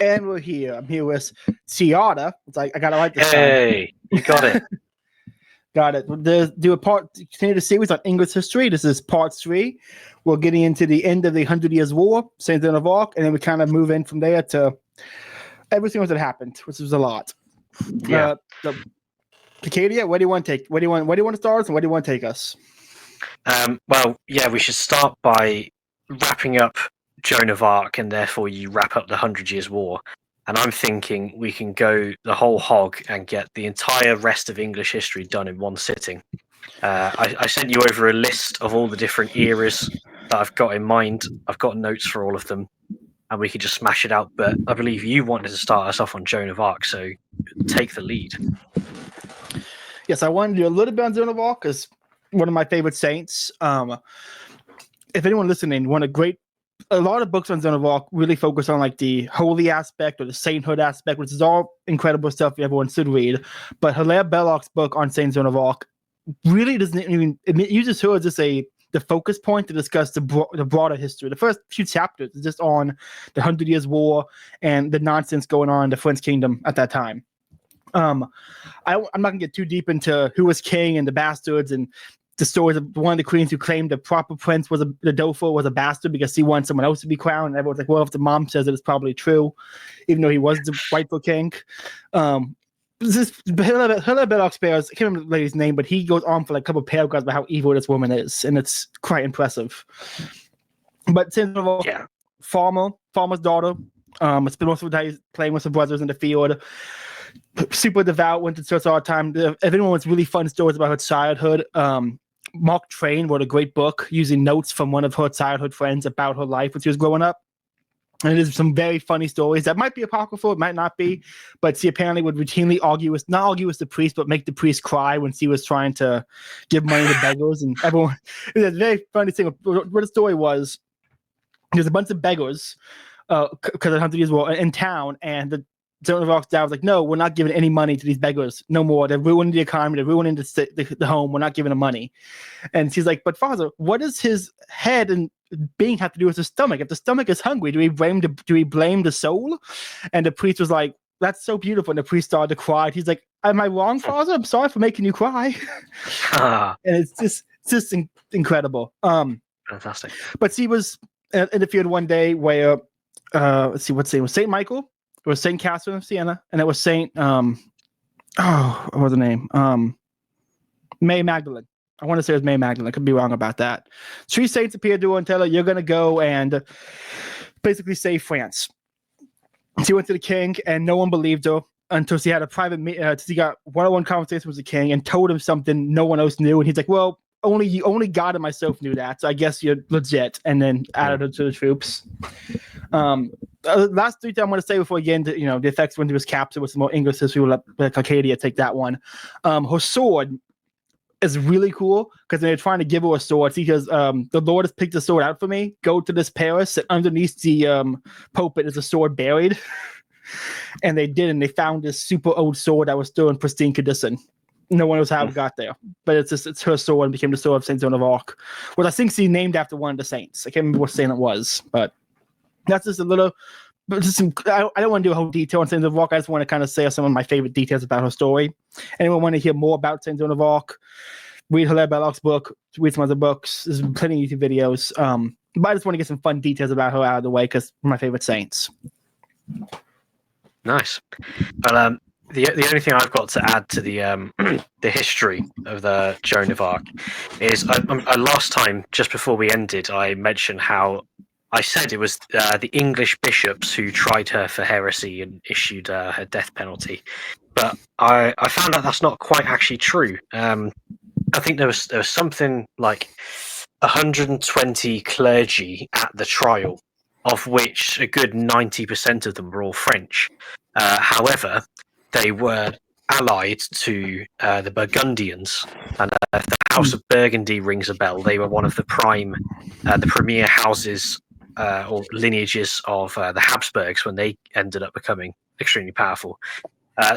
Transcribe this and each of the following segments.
And we're here. I'm here with 𝕮𝖊𝖆𝖆. It's like I gotta like this. Hey, you got it. Got it. Continue the series on English history. This is part 3. We're getting into the end of the 100 Years' War, St. Joan of Arc, and then we kind of move in from there to everything else that happened, which was a lot. Yeah. 𝕮𝖊𝖆𝖆𝖆, where do you want to take? Where do you want to start us, and where do you want to take us? Well, yeah, we should start by wrapping up Joan of Arc, and therefore you wrap up the 100 Years' War. And I'm thinking we can go the whole hog and get the entire rest of English history done in one sitting. I sent you over a list of all the different eras that I've got in mind. I've got notes for all of them, and we could just smash it out. But I believe you wanted to start us off on Joan of Arc, so take the lead. Yes, I wanted to do a little bit on Joan of Arc because one of my favorite saints. If anyone listening, a lot of books on Joan of Arc really focus on like the holy aspect or the sainthood aspect, which is all incredible stuff everyone should read. But 𝕮𝖆𝖆𝖆𝖆's book on Saint Joan of Arc really doesn't even, it uses her as just the focus point to discuss the broader history. The first few chapters is just on the 100 Years' War and the nonsense going on in the French kingdom at that time. I'm not gonna get too deep into who was king and the bastards and the stories of one of the queens who claimed the proper prince the 𝕮𝖆𝖆𝖆 was a bastard because he wanted someone else to be crowned. And everyone's like, well, if the mom says it, it's probably true, even though he was the rightful king. This 𝕮𝖆𝖆𝖆𝖆, I can't remember the lady's name, but he goes on for like a couple of paragraphs about how evil this woman is, and it's quite impressive. But Saint Joan of Arc, farmer's daughter, spent most of the day playing with her brothers in the field. Super devout, went to church all the time. If anyone wants really fun stories about her childhood, Mark Twain wrote a great book using notes from one of her childhood friends about her life when she was growing up. And there's some very funny stories that might be apocryphal, it might not be, but she apparently would routinely not argue with the priest, but make the priest cry when she was trying to give money to beggars. And everyone, it was a very funny thing. What the story was, there's a bunch of beggars because of the 100 Years' War in town, and the Joan of Arc's dad was like, no, we're not giving any money to these beggars no more. They're ruining the economy. They're ruining the home. We're not giving them money. And she's like, but father, what does his head and being have to do with his stomach? If the stomach is hungry, do we blame the soul? And the priest was like, that's so beautiful. And the priest started to cry. He's like, am I wrong, father? I'm sorry for making you cry. And it's just incredible. Fantastic. But she was in the field one day where, let's see, what's the name? St. Michael. It was St. Catherine of Siena, and it was St. What was the name? Mary Magdalene. I want to say it was Mary Magdalene. I could be wrong about that. 3 saints appeared to her and tell her, you're going to go and basically save France. She went to the king, and no one believed her until she had a private she got one-on-one conversation with the king and told him something no one else knew. And he's like, well, only God and myself knew that, so I guess you're legit. And then added her to the troops. Last 3 things I want to say before we get into the effects when he was captured with some more English history. We'll let 𝕮𝖆𝖆𝖆𝖆 take that one. Her sword is really cool because they're trying to give her a sword. See, because the Lord has picked a sword out for me. Go to this Paris, and underneath the pulpit is a sword buried. And they did, and they found this super old sword that was still in pristine condition. No one knows how it got there, but it's her sword and became the sword of Saint Joan of Arc, which I think she named after one of the saints. I can't remember what saint it was, but that's just a little. But I don't want to do a whole detail on Saint Joan of Arc. I just want to kind of say some of my favorite details about her story. Anyone want to hear more about Saint Joan of Arc? Read 𝕮𝖆𝖆𝖆𝖆's book. Read some other books. There's plenty of YouTube videos. But I just want to get some fun details about her out of the way because my favorite saints. Nice. Well, the only thing I've got to add to the history of the Joan of Arc is last time, just before we ended, I mentioned how I said it was the English bishops who tried her for heresy and issued her death penalty. But I found out that's not quite actually true. I think there was something like 120 clergy at the trial, of which a good 90% of them were all French. However, they were allied to the Burgundians, and if the House of Burgundy rings a bell, they were one of the premier houses or lineages of the Habsburgs when they ended up becoming extremely powerful.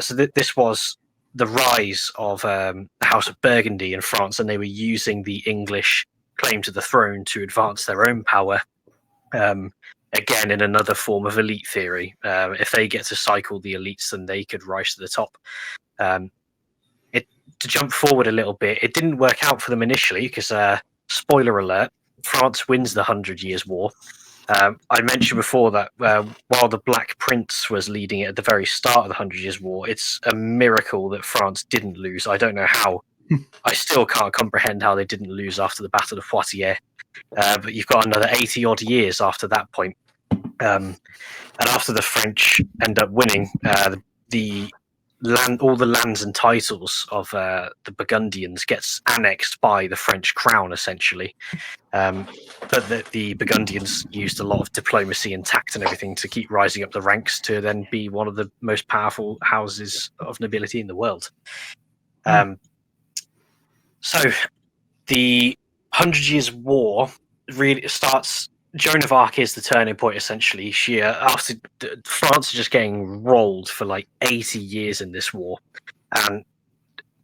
So this was the rise of the House of Burgundy in France, and they were using the English claim to the throne to advance their own power. Again, in another form of elite theory, if they get to cycle the elites, then they could rise to the top. To jump forward a little bit, it didn't work out for them initially because, spoiler alert, France wins the 100 Years' War. I mentioned before that while the Black Prince was leading it at the very start of the 100 Years' War, it's a miracle that France didn't lose. I don't know how. I still can't comprehend how they didn't lose after the Battle of Poitiers. But you've got another 80 odd years after that point. And after the French end up winning, all the lands and titles of the Burgundians gets annexed by the French crown, essentially. But the Burgundians used a lot of diplomacy and tact and everything to keep rising up the ranks to then be one of the most powerful houses of nobility in the world. So the 100 Years' War really starts. Joan of Arc is the turning point, essentially. She after France is just getting rolled for like 80 years in this war, and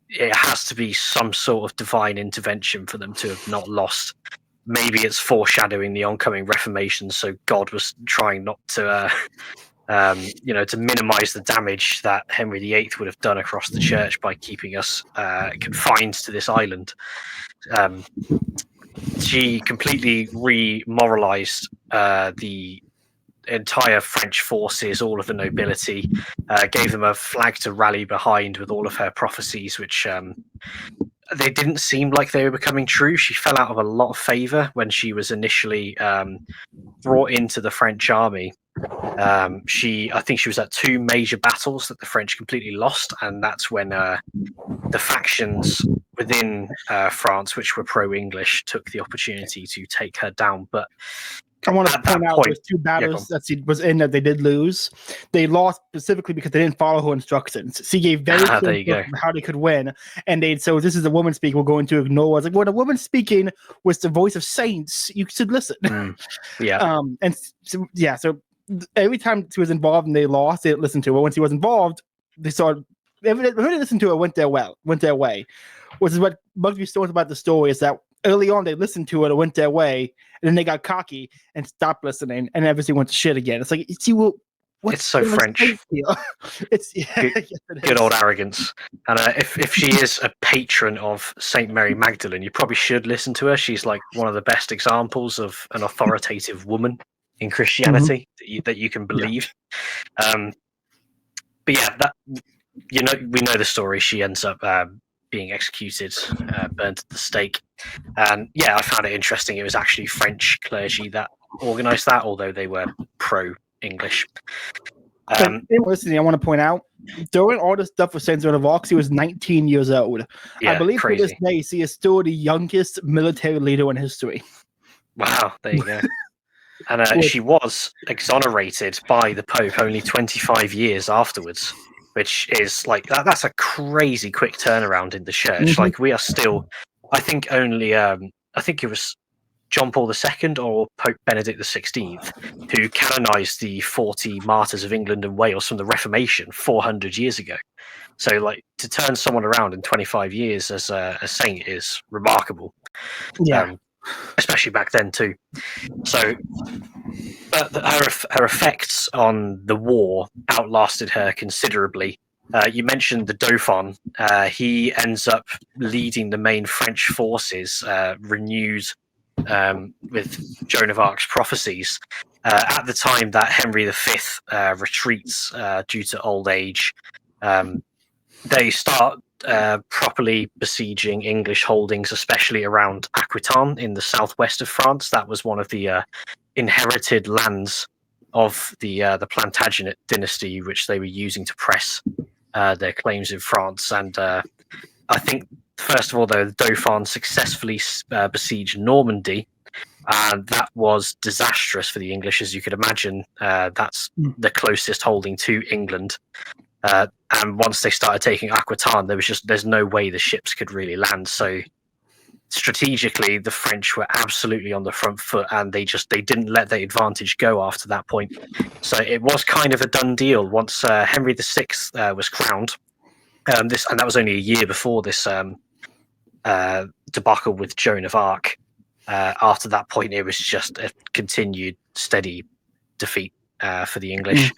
it has to be some sort of divine intervention for them to have not lost. Maybe it's foreshadowing the oncoming Reformation, so God was trying not to, to minimize the damage that Henry VIII would have done across the church by keeping us confined to this island. She completely remoralized the entire French forces, all of the nobility, gave them a flag to rally behind with all of her prophecies, which they didn't seem like they were becoming true. She fell out of a lot of favor when she was initially brought into the French army. I think she was at 2 major battles that the French completely lost, and that's when the factions within France, which were pro-English, took the opportunity to take her down. But I want to point out those 2 battles that she was in that they did lose. They lost specifically because they didn't follow her instructions. She gave very clear instructions how they could win, and so this is a woman speaking. We're going to ignore. I was like, when a woman speaking was the voice of saints, you should listen. So every time she was involved and they lost, they didn't listen to her. When she was involved, they started. Everyone they listened to her went their way. Which is what bugs me so much about the story is that early on they listened to it, it went their way, and then they got cocky and stopped listening, and everything went to shit again. It's like, see, it's so French. It's good old arrogance. And if she is a patron of Saint Mary Magdalene, you probably should listen to her. She's like one of the best examples of an authoritative woman in Christianity that you can believe. But yeah, we know the story. She ends up being executed, burned at the stake. And yeah, I found it interesting. It was actually French clergy that organized that, although they were pro-English. Listening, I want to point out, during all this stuff with Saint Joan of Arc, he was 19 years old. Yeah, I believe crazy. To this day, she is still the youngest military leader in history. Wow, there you go. And she was exonerated by the Pope only 25 years afterwards, which is like that's a crazy quick turnaround in the church. Like we are still, I think only I think it was John Paul II or Pope Benedict XVI who canonized the 40 martyrs of England and Wales from the Reformation 400 years ago. So like to turn someone around in 25 years as a saint is remarkable. Especially back then too. So her effects on the war outlasted her considerably. You mentioned the Dauphin. He ends up leading the main French forces, renewed with Joan of Arc's prophecies. At the time that Henry V retreats due to old age, they start properly besieging English holdings, especially around Aquitaine in the southwest of France. That was one of the inherited lands of the Plantagenet dynasty, which they were using to press their claims in France. And I think, first of all, though, the Dauphin successfully besieged Normandy, and that was disastrous for the English, as you could imagine. That's the closest holding to England. And once they started taking Aquitaine, there's no way the ships could really land. So strategically, the French were absolutely on the front foot, and they didn't let the advantage go after that point. So it was kind of a done deal once Henry VI was crowned. And that was only a year before this debacle with Joan of Arc. After that point, it was just a continued steady defeat for the English.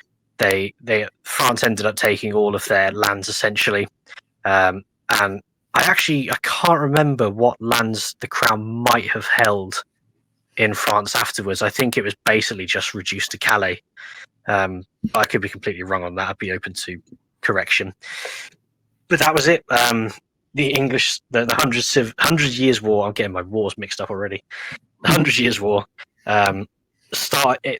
France ended up taking all of their lands essentially, and I can't remember what lands the crown might have held in France afterwards. I think it was basically just reduced to Calais. I could be completely wrong on that. I'd be open to correction. But that was it. The English, the 100 Years' War. I'm getting my wars mixed up already. The 100 Years' War started.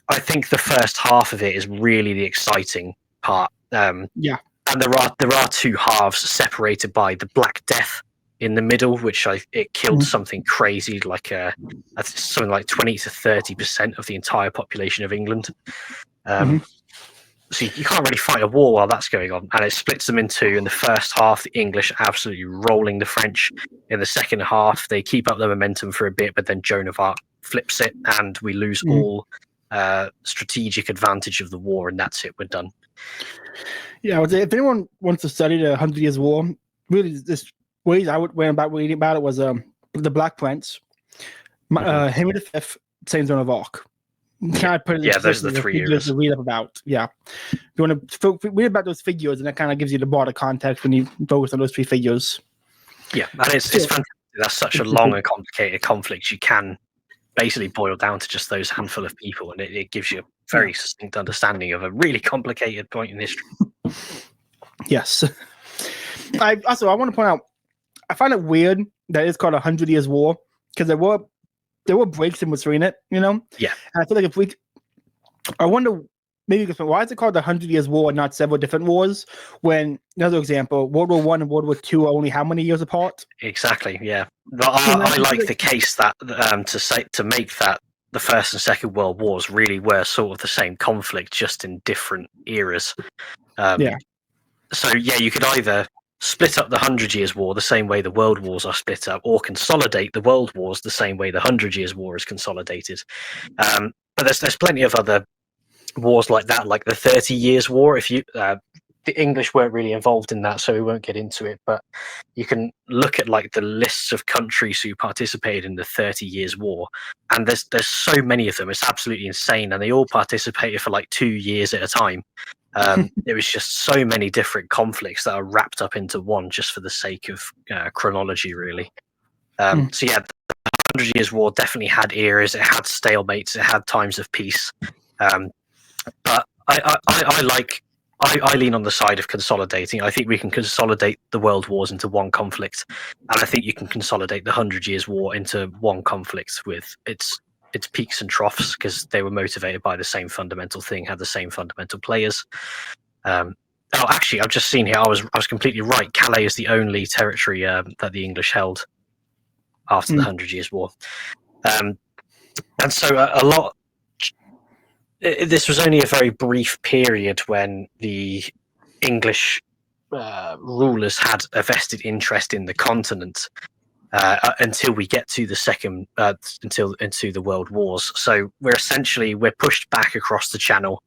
I think the first half of it is really the exciting part. Yeah. And there are two halves separated by the Black Death in the middle, which it killed something crazy, like something like 20 to 30% of the entire population of England. So you can't really fight a war while that's going on, and it splits them in two. In the first half, the English absolutely rolling the French. In the second half, they keep up the momentum for a bit, but then Joan of Arc flips it, and we lose all strategic advantage of the war, and that's it. We're done. Yeah, I would say if anyone wants to study the 100 Years' War, really, this ways I would went about reading about it was the Black Prince, Henry V, Saint Joan of Arc. Kind of put it those are the 3 years to read up about. Yeah, if you want to read about those figures, and that kind of gives you the broader context when you focus on those 3 figures. Yeah, and it's fantastic. That's such a long and complicated conflict. You can basically boil down to just those handful of people, and it gives you a very succinct understanding of a really complicated point in history. Yes. I want to point out, I find it weird that it's called 100 Years' War, because there were breaks in between it, you know? Yeah. And I feel like I wonder, maybe you can explain, why is it called the 100 Years' War and not several different wars? When, another example, World War I and World War II are only how many years apart? Exactly, yeah. But I like the case that to make that the First and Second World Wars really were sort of the same conflict, just in different eras. So, you could either split up the 100 Years' War the same way the World Wars are split up, or consolidate the World Wars the same way the 100 Years' War is consolidated. But there's plenty of other wars like that, like the 30 Years' War. If you the English weren't really involved in that, so we won't get into it. But you can look at like the lists of countries who participated in the 30 Years' War, and there's so many of them. It's absolutely insane, and they all participated for like 2 years at a time. It was just so many different conflicts that are wrapped up into one, just for the sake of chronology, really. So yeah, the 100 Years' War definitely had eras. It had stalemates. It had times of peace. But I lean on the side of consolidating. I think we can consolidate the world wars into one conflict, and I think you can consolidate the 100 Years' War into one conflict with its peaks and troughs, because they were motivated by the same fundamental thing, had the same fundamental players. Actually, I've just seen here. I was completely right. Calais is the only territory that the English held after the 100 Years' War, and so a lot. This was only a very brief period when the English rulers had a vested interest in the continent, until we get to into the World Wars. So we're pushed back across the Channel.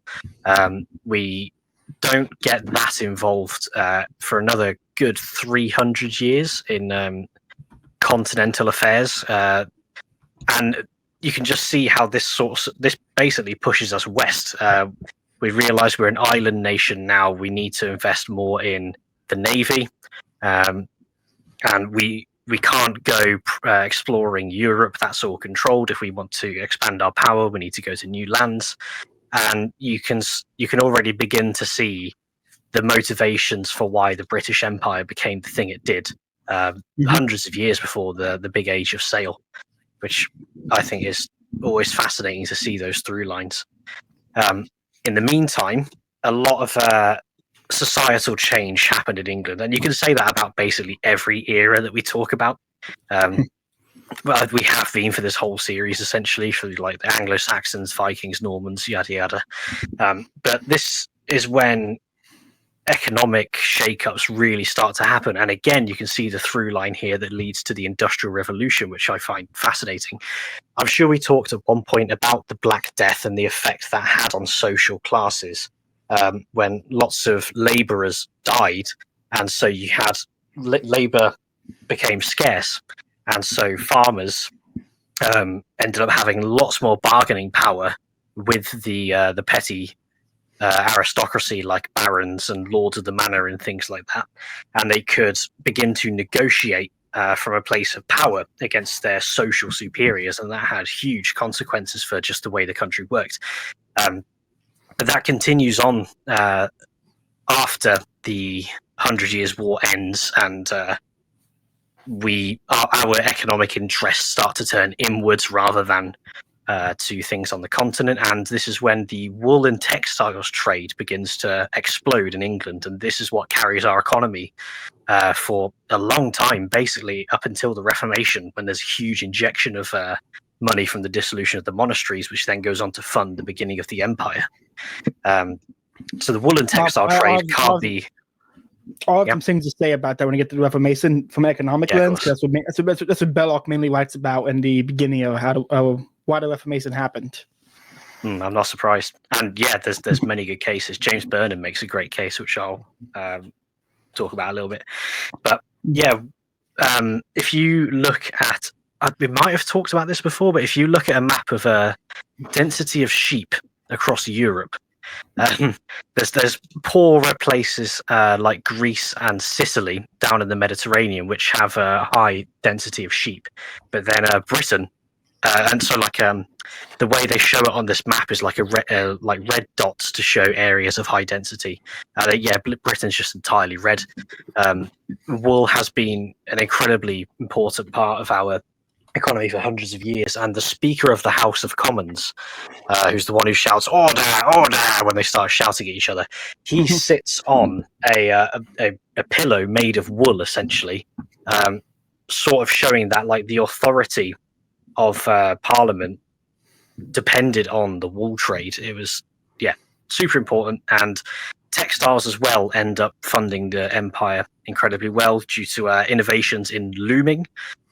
We don't get that involved for another good 300 years in continental affairs, and you can just see how this basically pushes us west. We realize we're an island nation now. We need to invest more in the Navy, and we can't go exploring Europe. That's all controlled. If we want to expand our power, we need to go to new lands. And you can already begin to see the motivations for why the British Empire became the thing it did, hundreds of years before the big age of sail, which I think is always fascinating to see those through lines. In the meantime, a lot of societal change happened in England, and you can say that about basically every era that we talk about. Well, we have been for this whole series, essentially, for like the Anglo-Saxons, Vikings, Normans, yada yada. But this is when economic shake-ups really start to happen. And again, you can see the through line here that leads to the Industrial Revolution, which I find fascinating. I'm sure we talked at one point about the Black Death and the effect that had on social classes, when lots of laborers died, and so you had labor became scarce, and so farmers ended up having lots more bargaining power with the petty aristocracy, like barons and lords of the manor and things like that, and they could begin to negotiate from a place of power against their social superiors, and that had huge consequences for just the way the country worked. But that continues on after the 100 Years' War ends, and our economic interests start to turn inwards rather than to things on the continent. And this is when the wool and textiles trade begins to explode in England, and this is what carries our economy for a long time, basically up until the Reformation, when there's a huge injection of money from the dissolution of the monasteries, which then goes on to fund the beginning of the empire. So the wool and textile trade can't be... I have some things to say about that when I get to the Reformation from an economic lens. That's what 𝕮𝖆𝖆𝖆 really writes about in the beginning of why the Reformation happened. I'm not surprised. And yeah, there's many good cases. James Burnham makes a great case, which I'll talk about a little bit. But yeah, if you look at, we might have talked about this before, but if you look at a map of density of sheep across Europe, there's poorer places like Greece and Sicily down in the Mediterranean, which have a high density of sheep, but then Britain, and so the way they show it on this map is like red dots to show areas of high density. Britain's just entirely red. Wool has been an incredibly important part of our economy for hundreds of years, and the Speaker of the House of Commons, who's the one who shouts "order, order" when they start shouting at each other, he sits on a pillow made of wool, essentially, sort of showing that the authority of Parliament depended on the wool trade. It was super important, and textiles as well end up funding the empire incredibly well due to innovations in looming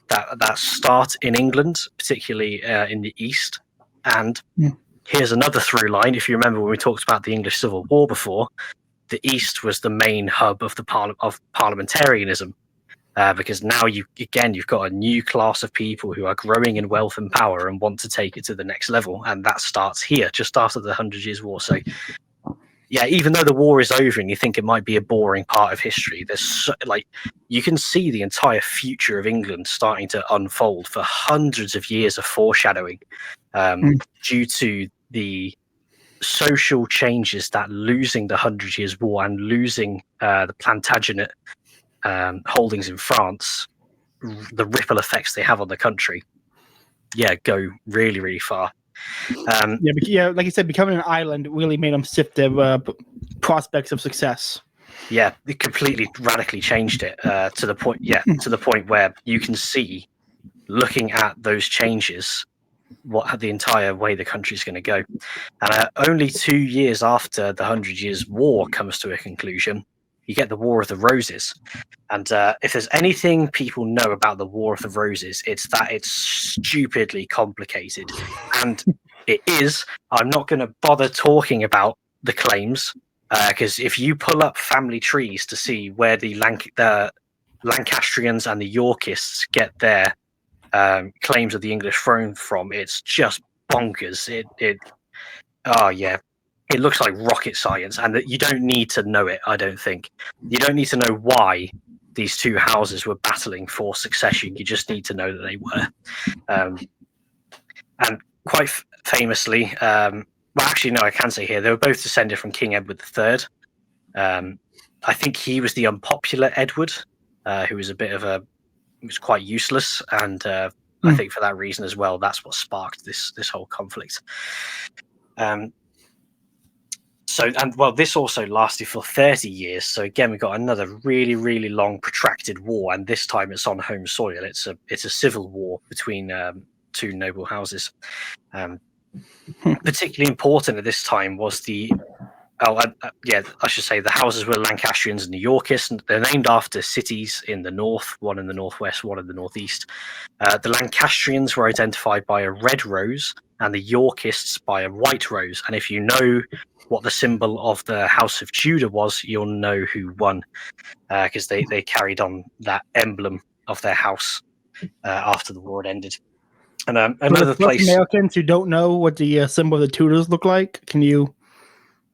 that start in England, particularly in the East. And here's another through line. If you remember when we talked about the English Civil War before, the East was the main hub of of parliamentarianism, because now you've got a new class of people who are growing in wealth and power and want to take it to the next level, and that starts here just after the 100 Years' War. So yeah, even though the war is over and you think it might be a boring part of history, there's you can see the entire future of England starting to unfold for hundreds of years of foreshadowing, due to the social changes that losing the 100 Years' War and losing the Plantagenet holdings in France, the ripple effects they have on the country, go really, really far. Like you said, becoming an island really made them sift their prospects of success. Yeah, it completely radically changed it to the point where you can see, looking at those changes, what the entire way the country is going to go. And only 2 years after the 100 Years' War comes to a conclusion, you get the War of the Roses. And if there's anything people know about the War of the Roses, it's that it's stupidly complicated. And it is. I'm not going to bother talking about the claims, because if you pull up family trees to see where the Lancastrians and the Yorkists get their claims of the English throne from, it's just bonkers. It looks like rocket science, and that you don't need to know it. I don't think you don't need to know why these two houses were battling for succession. You just need to know that they were, and quite famously, I can say here they were both descended from King Edward III. I think he was the unpopular Edward, who was was quite useless, and I think for that reason as well, that's what sparked this whole conflict. This also lasted for 30 years. So again, we got another really, really long, protracted war, and this time it's on home soil. It's a civil war between two noble houses. Particularly important at this time was the yeah, I should say the houses were Lancastrians and New Yorkists, and they're named after cities in the north, one in the northwest, one in the northeast. The Lancastrians were identified by a red rose, and the Yorkists by a white rose. And if you know what the symbol of the House of Tudor was, you'll know who won, because they carried on that emblem of their house after the war had ended. And another place. Americans who don't know what the symbol of the Tudors look like, can you?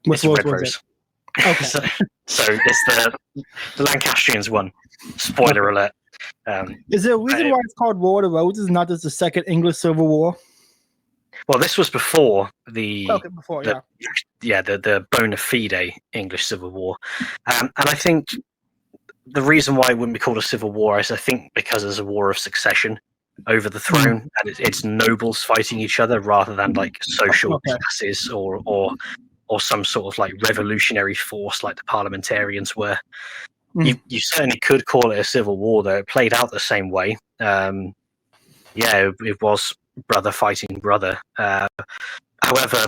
It's a red rose. Okay. so it's the Lancastrians won. Spoiler alert. Is there a reason why it's called War of the Roses, not just the Second English Civil War? Well, this was before the bona fide English Civil War, and I think the reason why it wouldn't be called a civil war is I think because there's a war of succession over the throne, and it's nobles fighting each other rather than like social classes or some sort of like revolutionary force like the parliamentarians were. You certainly could call it a civil war, though. It played out the same way. It was brother fighting brother. However,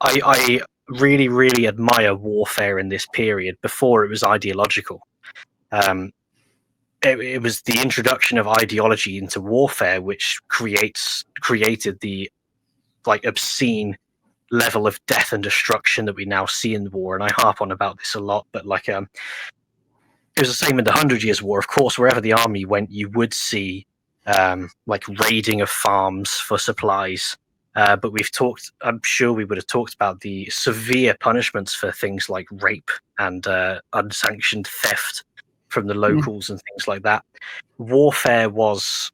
I really, really admire warfare in this period before it was ideological. It was the introduction of ideology into warfare which created the like obscene level of death and destruction that we now see in the war. And I harp on about this a lot, but like it was the same in the 100 Years' War. Of course, wherever the army went, you would see like raiding of farms for supplies. But I'm sure we would have talked about the severe punishments for things like rape and unsanctioned theft from the locals and things like that. Warfare was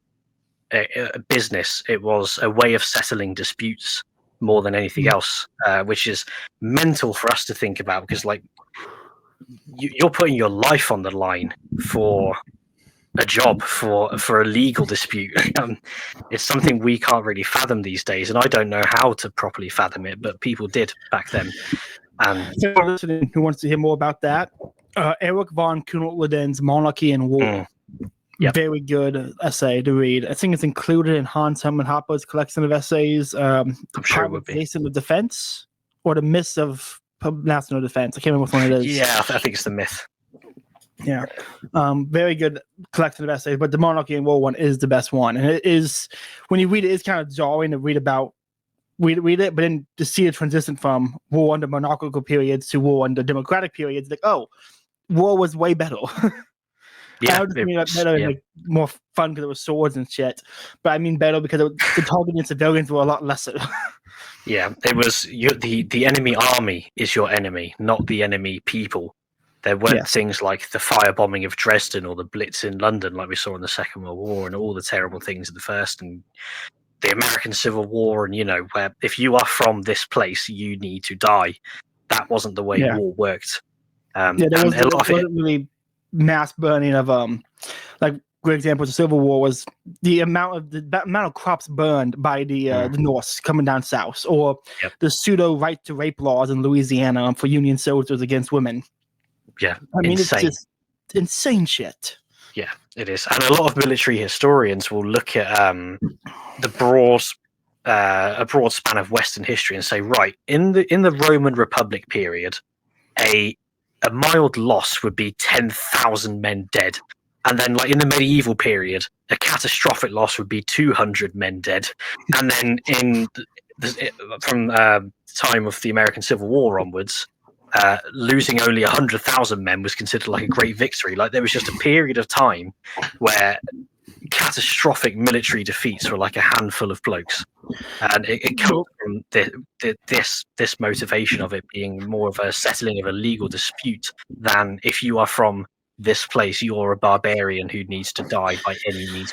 a business. It was a way of settling disputes more than anything else, which is mental for us to think about, because like you're putting your life on the line for a job, for a legal dispute. It's something we can't really fathom these days, and I don't know how to properly fathom it, but people did back then. And so listening who wants to hear more about that, Erich von Kuehnelt-Leddihns' Monarchy and War. Very good essay to read. I think it's included in Hans Hermann Hoppe's collection of essays. I'm sure it would be. Jason of Defense or the Myths of National Defense. I can't remember which one it is. Yeah, I think it's the Myth. Yeah, very good collection of essays. But the Monarchy and War one is the best one, and it is, when you read it, it's kind of jarring to read it, but then to see it transition from war under monarchical periods to war under democratic periods, like, oh, war was way better. Yeah, I mean better and like more fun because it was swords and shit. But I mean better because the targeted civilians were a lot lesser. Yeah, it was the enemy army is your enemy, not the enemy people. There weren't things like the firebombing of Dresden or the Blitz in London like we saw in the Second World War, and all the terrible things in the First, and the American Civil War, and where if you are from this place, you need to die. That wasn't the way war worked. There wasn't really mass burning of like great example of the Civil War was the amount of crops burned by the Norse coming down south, or the pseudo right to rape laws in Louisiana for Union soldiers against women. Yeah, I mean, insane. It's just insane shit. Yeah, it is, and a lot of military historians will look at a broad span of Western history and say, right, in the Roman Republic period, a mild loss would be 10,000 men dead, and then like in the medieval period, a catastrophic loss would be 200 men dead, and then from time of the American Civil War onwards, losing only 100,000 men was considered like a great victory. Like there was just a period of time where catastrophic military defeats were like a handful of blokes, and it comes from this motivation of it being more of a settling of a legal dispute than if you are from this place, you're a barbarian who needs to die by any means.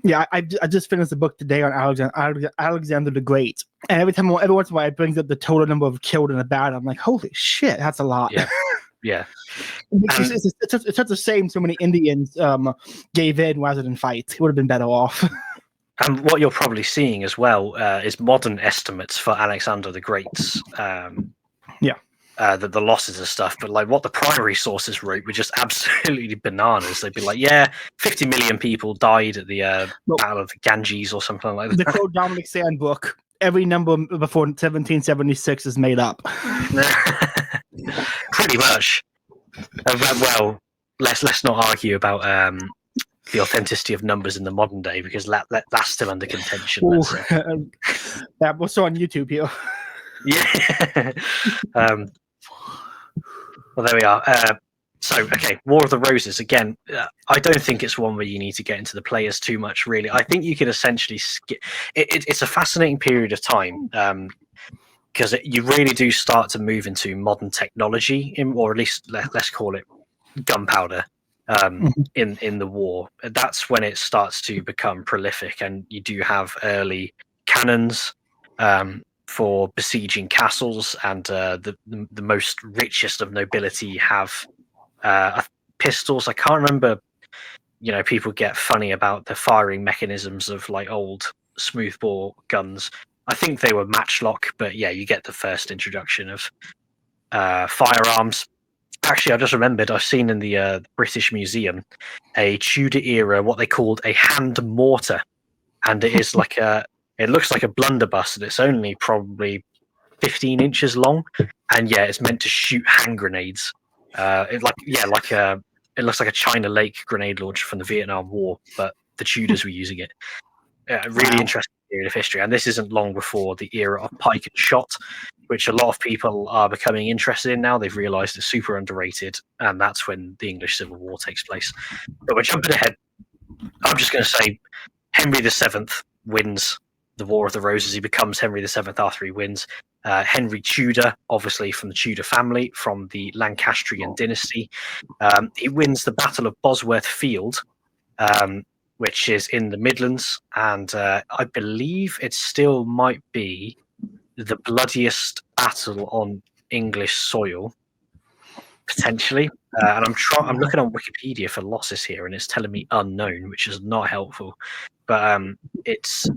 Yeah, I just finished the book today on Alexander the Great, and every once in a while it brings up the total number of killed in the battle. I'm like, holy shit, that's a lot. Yeah. It's such a shame so many Indians gave in rather than fight. It would have been better off. And what you're probably seeing as well is modern estimates for Alexander the Great's the losses and stuff, but like what the primary sources wrote were just absolutely bananas. They'd be like, 50 million people died at the Battle of the Ganges or something like that. The quote Dominic Sand book, every number before 1776 is made up. Pretty much. Well, let's not argue about the authenticity of numbers in the modern day, because that's still under contention. Ooh, that was on YouTube here. Yeah. Well, there we are. So, okay, War of the Roses. Again, I don't think it's one where you need to get into the players too much, really. I think you could essentially skip. It's a fascinating period of time, because you really do start to move into modern technology, or at least let's call it gunpowder, in the war. That's when it starts to become prolific, and you do have early cannons for besieging castles, and the most richest of nobility have pistols. I can't remember. People get funny about the firing mechanisms of like old smoothbore guns. I think they were matchlock, but yeah, you get the first introduction of firearms. Actually, I just remembered, I've seen in the British Museum a Tudor era, what they called a hand mortar, and it is like it looks like a blunderbuss, and it's only probably 15 inches long, and yeah, it's meant to shoot hand grenades. It looks like a China Lake grenade launcher from the Vietnam War, but the Tudors were using it. Really interesting period of history, and this isn't long before the era of pike and shot, which a lot of people are becoming interested in now. They've realised it's super underrated, and that's when the English Civil War takes place. But we're jumping ahead. I'm just going to say Henry VII wins the War of the Roses. He becomes Henry VII after he wins. Henry Tudor, obviously from the Tudor family, from the Lancastrian dynasty. He wins the Battle of 𝕮𝖆𝖆𝖆, which is in the Midlands, and I believe it still might be the bloodiest battle on English soil, potentially. And I'm looking on Wikipedia for losses here, and it's telling me unknown, which is not helpful. But it's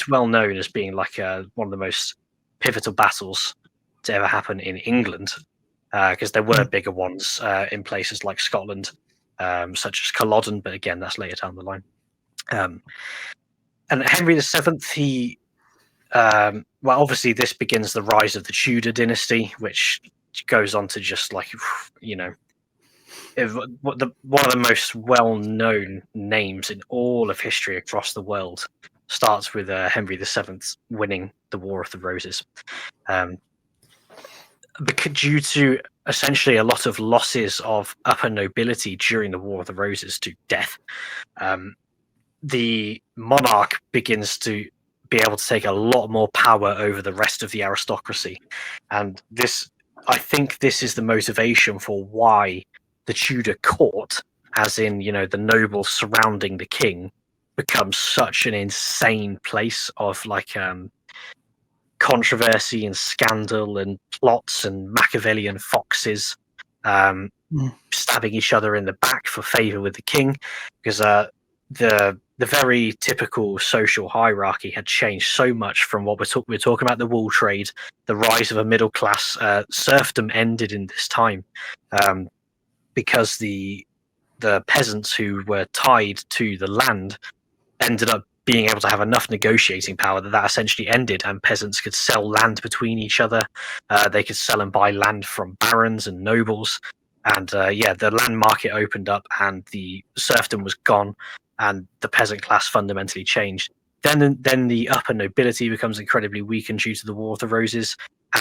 well known as being like one of the most pivotal battles to ever happen in England, because there were bigger ones in places like Scotland, such as Culloden, but again, that's later down the line. And Henry VII, he well, obviously, this begins the rise of the Tudor dynasty, which goes on to just like, one of the most well-known names in all of history across the world. Starts with Henry VII winning the War of the Roses, due to essentially a lot of losses of upper nobility during the War of the Roses to death. The monarch begins to be able to take a lot more power over the rest of the aristocracy, and I think this is the motivation for why the Tudor court, as in the nobles surrounding the king, becomes such an insane place of like controversy and scandal and plots and Machiavellian foxes stabbing each other in the back for favor with the king, because the very typical social hierarchy had changed so much from what we're talking about, the wool trade, the rise of a middle class. Serfdom ended in this time, because the peasants who were tied to the land ended up being able to have enough negotiating power that essentially ended, and peasants could sell land between each other. They could sell and buy land from barons and nobles, and the land market opened up, and the serfdom was gone, and the peasant class fundamentally changed. Then the upper nobility becomes incredibly weakened due to the War of the Roses,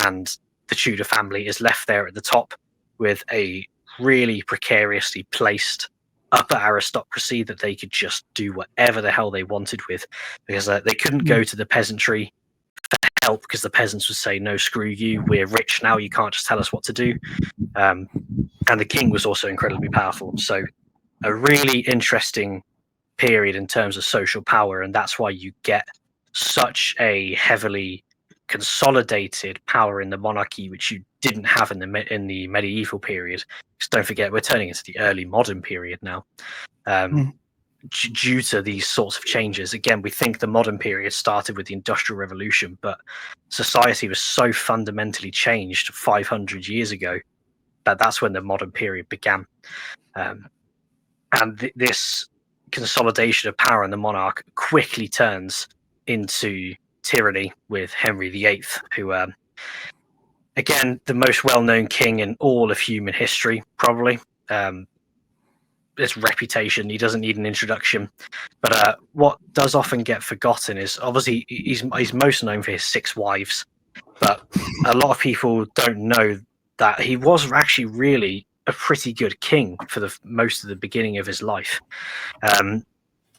and the Tudor family is left there at the top with a really precariously placed upper aristocracy that they could just do whatever the hell they wanted with, because they couldn't go to the peasantry for help, because the peasants would say, no, screw you, we're rich now, you can't just tell us what to do. And the king was also incredibly powerful. So a really interesting period in terms of social power, and that's why you get such a heavily consolidated power in the monarchy, which you didn't have in the medieval period. Because don't forget, we're turning into the early modern period now. Due to these sorts of changes, again, we think the modern period started with the Industrial Revolution, but society was so fundamentally changed 500 years ago that that's when the modern period began. And this consolidation of power in the monarch quickly turns into tyranny with Henry VIII, who, again, the most well-known king in all of human history, probably. His reputation, he doesn't need an introduction. But what does often get forgotten is, obviously, he's most known for his 6 wives. But a lot of people don't know that he was actually really a pretty good king for the most of the beginning of his life.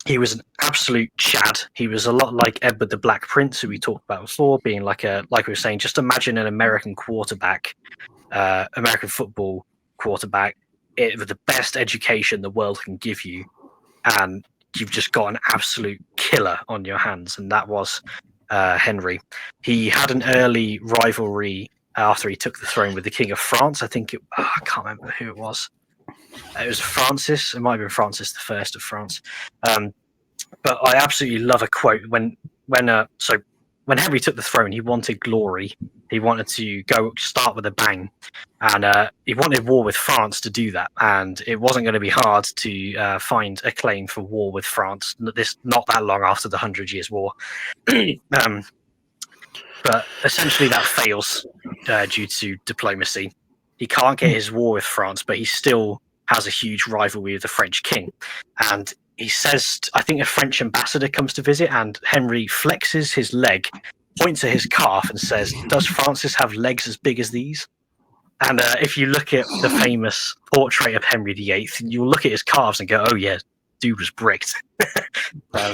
He was an absolute Chad. He was a lot like Edward the Black Prince, who we talked about before, being like we were saying, just imagine an American quarterback, American football quarterback, with the best education the world can give you, and you've just got an absolute killer on your hands, and that was Henry. He had an early rivalry after he took the throne with the King of France. I think I can't remember who it was. It was Francis. It might have been Francis the First of France. But I absolutely love a quote when Henry took the throne, he wanted glory. He wanted to start with a bang, and he wanted war with France to do that. And it wasn't going to be hard to find a claim for war with France. Not that long after the 100 Years' War. But essentially that fails due to diplomacy. He can't get his war with France, but he still has a huge rivalry with the French king. And he says, I think a French ambassador comes to visit, and Henry flexes his leg, points at his calf, and says, "Does Francis have legs as big as these?" And if you look at the famous portrait of Henry VIII, you'll look at his calves and go, "Oh yeah, dude was bricked."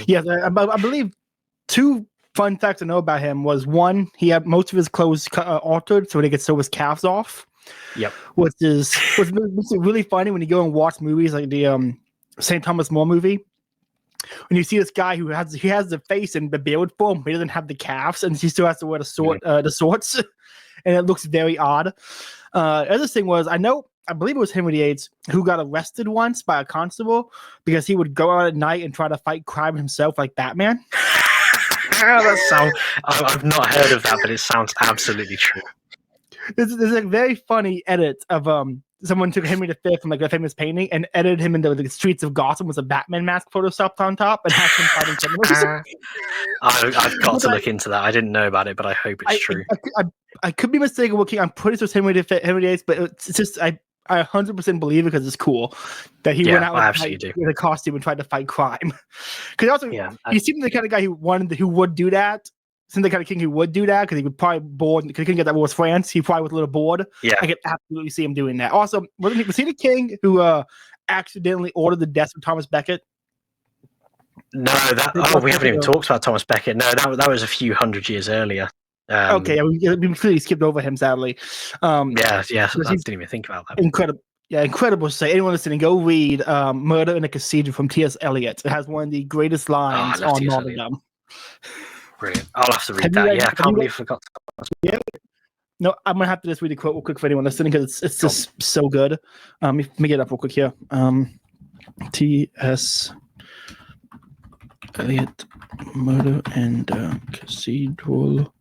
Yes, I believe 2 fun facts to know about him was, 1, he had most of his clothes altered so they could sew his calves off. Yep. Which makes it really funny when you go and watch movies like the St. Thomas More movie. When you see this guy who has the face and the build form, but he doesn't have the calves, and he still has to wear the swords, and it looks very odd. The other thing was, I believe it was Henry VIII who got arrested once by a constable because he would go out at night and try to fight crime himself like Batman. I've not heard of that, but it sounds absolutely true. There's a very funny edit of someone took Henry V from like a famous painting and edited him into the streets of Gotham with a Batman mask photoshopped on top and had him fighting criminals. I've got to look into that. I didn't know about it, but I hope it's true. I could be mistaken with King. I'm pretty sure it's Henry VIII, but it's just I 100% believe it because it's cool that he went out with a costume and tried to fight crime. Because also, he seemed the kind of guy who would do that. Seemed the kind of king who would do that because he would probably bored. Because he couldn't get that war with France, he probably was a little bored. Yeah, I could absolutely see him doing that. Also, was he the king who accidentally ordered the death of Thomas Becket? No, we haven't even talked about Thomas Becket. No, that was a few hundred years earlier. Okay, we completely skipped over him, sadly. I didn't even think about that. Incredible. Yeah, incredible to say. Anyone listening, go read Murder in a Cathedral from T.S. Eliot. It has one of the greatest lines on martyrdom. Brilliant. I'll have to read that. I can't believe I forgot. Yeah. No, I'm going to have to just read a quote real quick for anyone listening because it's just so good. Let me get it up real quick here. T.S. Eliot, Murder and Cathedral.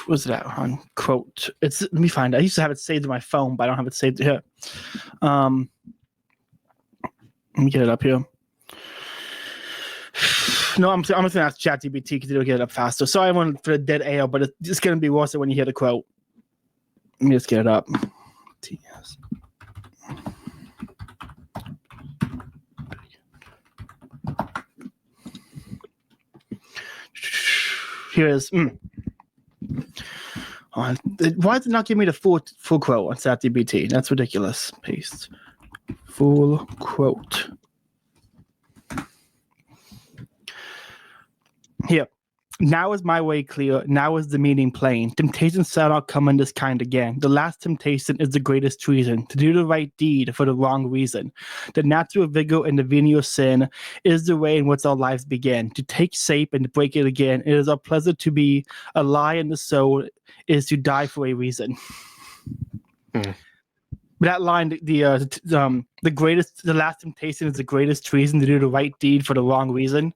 What's that on quote? Let me find it. I used to have it saved in my phone, but I don't have it saved here. Let me get it up here. No, I'm just gonna ask ChatGPT because it'll get it up faster. Sorry, I went for the dead air, but it's gonna be worse when you hear the quote. Let me just get it up. T.S. Here it is. Why did it not give me the full quote on ChatGPT? That's ridiculous. Paste. Full quote. Here. Now is my way clear. Now is the meaning plain. Temptation shall not come in this kind again. The last temptation is the greatest treason. To do the right deed for the wrong reason. The natural vigor and the venial sin is the way in which our lives begin. To take shape and to break it again. It is our pleasure to be a lie in the soul. Is to die for a reason. That line, the last temptation is the greatest treason. To do the right deed for the wrong reason.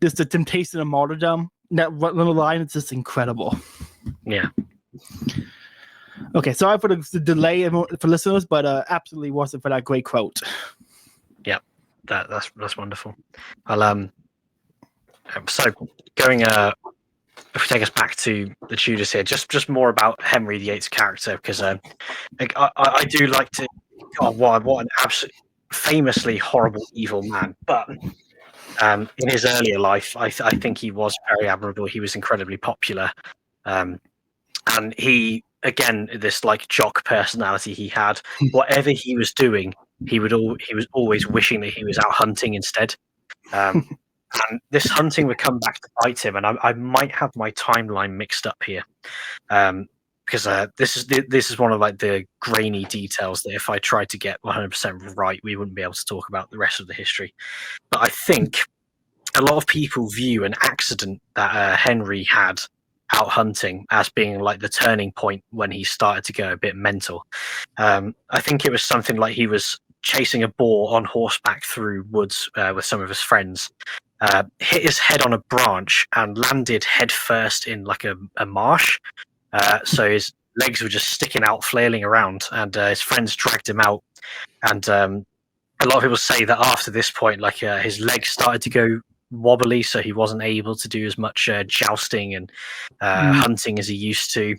This the temptation of martyrdom. That little line is just incredible. Yeah. Okay, sorry for the delay for listeners, but absolutely worth it for that great quote. Yeah, that's wonderful. I'll so going if we take us back to the Tudors here, just more about Henry VIII's character, because I do like to. God, what an absolute famously horrible evil man, but in his earlier life, I think he was very admirable. He was incredibly popular, and he, again, this like jock personality he had. Whatever he was doing, he was always wishing that he was out hunting instead. And this hunting would come back to bite him. And I might have my timeline mixed up here, because this is one of like the grainy details that if I tried to get 100% right, we wouldn't be able to talk about the rest of the history. But I think a lot of people view an accident that Henry had out hunting as being like the turning point when he started to go a bit mental. I think it was something like he was chasing a boar on horseback through woods with some of his friends, hit his head on a branch and landed head first in like a marsh. So his legs were just sticking out, flailing around, and his friends dragged him out. And a lot of people say that after this point, like his legs started to go wobbly, so he wasn't able to do as much jousting and hunting as he used to.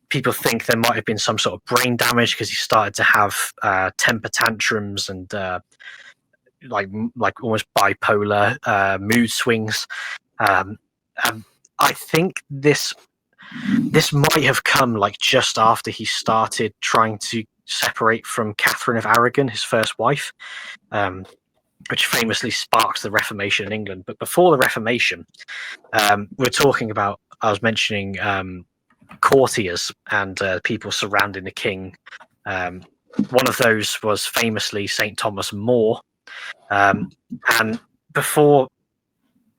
People think there might have been some sort of brain damage because he started to have temper tantrums and like almost bipolar mood swings. I think this might have come like just after he started trying to separate from Catherine of Aragon, his first wife, which famously sparked the Reformation in England. But before the Reformation, we're talking about, I was mentioning courtiers and people surrounding the king. One of those was famously St. Thomas More. And before,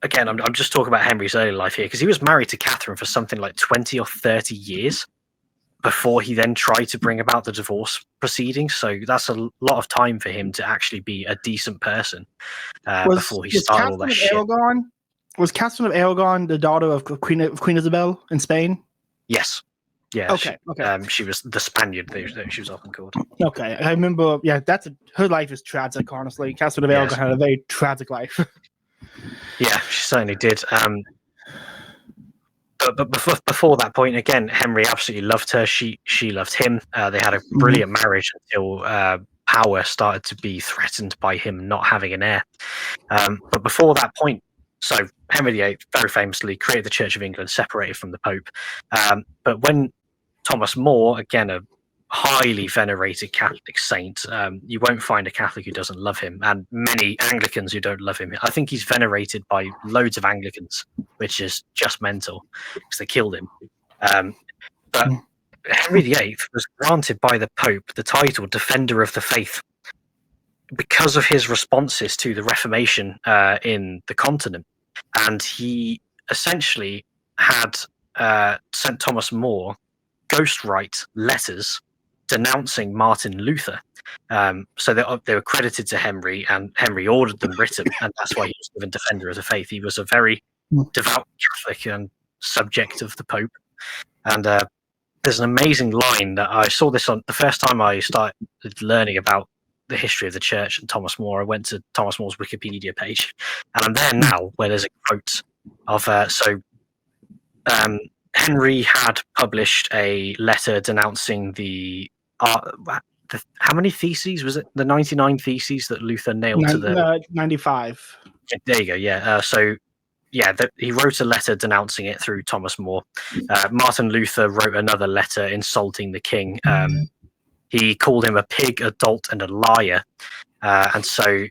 again, I'm just talking about Henry's early life here, because he was married to Catherine for something like 20 or 30 years before he then tried to bring about the divorce proceedings. So that's a lot of time for him to actually be a decent person before he started all that shit. Was Catherine of Aragon the daughter of Queen Isabel in Spain? Yes. Yeah. Okay. She was the Spaniard, she was often called. Okay, I remember. Yeah, her life is tragic. Honestly, Catherine of Aragon had a very tragic life. Yeah, she certainly did. But before that point, again, Henry absolutely loved her. She loved him. They had a brilliant marriage until power started to be threatened by him not having an heir. But before that point, so Henry VIII very famously created the Church of England, separated from the Pope. But when Thomas More, again a highly venerated Catholic saint, you won't find a Catholic who doesn't love him, and many Anglicans who don't love him. I think he's venerated by loads of Anglicans, which is just mental because they killed him. But Henry VIII was granted by the Pope the title Defender of the Faith because of his responses to the Reformation in the continent. And he essentially had St. Thomas More ghostwrite letters denouncing Martin Luther. So they were credited to Henry, and Henry ordered them written, and that's why he was given Defender of the Faith. He was a very devout Catholic and subject of the Pope. And there's an amazing line that I saw this on the first time I started learning about the history of the church and Thomas More. I went to Thomas More's Wikipedia page, and I'm there now where there's a quote of Henry had published a letter denouncing how many theses was it? The 99 theses that Luther nailed to the 95. There you go. Yeah. He wrote a letter denouncing it through Thomas More. Martin Luther wrote another letter insulting the king. He called him a pig, a dolt, and a liar. And so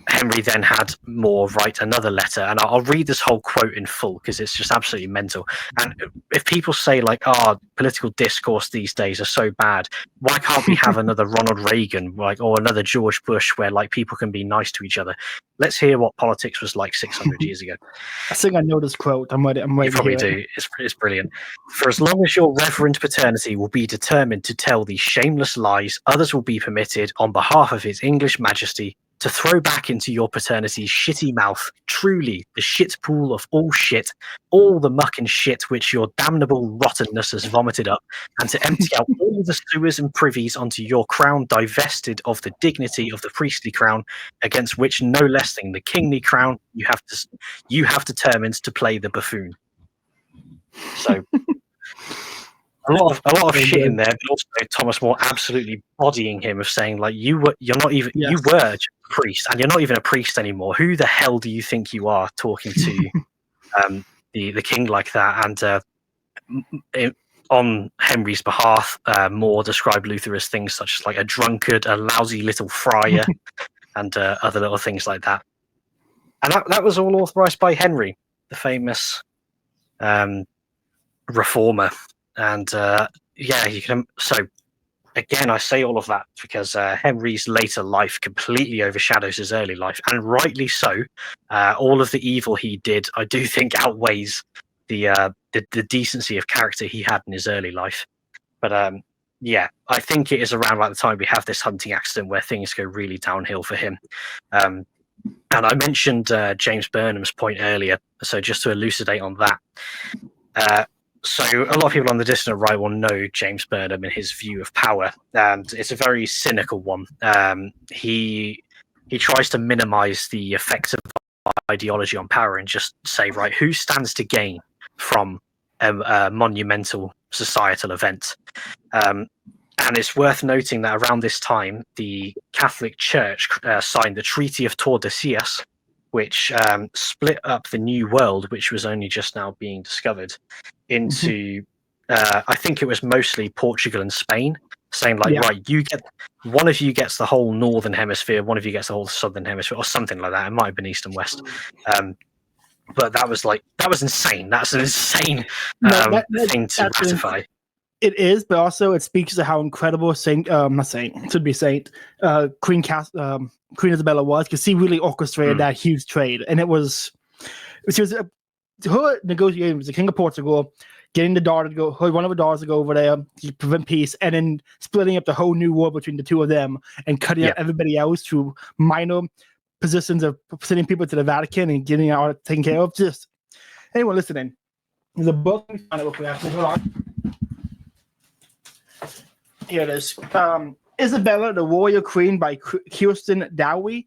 Henry then had More write another letter, and I'll read this whole quote in full because it's just absolutely mental. And if people say like, political discourse these days are so bad, why can't we have another Ronald Reagan, or another George Bush, where like people can be nice to each other? Let's hear what politics was like 600 years ago. I think I know this quote. I'm ready. You probably do. It's brilliant. For as long as your reverend paternity will be determined to tell these shameless lies, others will be permitted, on behalf of His English Majesty, to throw back into your paternity's shitty mouth, truly the shit pool of all shit, all the muck and shit which your damnable rottenness has vomited up, and to empty out all the sewers and privies onto your crown divested of the dignity of the priestly crown, against which no less than the kingly crown you have determined to play the buffoon. So a lot of shit in there, but also Thomas More absolutely bodying him of saying, like, you're not even you were just a priest, and you're not even a priest anymore. Who the hell do you think you are, talking to the king like that? And on Henry's behalf, More described Luther as things such as like a drunkard, a lousy little friar, and other little things like that. And that was all authorized by Henry, the famous reformer. And you can. So again, I say all of that because Henry's later life completely overshadows his early life, and rightly so. All of the evil he did, I do think, outweighs the decency of character he had in his early life. But I think it is around about the time we have this hunting accident where things go really downhill for him. And I mentioned James Burnham's point earlier, so just to elucidate on that. So a lot of people on the distant right will know James Burnham and his view of power, and it's a very cynical one. He tries to minimize the effects of ideology on power and just say, right, who stands to gain from a monumental societal event? And it's worth noting that around this time, the Catholic Church signed the Treaty of Tordesillas, which split up the New World, which was only just now being discovered, into I think it was mostly Portugal and Spain, saying like, right, one of you gets the whole northern hemisphere, one of you gets the whole southern hemisphere, or something like that. It might have been east and west. But that was insane. That's an insane thing to ratify. It is, but also it speaks to how incredible Queen Isabella was, because she really orchestrated that huge trade, and she was her negotiating with the King of Portugal, getting one of her daughters to go over there to prevent peace, and then splitting up the whole new war between the two of them and cutting out everybody else to minor positions of sending people to the Vatican and getting out taken care of. Just anyone listening, there's a book. Hold on. Here it is. Isabella, the Warrior Queen by Kirsten Dowie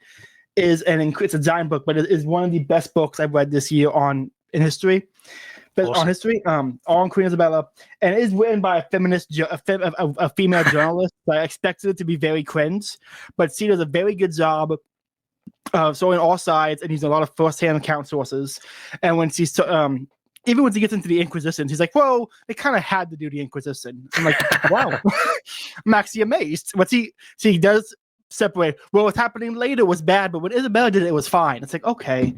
it's a giant book, but it is one of the best books I've read this year on history. On history, on Queen Isabella, and it is written by a feminist, a female journalist. So I expected it to be very cringe, but she does a very good job of showing all sides and using a lot of first-hand account sources. And when she's even when she gets into the Inquisition, she's like, "Well, they kind of had to do the Inquisition." I'm like, "Wow," I'm actually amazed. But she does separate. Well, what's happening later was bad, but when Isabella did it, it was fine. It's like, okay,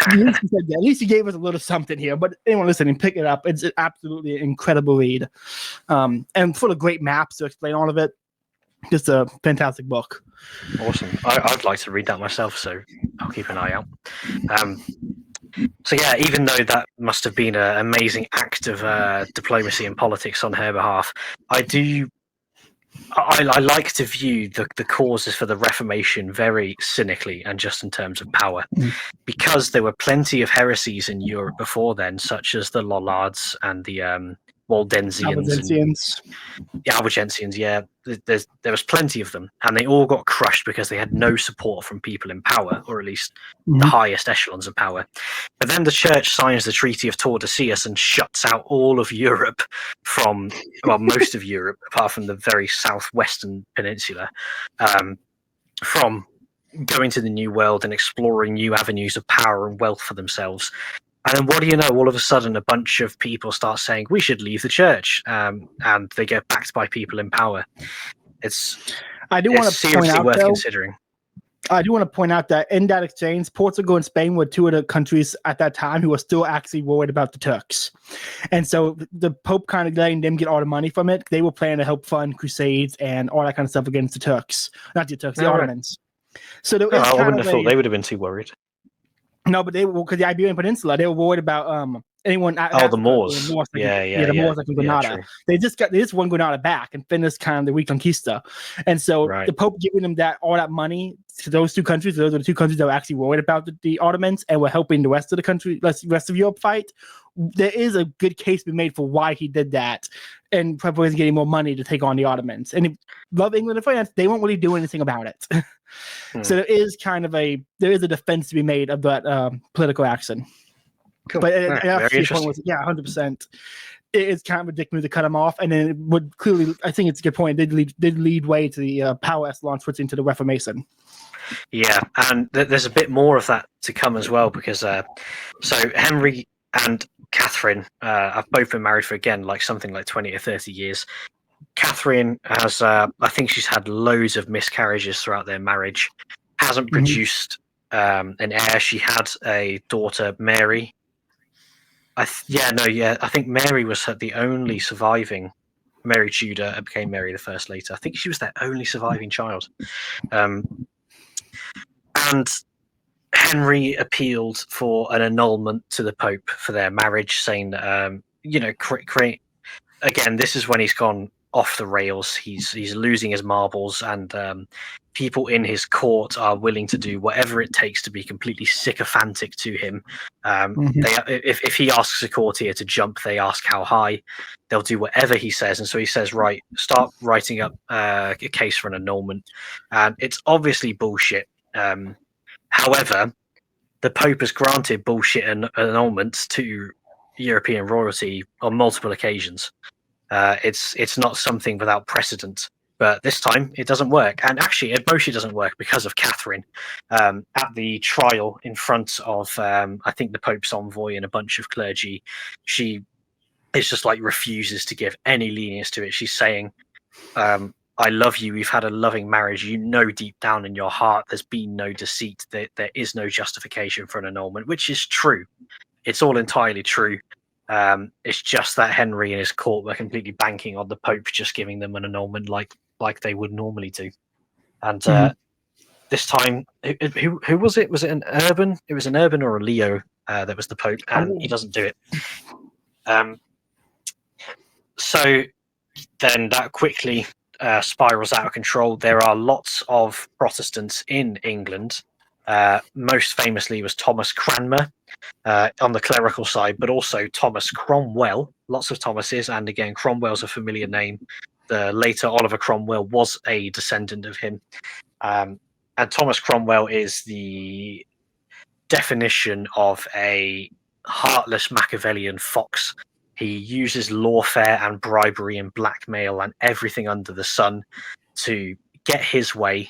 at least you gave us a little something here. But anyone listening, pick it up. It's absolutely an incredible read, and full of great maps to explain all of it. Just a fantastic book. Awesome. I'd like to read that myself, so I'll keep an eye out. So yeah, even though that must have been an amazing act of diplomacy and politics on her behalf, I like to view the causes for the Reformation very cynically and just in terms of power, because there were plenty of heresies in Europe before then, such as the Lollards and the Waldensians. Albigensians, yeah. There was plenty of them, and they all got crushed because they had no support from people in power, or at least the highest echelons of power. But then the church signs the Treaty of Tordesillas and shuts out all of Europe from, most of Europe, apart from the very southwestern peninsula, from going to the New World and exploring new avenues of power and wealth for themselves. And then what do you know? All of a sudden, a bunch of people start saying, we should leave the church. And they get backed by people in power. It's seriously worth considering. I do want to point out that in that exchange, Portugal and Spain were two of the countries at that time who were still actually worried about the Turks. And so the Pope kind of letting them get all the money from it. They were planning to help fund crusades and all that kind of stuff against the Turks. Not the Turks, the Ottomans. So I wouldn't have thought they would have been too worried. No, but they were, because the Iberian Peninsula, they were worried about anyone. The Moors. The Moors like in Granada. True. They just won Granada back and finished kind of the Reconquista, and so the Pope giving them all that money to those two countries. Those are the two countries that were actually worried about the Ottomans and were helping the rest of the country, rest of Europe fight. There is a good case to be made for why he did that, and probably is getting more money to take on the Ottomans. And love England and France, they won't really do anything about it. So there is a defense to be made of that political action. Cool. But very interesting. 100%. It's kind of ridiculous to cut him off, and then it would clearly, I think it's a good point. It did lead way to the power echelon switching to the Reformation. Yeah, and there's a bit more of that to come as well, because so Henry and Catherine have both been married for something like 20 or 30 years. Catherine has, I think she's had loads of miscarriages throughout their marriage. Hasn't produced an heir. She had a daughter, Mary. I think Mary was the only surviving. Mary Tudor became Mary the First later. I think she was their only surviving child. And Henry appealed for an annulment to the Pope for their marriage, saying, again, this is when he's gone off the rails. He's losing his marbles, and people in his court are willing to do whatever it takes to be completely sycophantic to him. If he asks a courtier to jump, they ask how high. They'll do whatever he says, and so he says, right, start writing up a case for an annulment. And it's obviously bullshit. However, the Pope has granted bullshit annulments to European royalty on multiple occasions. It's not something without precedent, but this time it doesn't work. And actually, it mostly doesn't work because of Catherine. At the trial in front of, I think, the Pope's envoy and a bunch of clergy, she is just refuses to give any lenience to it. She's saying, I love you. We've had a loving marriage. You know, deep down in your heart, there's been no deceit. There is no justification for an annulment, which is true. It's all entirely true. It's just that Henry and his court were completely banking on the Pope just giving them an annulment like they would normally do. And this time, who was it? Was it an Urban? It was an Urban or a Leo that was the Pope, and he doesn't do it. So then that quickly spirals out of control. There are lots of Protestants in England. Most famously was Thomas Cranmer on the clerical side, but also Thomas Cromwell. Lots of Thomases, and again, Cromwell's a familiar name. The later Oliver Cromwell was a descendant of him. And Thomas Cromwell is the definition of a heartless Machiavellian fox. He uses lawfare and bribery and blackmail and everything under the sun to get his way.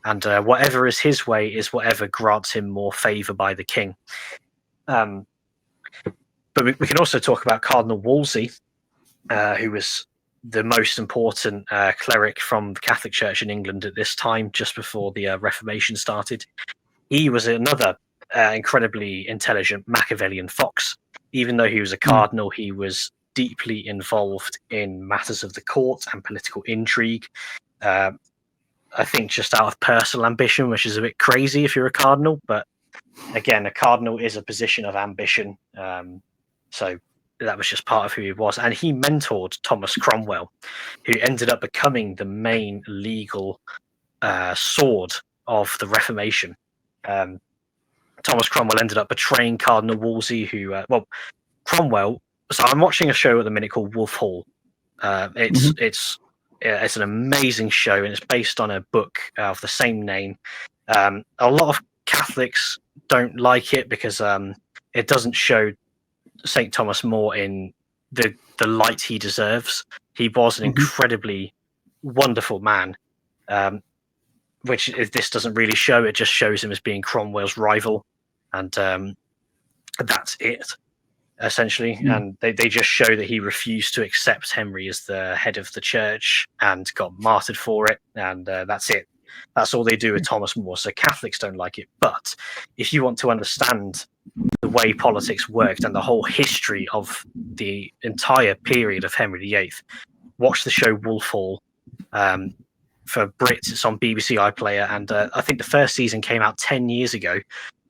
And whatever is his way is whatever grants him more favour by the king. But we can also talk about Cardinal Wolsey, who was the most important cleric from the Catholic Church in England at this time, just before the Reformation started. He was another incredibly intelligent Machiavellian fox. Even though he was a cardinal, he was deeply involved in matters of the court and political intrigue. I think just out of personal ambition, which is a bit crazy if you're a cardinal, but again, a cardinal is a position of ambition. So that was just part of who he was. And he mentored Thomas Cromwell, who ended up becoming the main legal sword of the Reformation. Thomas Cromwell ended up betraying Cardinal Wolsey, who, Cromwell. So I'm watching a show at the minute called Wolf Hall. It's an amazing show, and it's based on a book of the same name. A lot of Catholics don't like it because it doesn't show St. Thomas More in the light he deserves. He was an incredibly wonderful man, which this doesn't really show. It just shows him as being Cromwell's rival, and that's it, essentially. And they just show that he refused to accept Henry as the head of the church and got martyred for it, and that's it. That's all they do with Thomas More. So Catholics don't like it. But if you want to understand the way politics worked and the whole history of the entire period of Henry VIII, watch the show Wolf Hall. For Brits, it's on BBC iPlayer, and I think the first season came out 10 years ago,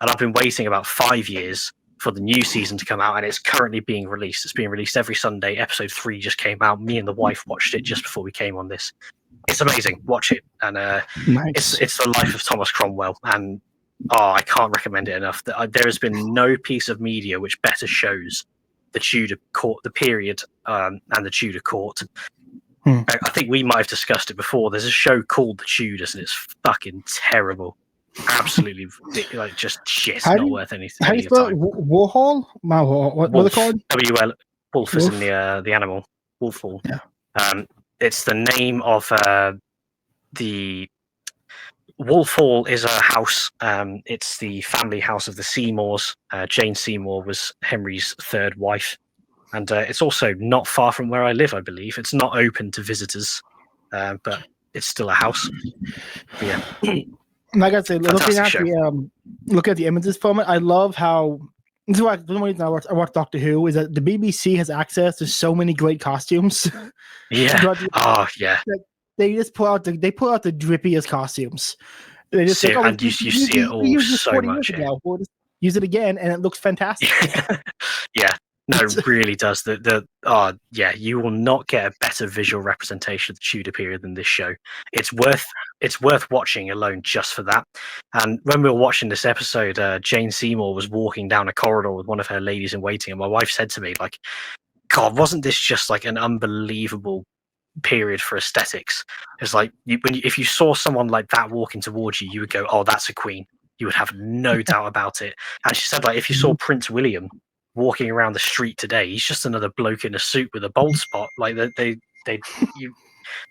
and I've been waiting about 5 years for the new season to come out, and it's currently being released. It's being released every Sunday. Episode 3 just came out. Me and the wife watched it just before we came on this. It's amazing. Watch it, and Nice. it's the life of Thomas Cromwell, and I can't recommend it enough. There has been no piece of media which better shows the Tudor court, the period, and the Tudor court. I think we might have discussed it before. There's a show called The Tudors, and it's fucking terrible. Absolutely, like just shit. Not worth anything. How do you spell it? Warhol? What are they called? Wolf is in the animal. Wolfhall. Yeah. It's the name of the Wolfhall is a house. It's the family house of the Seymours. Jane Seymour was Henry's third wife. And it's also not far from where I live, I believe. It's not open to visitors, but it's still a house. But yeah. Like I said, looking at the images from it, I love how. This is why the reason I watch Doctor Who is that the BBC has access to so many great costumes. Yeah. Oh yeah. They just put out the drippiest costumes. They just and you see it all so much. We'll just use it again, and it looks fantastic. Yeah. No, it really does. You will not get a better visual representation of the Tudor period than this show. It's worth watching alone just for that. And when we were watching this episode, Jane Seymour was walking down a corridor with one of her ladies in waiting, and my wife said to me, like, "God, wasn't this just like an unbelievable period for aesthetics?" It's like if you saw someone like that walking towards you, you would go, "Oh, that's a queen." You would have no doubt about it. And she said, like, if you saw Prince William walking around the street today, he's just another bloke in a suit with a bald spot. Like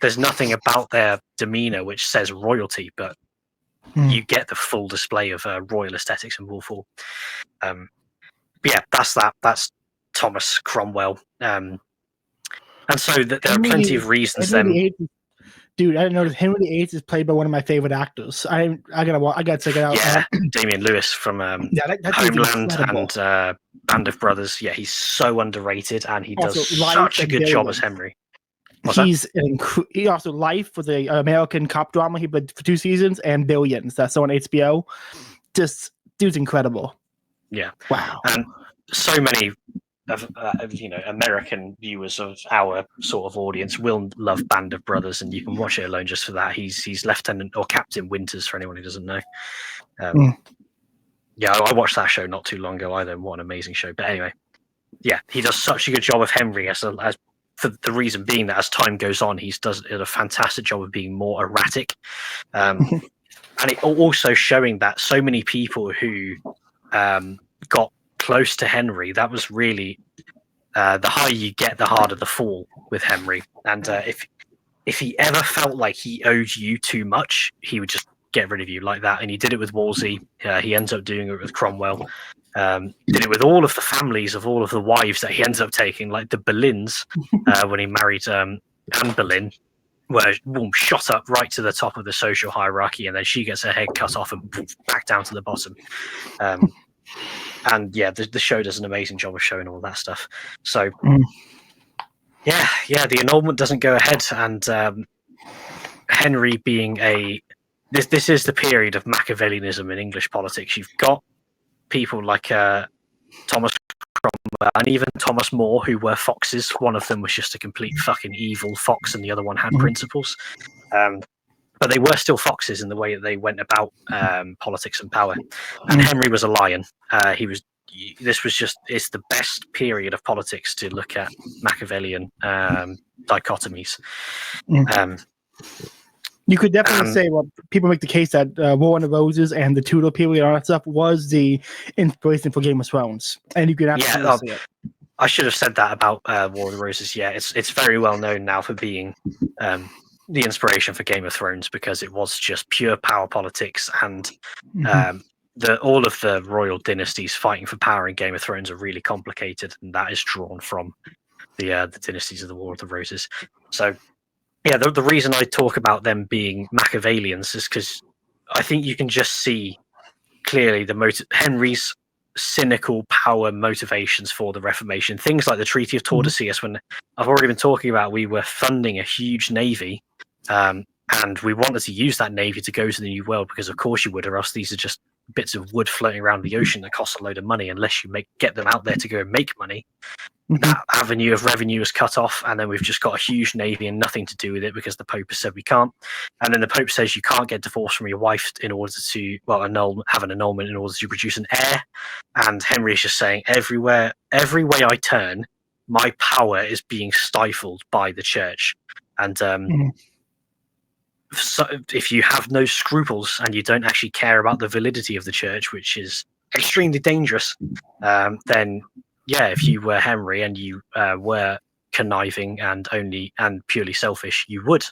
there's nothing about their demeanor which says royalty, but you get the full display of royal aesthetics in Wolfhall. But yeah, that's Thomas Cromwell. And so there are plenty of reasons then. Dude, I didn't notice Henry VIII is played by one of my favorite actors. I gotta check it out. Yeah, Damian Lewis from Homeland and Band of Brothers. Yeah, he's so underrated, and he does such a good job as Henry. He also Life for the American cop drama he did for 2 seasons, and Billions. That's on HBO. Just dude's incredible. Yeah. Wow. And so many of American viewers of our sort of audience will love Band of Brothers, and you can watch it alone just for that. He's Lieutenant or Captain Winters for anyone who doesn't know. Yeah, I watched that show not too long ago either. What an amazing show! But anyway, yeah, he does such a good job of Henry as for the reason being that as time goes on, he does a fantastic job of being more erratic, and it also showing that so many people who got close to Henry, that was really the higher you get, the harder the fall with Henry. And if he ever felt like he owed you too much, he would just get rid of you like that. And he did it with Wolsey. He ends up doing it with Cromwell. Did it with all of the families of all of the wives that he ends up taking, like the Boleyns, when he married Anne Boleyn, where shot up right to the top of the social hierarchy, and then she gets her head cut off and back down to the bottom. And yeah, the show does an amazing job of showing all that stuff. So yeah, the annulment doesn't go ahead, and Henry being this is the period of Machiavellianism in English politics. You've got people like Thomas Cromwell and even Thomas More, who were foxes. One of them was just a complete fucking evil fox, and the other one had principles. But they were still foxes in the way that they went about politics and power. And Henry was a lion. It's the best period of politics to look at Machiavellian dichotomies. You could definitely say, well, people make the case that War of the Roses and the Tudor period and all that stuff was the inspiration for Game of Thrones. And you could absolutely see it. I should have said that about War of the Roses. Yeah, it's very well known now for being the inspiration for Game of Thrones, because it was just pure power politics, and all of the royal dynasties fighting for power in Game of Thrones are really complicated, and that is drawn from the dynasties of the War of the Roses. So yeah, the reason I talk about them being Machiavellians is because I think you can just see clearly Henry's cynical power motivations for the Reformation. Things like the Treaty of Tordesillas, when I've already been talking about, we were funding a huge navy, and we wanted to use that navy to go to the New World, because of course you would, or else these are just bits of wood floating around the ocean that cost a load of money unless you get them out there to go and make money. That avenue of revenue is cut off, and then we've just got a huge navy and nothing to do with it because the Pope has said we can't. And then the Pope says you can't get divorced from your wife in order to, well, have an annulment in order to produce an heir. And Henry is just saying, every way I turn, my power is being stifled by the church. And so if you have no scruples and you don't actually care about the validity of the church, which is extremely dangerous, then yeah, if you were Henry and you were conniving and purely selfish, you would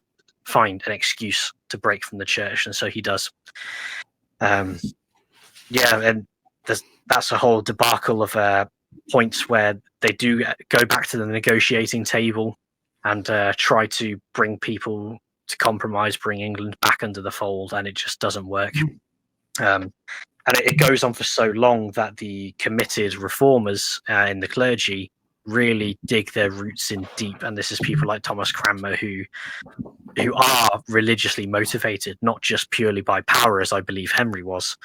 find an excuse to break from the church, and so he does. And that's a whole debacle of points where they do go back to the negotiating table and try to bring people to compromise, bring England back under the fold, and it just doesn't work. And it goes on for so long that the committed reformers in the clergy really dig their roots in deep. And this is people like Thomas Cranmer who are religiously motivated, not just purely by power, as I believe Henry was,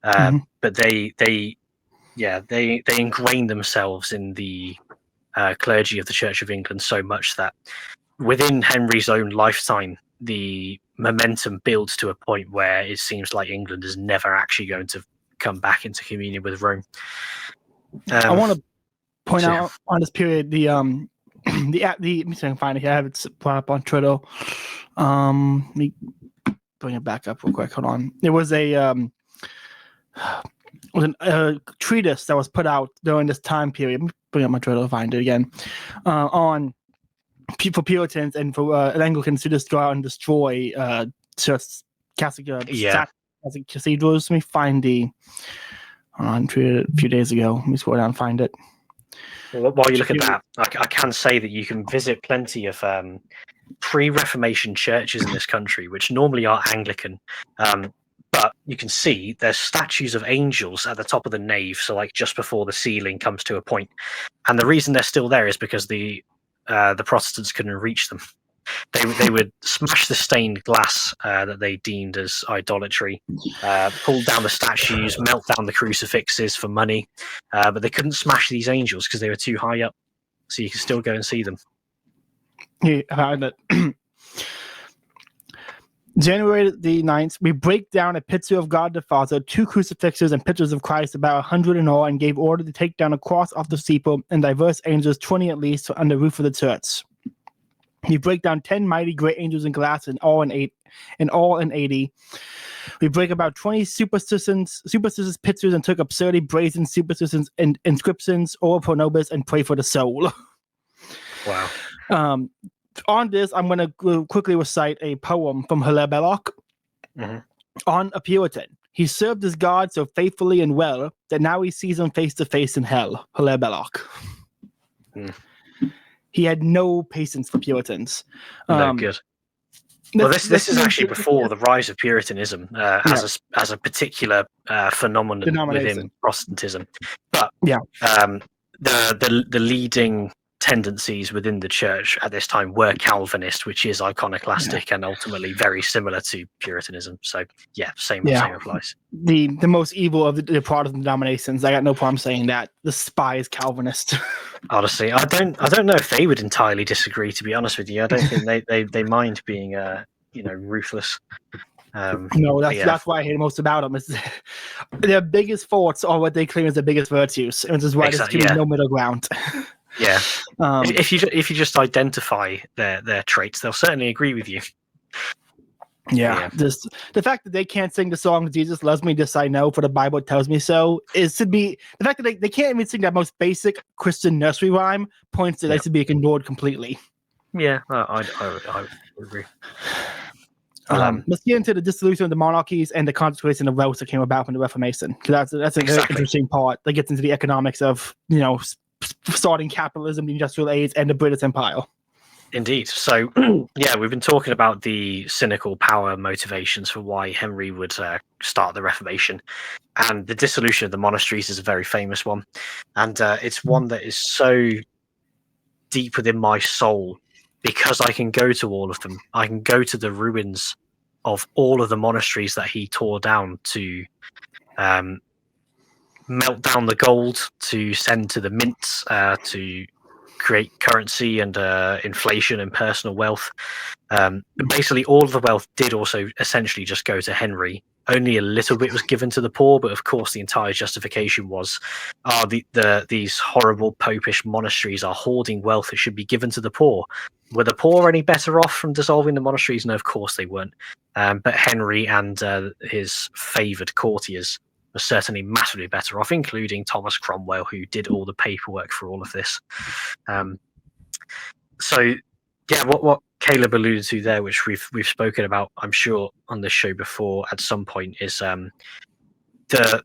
but they ingrain themselves in the clergy of the Church of England so much that within Henry's own lifetime, the momentum builds to a point where it seems like England is never actually going to come back into communion with Rome. I want to point out on this period let me see if I can find it here. I have it brought up on Twitter. Let me bring it back up real quick. Hold on. There was a treatise that was put out during this time period. Let me bring up my Twitter to find it again. On for Puritans and for Anglicans to just go out and destroy Catholic cathedrals. Let me find I tweeted it a few days ago. Let me scroll down and find it. Well, while you look at that, I can say that you can visit plenty of pre-Reformation churches in this country, which normally are Anglican. But you can see there's statues of angels at the top of the nave, so like just before the ceiling comes to a point. And the reason they're still there is because the Protestants couldn't reach them. They would smash the stained glass that they deemed as idolatry, pull down the statues, melt down the crucifixes for money, but they couldn't smash these angels because they were too high up, so you can still go and see them. Yeah, I found it. January the 9th, we break down a picture of God the Father, 2 crucifixes and pictures of Christ, about 100 in all, and gave order to take down a cross off the steeple and diverse angels, 20 at least, on the roof of the church. We break down 10 mighty great angels in glass, in all in 80. We break about 20 superstitious pictures and took up 30 brazen superstitions and inscriptions, or pro nobis, and pray for the soul. Wow. On this, I'm going to quickly recite a poem from 𝕮𝖆𝖆𝖆 on a Puritan. He served his God so faithfully and well that now he sees him face to face in hell. 𝕮𝖆𝖆𝖆. He had no patience for Puritans. No good. Well, this is actually before the rise of Puritanism as a particular phenomenon within Protestantism. But the leading tendencies within the church at this time were Calvinist, which is iconoclastic and ultimately very similar to Puritanism. So same applies. The most evil of the Protestant denominations. I got no problem saying that. Despise Calvinist. Honestly, I don't know if they would entirely disagree. To be honest with you, I don't think they mind being ruthless. No, that's why I hate most about them. Is their biggest faults are what they claim is their biggest virtues, and this is why there's no middle ground. Yeah, if you just identify their traits, they'll certainly agree with you. Yeah, just the fact that they can't sing the song "Jesus loves me, this I know, for the Bible tells me so" is to be the fact that they can't even sing that most basic Christian nursery rhyme points that they should be ignored completely. Yeah, I agree. Let's get into the dissolution of the monarchies and the consecration of wealth that came about from the Reformation, because that's a very interesting part that gets into the economics of starting capitalism, the industrial age, and the British Empire. Indeed. So, we've been talking about the cynical power motivations for why Henry would start the Reformation. And the dissolution of the monasteries is a very famous one. And it's one that is so deep within my soul because I can go to all of them. I can go to the ruins of all of the monasteries that he tore down to melt down the gold to send to the mints to create currency and inflation and personal wealth. Basically, all of the wealth did also essentially just go to Henry. Only a little bit was given to the poor, but of course the entire justification was, these horrible popish monasteries are hoarding wealth that should be given to the poor. Were the poor any better off from dissolving the monasteries? No, of course they weren't. But Henry and his favoured courtiers were certainly massively better off, including Thomas Cromwell, who did all the paperwork for all of this. So, yeah, what Caleb alluded to there, which we've spoken about, I'm sure, on this show before at some point, is the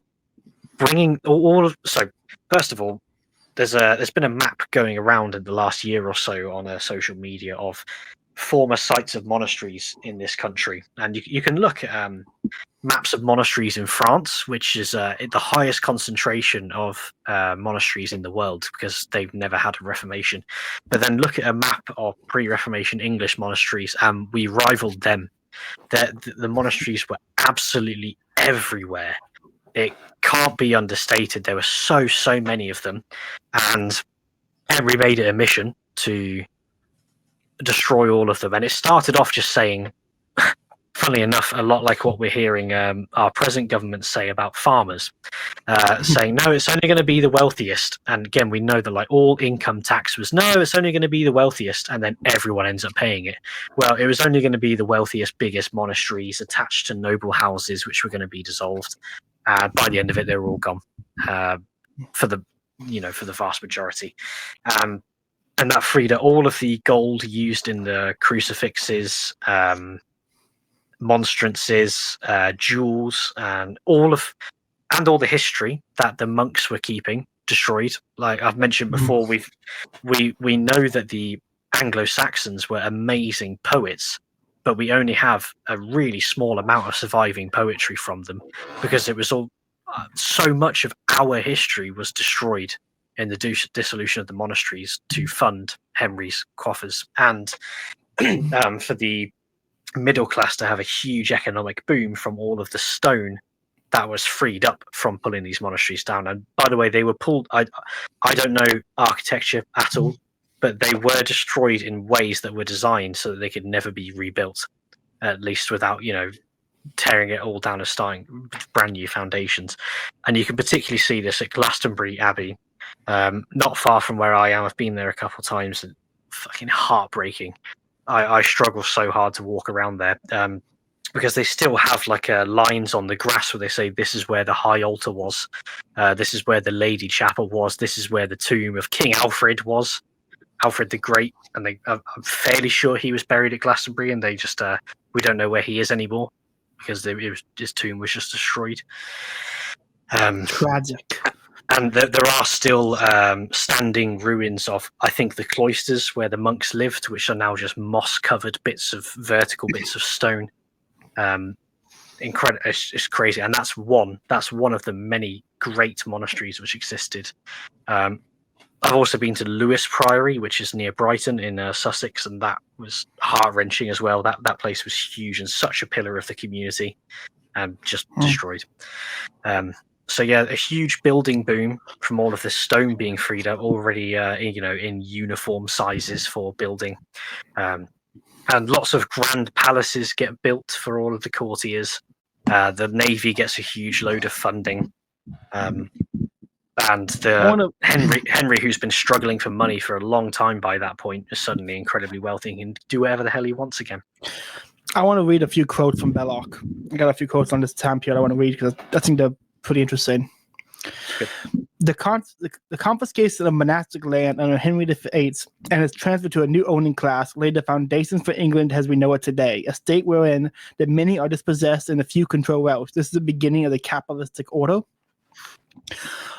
bringing all. So, first of all, there's been a map going around in the last year or so on social media of former sites of monasteries in this country, and you can look at maps of monasteries in France, which is the highest concentration of monasteries in the world because they've never had a Reformation. But then look at a map of pre-Reformation English monasteries, and we rivaled them. The monasteries were absolutely everywhere. It can't be understated. There were so many of them, and Henry made it a mission to destroy all of them. And it started off just saying, funnily enough, a lot like what we're hearing our present government say about farmers, saying, no, it's only going to be the wealthiest. And again, we know that like all income tax was, no, it's only going to be the wealthiest. And then everyone ends up paying it. Well, it was only going to be the wealthiest, biggest monasteries attached to noble houses, which were going to be dissolved. By the end of it, they were all gone for the vast majority. And that freed up all of the gold used in the crucifixes, monstrances, jewels, and all the history that the monks were keeping destroyed. Like I've mentioned before, we know that the Anglo-Saxons were amazing poets, but we only have a really small amount of surviving poetry from them because it was all so much of our history was destroyed in the dissolution of the monasteries to fund Henry's coffers and for the middle class to have a huge economic boom from all of the stone that was freed up from pulling these monasteries down. And by the way, they were pulled. I don't know architecture at all, but they were destroyed in ways that were designed so that they could never be rebuilt, at least without tearing it all down and starting brand new foundations. And you can particularly see this at Glastonbury Abbey, not far from where I am. I've been there a couple of times, and fucking heartbreaking. I struggle so hard to walk around there because they still have like lines on the grass where they say this is where the high altar was, this is where the Lady Chapel was, this is where the tomb of King Alfred was, Alfred the Great, and I'm fairly sure he was buried at Glastonbury, and they just we don't know where he is anymore because his tomb was just destroyed. Tragic. And there are still standing ruins of, I think, the cloisters where the monks lived, which are now just moss-covered vertical bits of stone. Incredible! It's crazy, and that's one of the many great monasteries which existed. I've also been to Lewis Priory, which is near Brighton in Sussex, and that was heart-wrenching as well. That place was huge and such a pillar of the community, just destroyed. So yeah, a huge building boom from all of this stone being freed up, already in uniform sizes for building, and lots of grand palaces get built for all of the courtiers. The navy gets a huge load of funding, and Henry, who's been struggling for money for a long time by that point, is suddenly incredibly wealthy and do whatever the hell he wants again. I want to read a few quotes from Belloc. I got a few quotes on this time period I want to read because I think they're pretty interesting. The confiscation of monastic land under Henry VIII and its transfer to a new owning class laid the foundations for England as we know it today, a state wherein the many are dispossessed and the few control wealth. This is the beginning of the capitalistic order.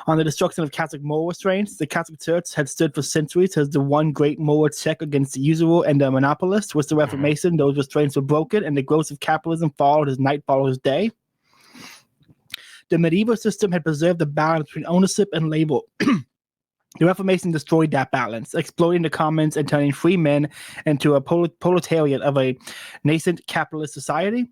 On the destruction of Catholic moral restraints, the Catholic Church had stood for centuries as the one great moral check against the usurer and the monopolist. With the Reformation, those restraints were broken and the growth of capitalism followed as night follows day. The medieval system had preserved the balance between ownership and labor. The Reformation destroyed that balance, exploiting the commons and turning free men into a proletariat of a nascent capitalist society.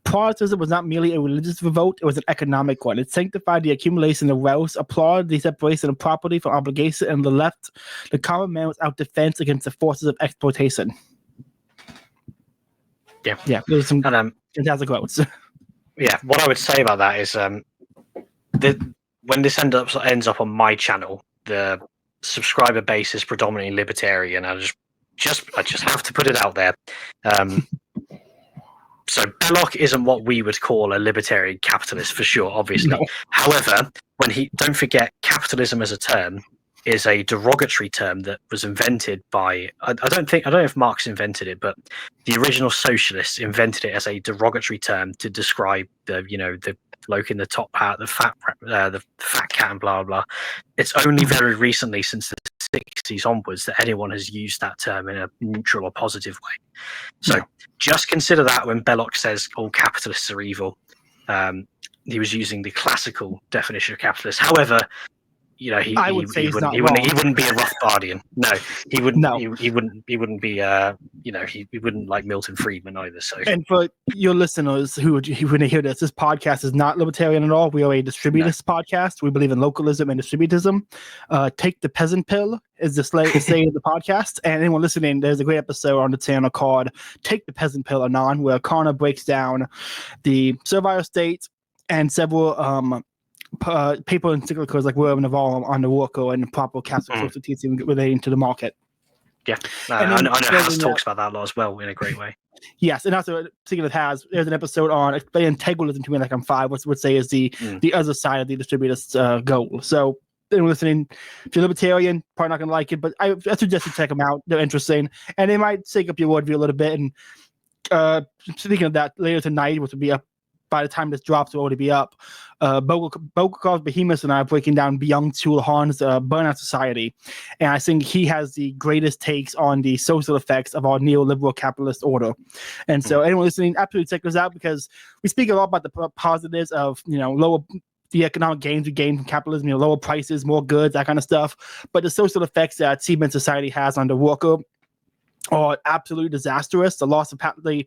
Protestantism was not merely a religious revolt, it was an economic one. It sanctified the accumulation of wealth, applauded the separation of property from obligation, and left the common man without defense against the forces of exploitation. Yeah, there's some fantastic quotes. Yeah, what I would say about that is when this ends up on my channel, the subscriber base is predominantly libertarian. I just have to put it out there. So Belloc isn't what we would call a libertarian capitalist for sure, obviously. No. However, don't forget, capitalism as a term is a derogatory term that was invented by I don't know if Marx invented it, but the original socialists invented it as a derogatory term to describe the bloke in the top hat, the fat cat, and blah blah. It's only very recently, since the 60s onwards, that anyone has used that term in a neutral or positive way. So just consider that when Belloc says all capitalists are evil. He was using the classical definition of capitalist. However, he wouldn't be a Rothbardian. No, he wouldn't. No. He wouldn't be. He wouldn't like Milton Friedman either. So, and for your listeners who wouldn't hear this podcast is not libertarian at all. We are a distributist podcast. We believe in localism and distributism. Take the peasant pill is the say of the podcast. And anyone listening, there's a great episode on the channel called "Take the Peasant Pill" Anon, where Connor breaks down the servile state and several paper encyclicals like 𝕮𝖆𝖆𝖆 on the worker and proper Catholic social teaching relating to the market. Yeah, I know Has talks about that a lot as well in a great way. Yes, and also particularly there's an episode on explaining integralism to me, like I'm 5, which would say is the other side of the distributist goal. So anyone listening, if you're libertarian, probably not going to like it, but I suggest you check them out. They're interesting, and they might shake up your worldview a little bit. And speaking of that, later tonight, which will be up by the time this drops, will already be up. 𝕮𝖆𝖆𝖆𝖆 and I are breaking down Byung-Chul Han's Burnout Society, and I think he has the greatest takes on the social effects of our neoliberal capitalist order. And so, anyone listening, absolutely check this out, because we speak a lot about the positives of lower the economic gains we gain from capitalism, lower prices, more goods, that kind of stuff. But the social effects that cement society has on the worker are absolutely disastrous. The loss of the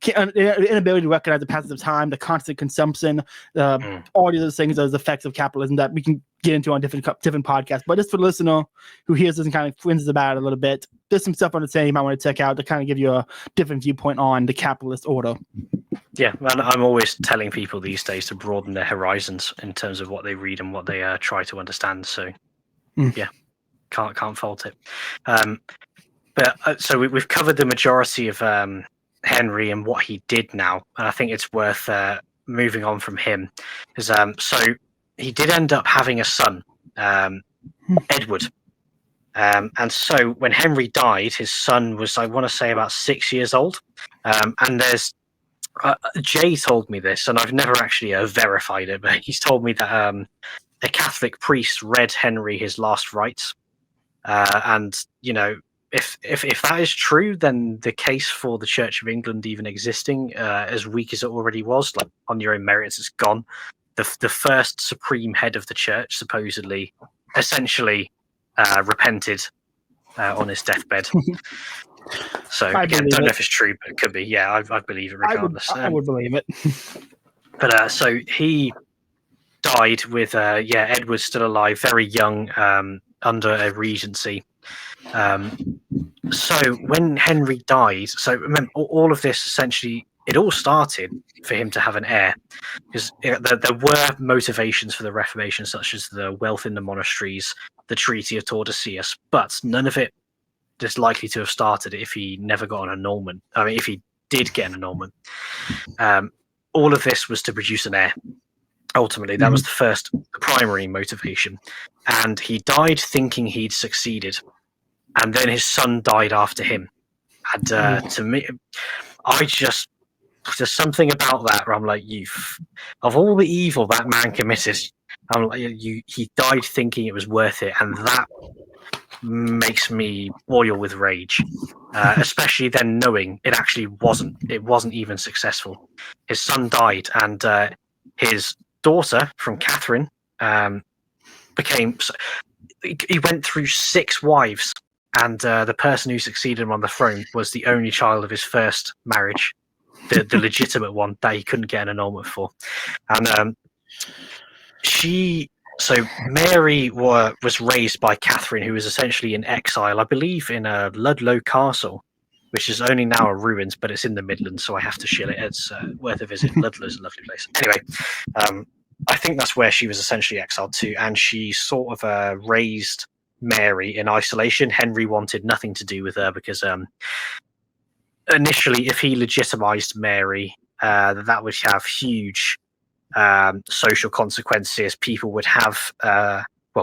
inability to recognize the passage of time, the constant consumption, all these other things as effects of capitalism that we can get into on different podcasts. But just for the listener who hears this and kind of fringes about it a little bit, there's some stuff on the channel you might want to check out to kind of give you a different viewpoint on the capitalist order. Yeah, and I'm always telling people these days to broaden their horizons in terms of what they read and what they try to understand. So, yeah, can't fault it. But so we've covered the majority of Henry and what he did now, and I think it's worth moving on from him. So he did end up having a son, Edward. And so when Henry died, his son was, I want to say, about 6 years old. And there's Jay told me this, and I've never actually verified it, but he's told me that a Catholic priest read Henry his last rites, and if that is true, then the case for the Church of England even existing, as weak as it already was, like on your own merits, it's gone. The first supreme head of the church supposedly, essentially, repented on his deathbed. So again, don't know if it's true, but it could be. Yeah, I believe it regardless. I would believe it. But so he died with Edward still alive, very young, under a regency. So when Henry died, so remember, all of this essentially, it all started for him to have an heir, because there were motivations for the Reformation, such as the wealth in the monasteries, the Treaty of Tordesillas, but none of it is likely to have started if he never got an annulment. I mean, if he did get an annulment, all of this was to produce an heir. Ultimately, that was the primary motivation, and he died thinking he'd succeeded. And then his son died after him. And to me, there's something about that where I'm like, of all the evil that man committed, I'm like, he died thinking it was worth it, and that makes me boil with rage. Especially then knowing it actually wasn't. It wasn't even successful. His son died, and his daughter, from Catherine, became. He went through 6 wives. And the person who succeeded him on the throne was the only child of his first marriage. the legitimate one that he couldn't get an annulment for. And so Mary was raised by Catherine, who was essentially in exile, I believe, in Ludlow Castle, which is only now a ruins, but it's in the Midlands, so I have to shill it. It's worth a visit. Ludlow's a lovely place. Anyway, I think that's where she was essentially exiled to, and she sort of raised Mary in isolation. Henry wanted nothing to do with her because initially, if he legitimized Mary, that would have huge social consequences. People would have,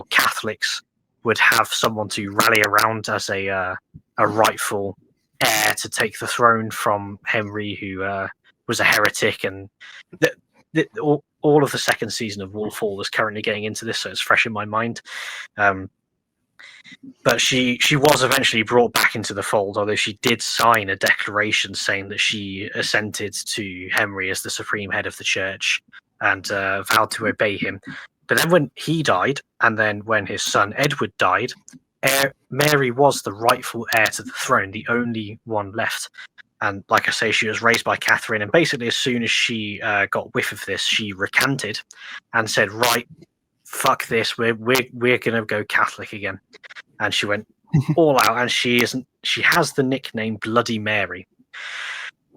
Catholics would have someone to rally around as a rightful heir to take the throne from Henry, who was a heretic. And all of the second season of 𝕮𝖆𝖆 is currently getting into this, so it's fresh in my mind. But she was eventually brought back into the fold, although she did sign a declaration saying that she assented to Henry as the supreme head of the church and vowed to obey him. But then when he died, and then when his son Edward died, Mary was the rightful heir to the throne, the only one left. And like I say, she was raised by Catherine, and basically as soon as she got whiff of this, she recanted and said, right, fuck this, we're gonna go Catholic again. And she went all out, and she has the nickname Bloody Mary.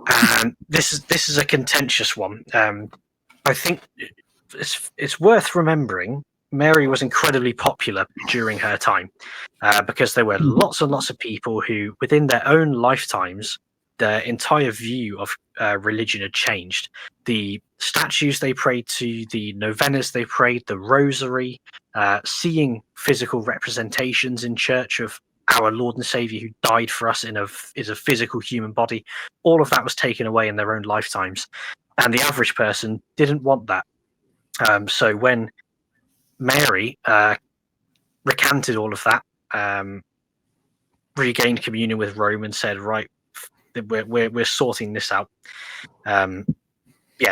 And this is a contentious one. I think it's worth remembering Mary was incredibly popular during her time because there were lots and lots of people who, within their own lifetimes, their entire view of religion had changed. The statues they prayed to, the novenas they prayed, the rosary, seeing physical representations in church of our Lord and Savior who died for us is a physical human body. All of that was taken away in their own lifetimes. And the average person didn't want that. So when Mary recanted all of that, regained communion with Rome and said, right, we're sorting this out.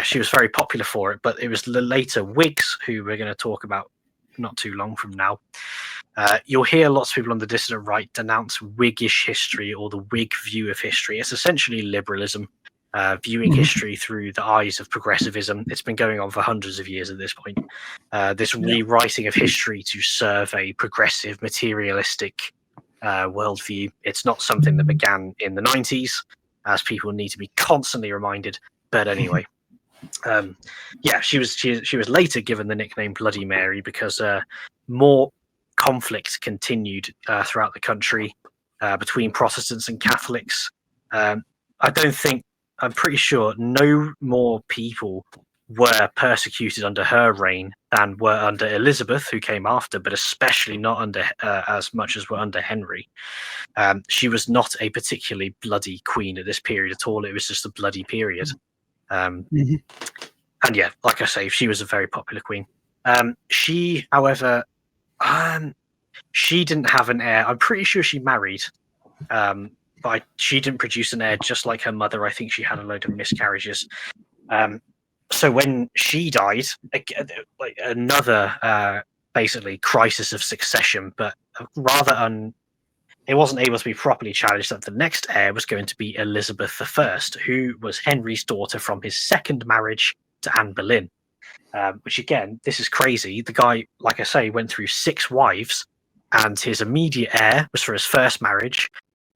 She was very popular for it, but it was the later Whigs, who we're going to talk about not too long from now. You'll hear lots of people on the dissident right denounce Whiggish history or the Whig view of history. It's essentially liberalism, viewing history through the eyes of progressivism. It's been going on for hundreds of years at this point. This rewriting of history to serve a progressive, materialistic worldview. It's not something that began in the 90s, as people need to be constantly reminded. But anyway, she was later given the nickname Bloody Mary because more conflict continued throughout the country between Protestants and Catholics. I'm pretty sure no more people were persecuted under her reign than were under Elizabeth, who came after, but especially not under as much as were under Henry. She was not a particularly bloody queen at this period at all. It was just a bloody period. And yeah, like I say, she was a very popular queen. She, however, she didn't have an heir. I'm pretty sure she married, but she didn't produce an heir, just like her mother. I think she had a load of miscarriages. So when she died, like another basically crisis of succession, but it wasn't able to be properly challenged, that the next heir was going to be Elizabeth I, who was Henry's daughter from his second marriage to Anne Boleyn. Which again, this is crazy. The guy, like I say, went through 6 wives, and his immediate heir was from his first marriage,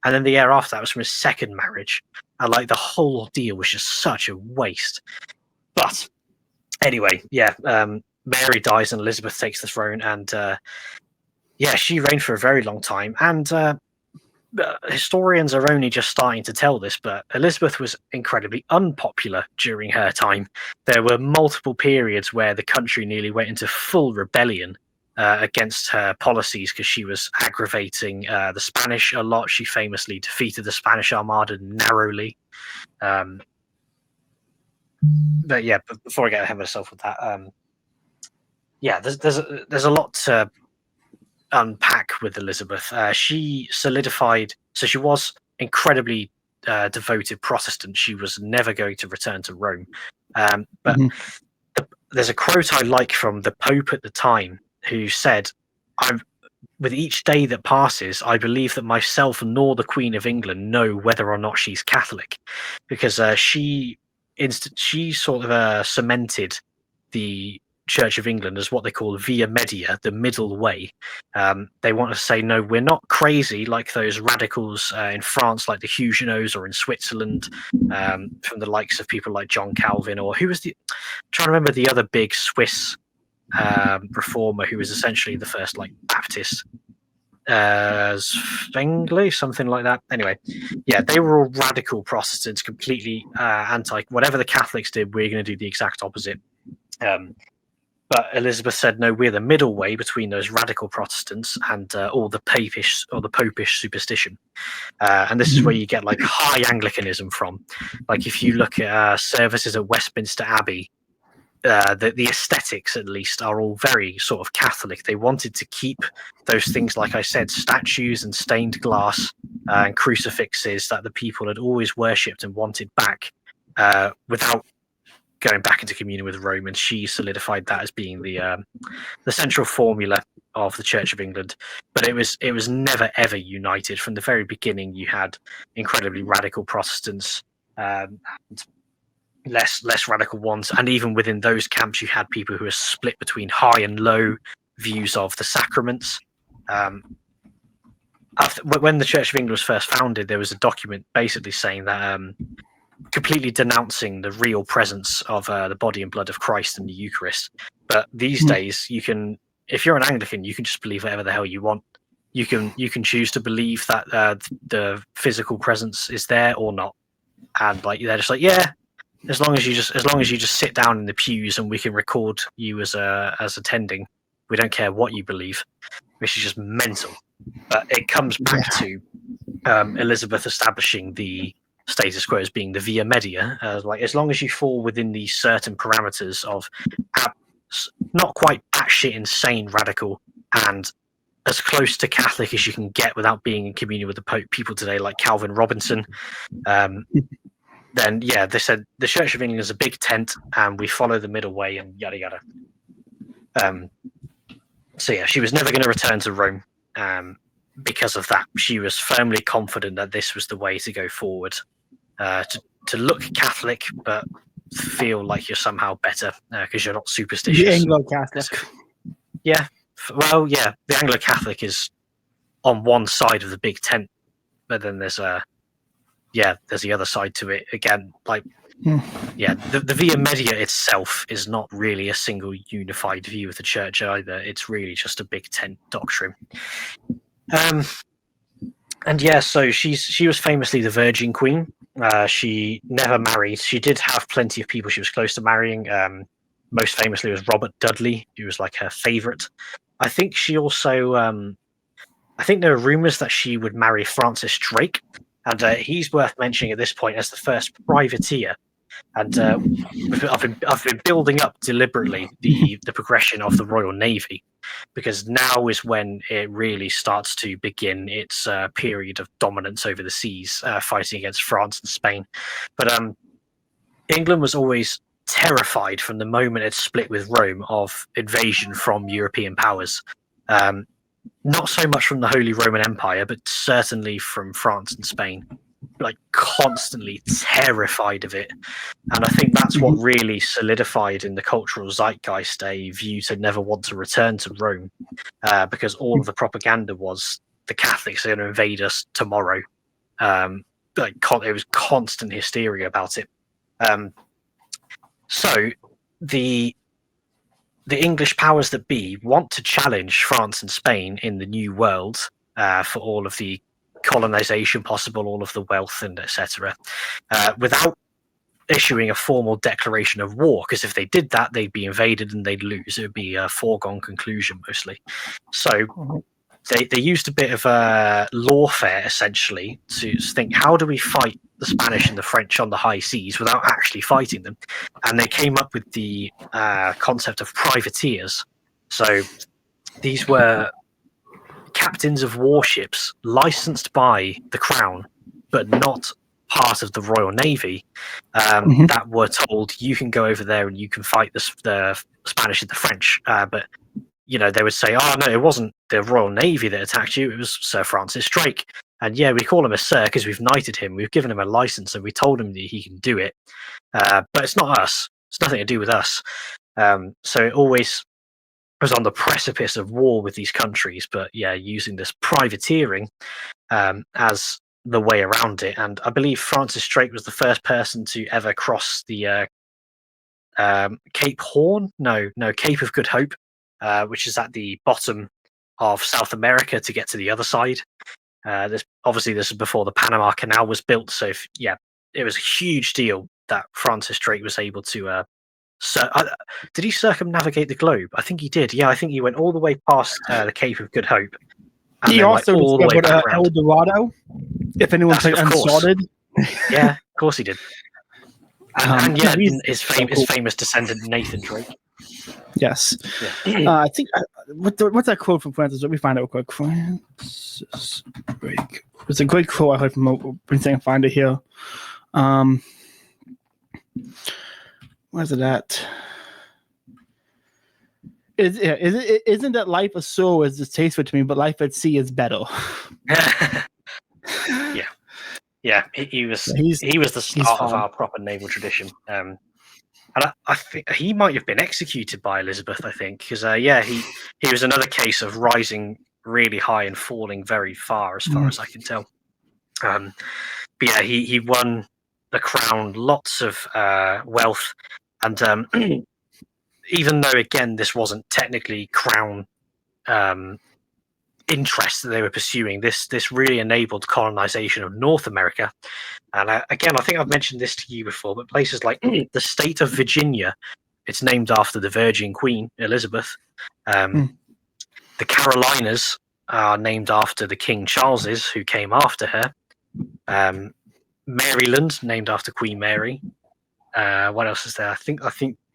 and then the heir after that was from his second marriage. And like the whole deal was just such a waste. But anyway, Mary dies and Elizabeth takes the throne, and she reigned for a very long time. And historians are only just starting to tell this, but Elizabeth was incredibly unpopular during her time. There were multiple periods where the country nearly went into full rebellion against her policies because she was aggravating the Spanish a lot. She famously defeated the Spanish Armada narrowly. But before I get ahead of myself with that, there's a lot to unpack with Elizabeth. She solidified, so she was incredibly devoted Protestant. She was never going to return to Rome. But there's a quote I like from the Pope at the time, who said, with each day that passes, I believe that myself nor the Queen of England know whether or not she's Catholic, because she sort of cemented the Church of England as what they call via media, the middle way. They want to say, no, we're not crazy like those radicals in France, like the Huguenots, or in Switzerland, from the likes of people like John Calvin, or who was the? I'm trying to remember the other big Swiss reformer who was essentially the first like Baptist, Zwingli, something like that. Anyway, yeah, they were all radical Protestants, completely anti whatever the Catholics did. We're going to do the exact opposite. But Elizabeth said, no, we're the middle way between those radical Protestants and all the papish or the popish superstition. And this is where you get like high Anglicanism from. Like if you look at services at Westminster Abbey, the aesthetics at least are all very sort of Catholic. They wanted to keep those things, like I said, statues and stained glass and crucifixes that the people had always worshipped and wanted back, without going back into communion with Rome. And she solidified that as being the central formula of the Church of England. But it was never ever united from the very beginning. You had incredibly radical Protestants, and less radical ones, and even within those camps you had people who were split between high and low views of the sacraments. When the Church of England was first founded, there was a document basically saying that completely denouncing the real presence of the body and blood of Christ in the Eucharist. But these days, you can, if you're an Anglican, you can just believe whatever the hell you want. You can choose to believe that the physical presence is there or not, and like they're just like, yeah, as long as you just sit down in the pews and we can record you as attending, we don't care what you believe, which is just mental. But it comes back to Elizabeth establishing the status quo as being the via media. Like as long as you fall within these certain parameters of not quite batshit insane radical and as close to Catholic as you can get without being in communion with the Pope, people today like Calvin Robinson, then yeah, they said the Church of England is a big tent and we follow the middle way and yada yada. So yeah, she was never going to return to Rome because of that. She was firmly confident that this was the way to go forward, to look Catholic but feel like you're somehow better because you're not superstitious. The Anglo-Catholic. Yeah, well, yeah, the Anglo-Catholic is on one side of the big tent, but then there's the other side to it again. Like, yeah, the Via Media itself is not really a single unified view of the church either. It's really just a big tent doctrine. And yeah, so she was famously the Virgin Queen. She never married. She did have plenty of people she was close to marrying. Most famously was Robert Dudley, who was like her favorite. I think she also, I think there are rumors that she would marry Francis Drake, and he's worth mentioning at this point as the first privateer. And I've been building up deliberately the progression of the Royal Navy, because now is when it really starts to begin its period of dominance over the seas, fighting against France and Spain. But England was always terrified from the moment it split with Rome of invasion from European powers. Not so much from the Holy Roman Empire, but certainly from France and Spain. Like constantly terrified of it. And I think that's what really solidified in the cultural zeitgeist a view to never want to return to Rome, because all of the propaganda was the Catholics are going to invade us tomorrow. It was constant hysteria about it. So the English powers that be want to challenge France and Spain in the New World for all of the colonization possible, all of the wealth and etc., without issuing a formal declaration of war, because if they did that, they'd be invaded and they'd lose. It would be a foregone conclusion mostly. So they used a bit of lawfare essentially to think, how do we fight the Spanish and the French on the high seas without actually fighting them? And they came up with the concept of privateers. So these were captains of warships licensed by the crown but not part of the Royal Navy, that were told, you can go over there and you can fight the Spanish and the French, but they would say, "Oh no, it wasn't the Royal Navy that attacked you; it was Sir Francis Drake." And yeah, we call him a sir because we've knighted him, we've given him a license, and we told him that he can do it. But it's not us; it's nothing to do with us. So it always was on the precipice of war with these countries, but yeah, using this privateering as the way around it. And I believe Francis Drake was the first person to ever cross the Cape Horn, no, Cape of Good Hope, which is at the bottom of South America to get to the other side. This is before the Panama Canal was built, so it was a huge deal that Francis Drake was able to. Did he circumnavigate the globe? I think he did. Yeah, I think he went all the way past the Cape of Good Hope. And he also all discovered El Dorado. If anyone's unsalted. Yeah, of course he did. And his famous descendant Nathan Drake. Yes. Yeah. I think what's that quote from Francis? Let me find it real quick. Francis Drake. It's a great quote I heard from Prince. I can find it here. Where's it at? Isn't that life ashore is distasteful to me, but life at sea is better? Yeah. He was the start of our proper naval tradition. And I think he might have been executed by Elizabeth. I think because he was another case of rising really high and falling very far as I can tell. But yeah, he won the crown, lots of wealth, and even though again this wasn't technically crown interests that they were pursuing, this really enabled colonization of North America. And again, I think I've mentioned this to you before, but places like the state of Virginia, it's named after the Virgin Queen Elizabeth. The Carolinas are named after the King Charleses who came after her. Maryland, named after Queen Mary. What else is there? I think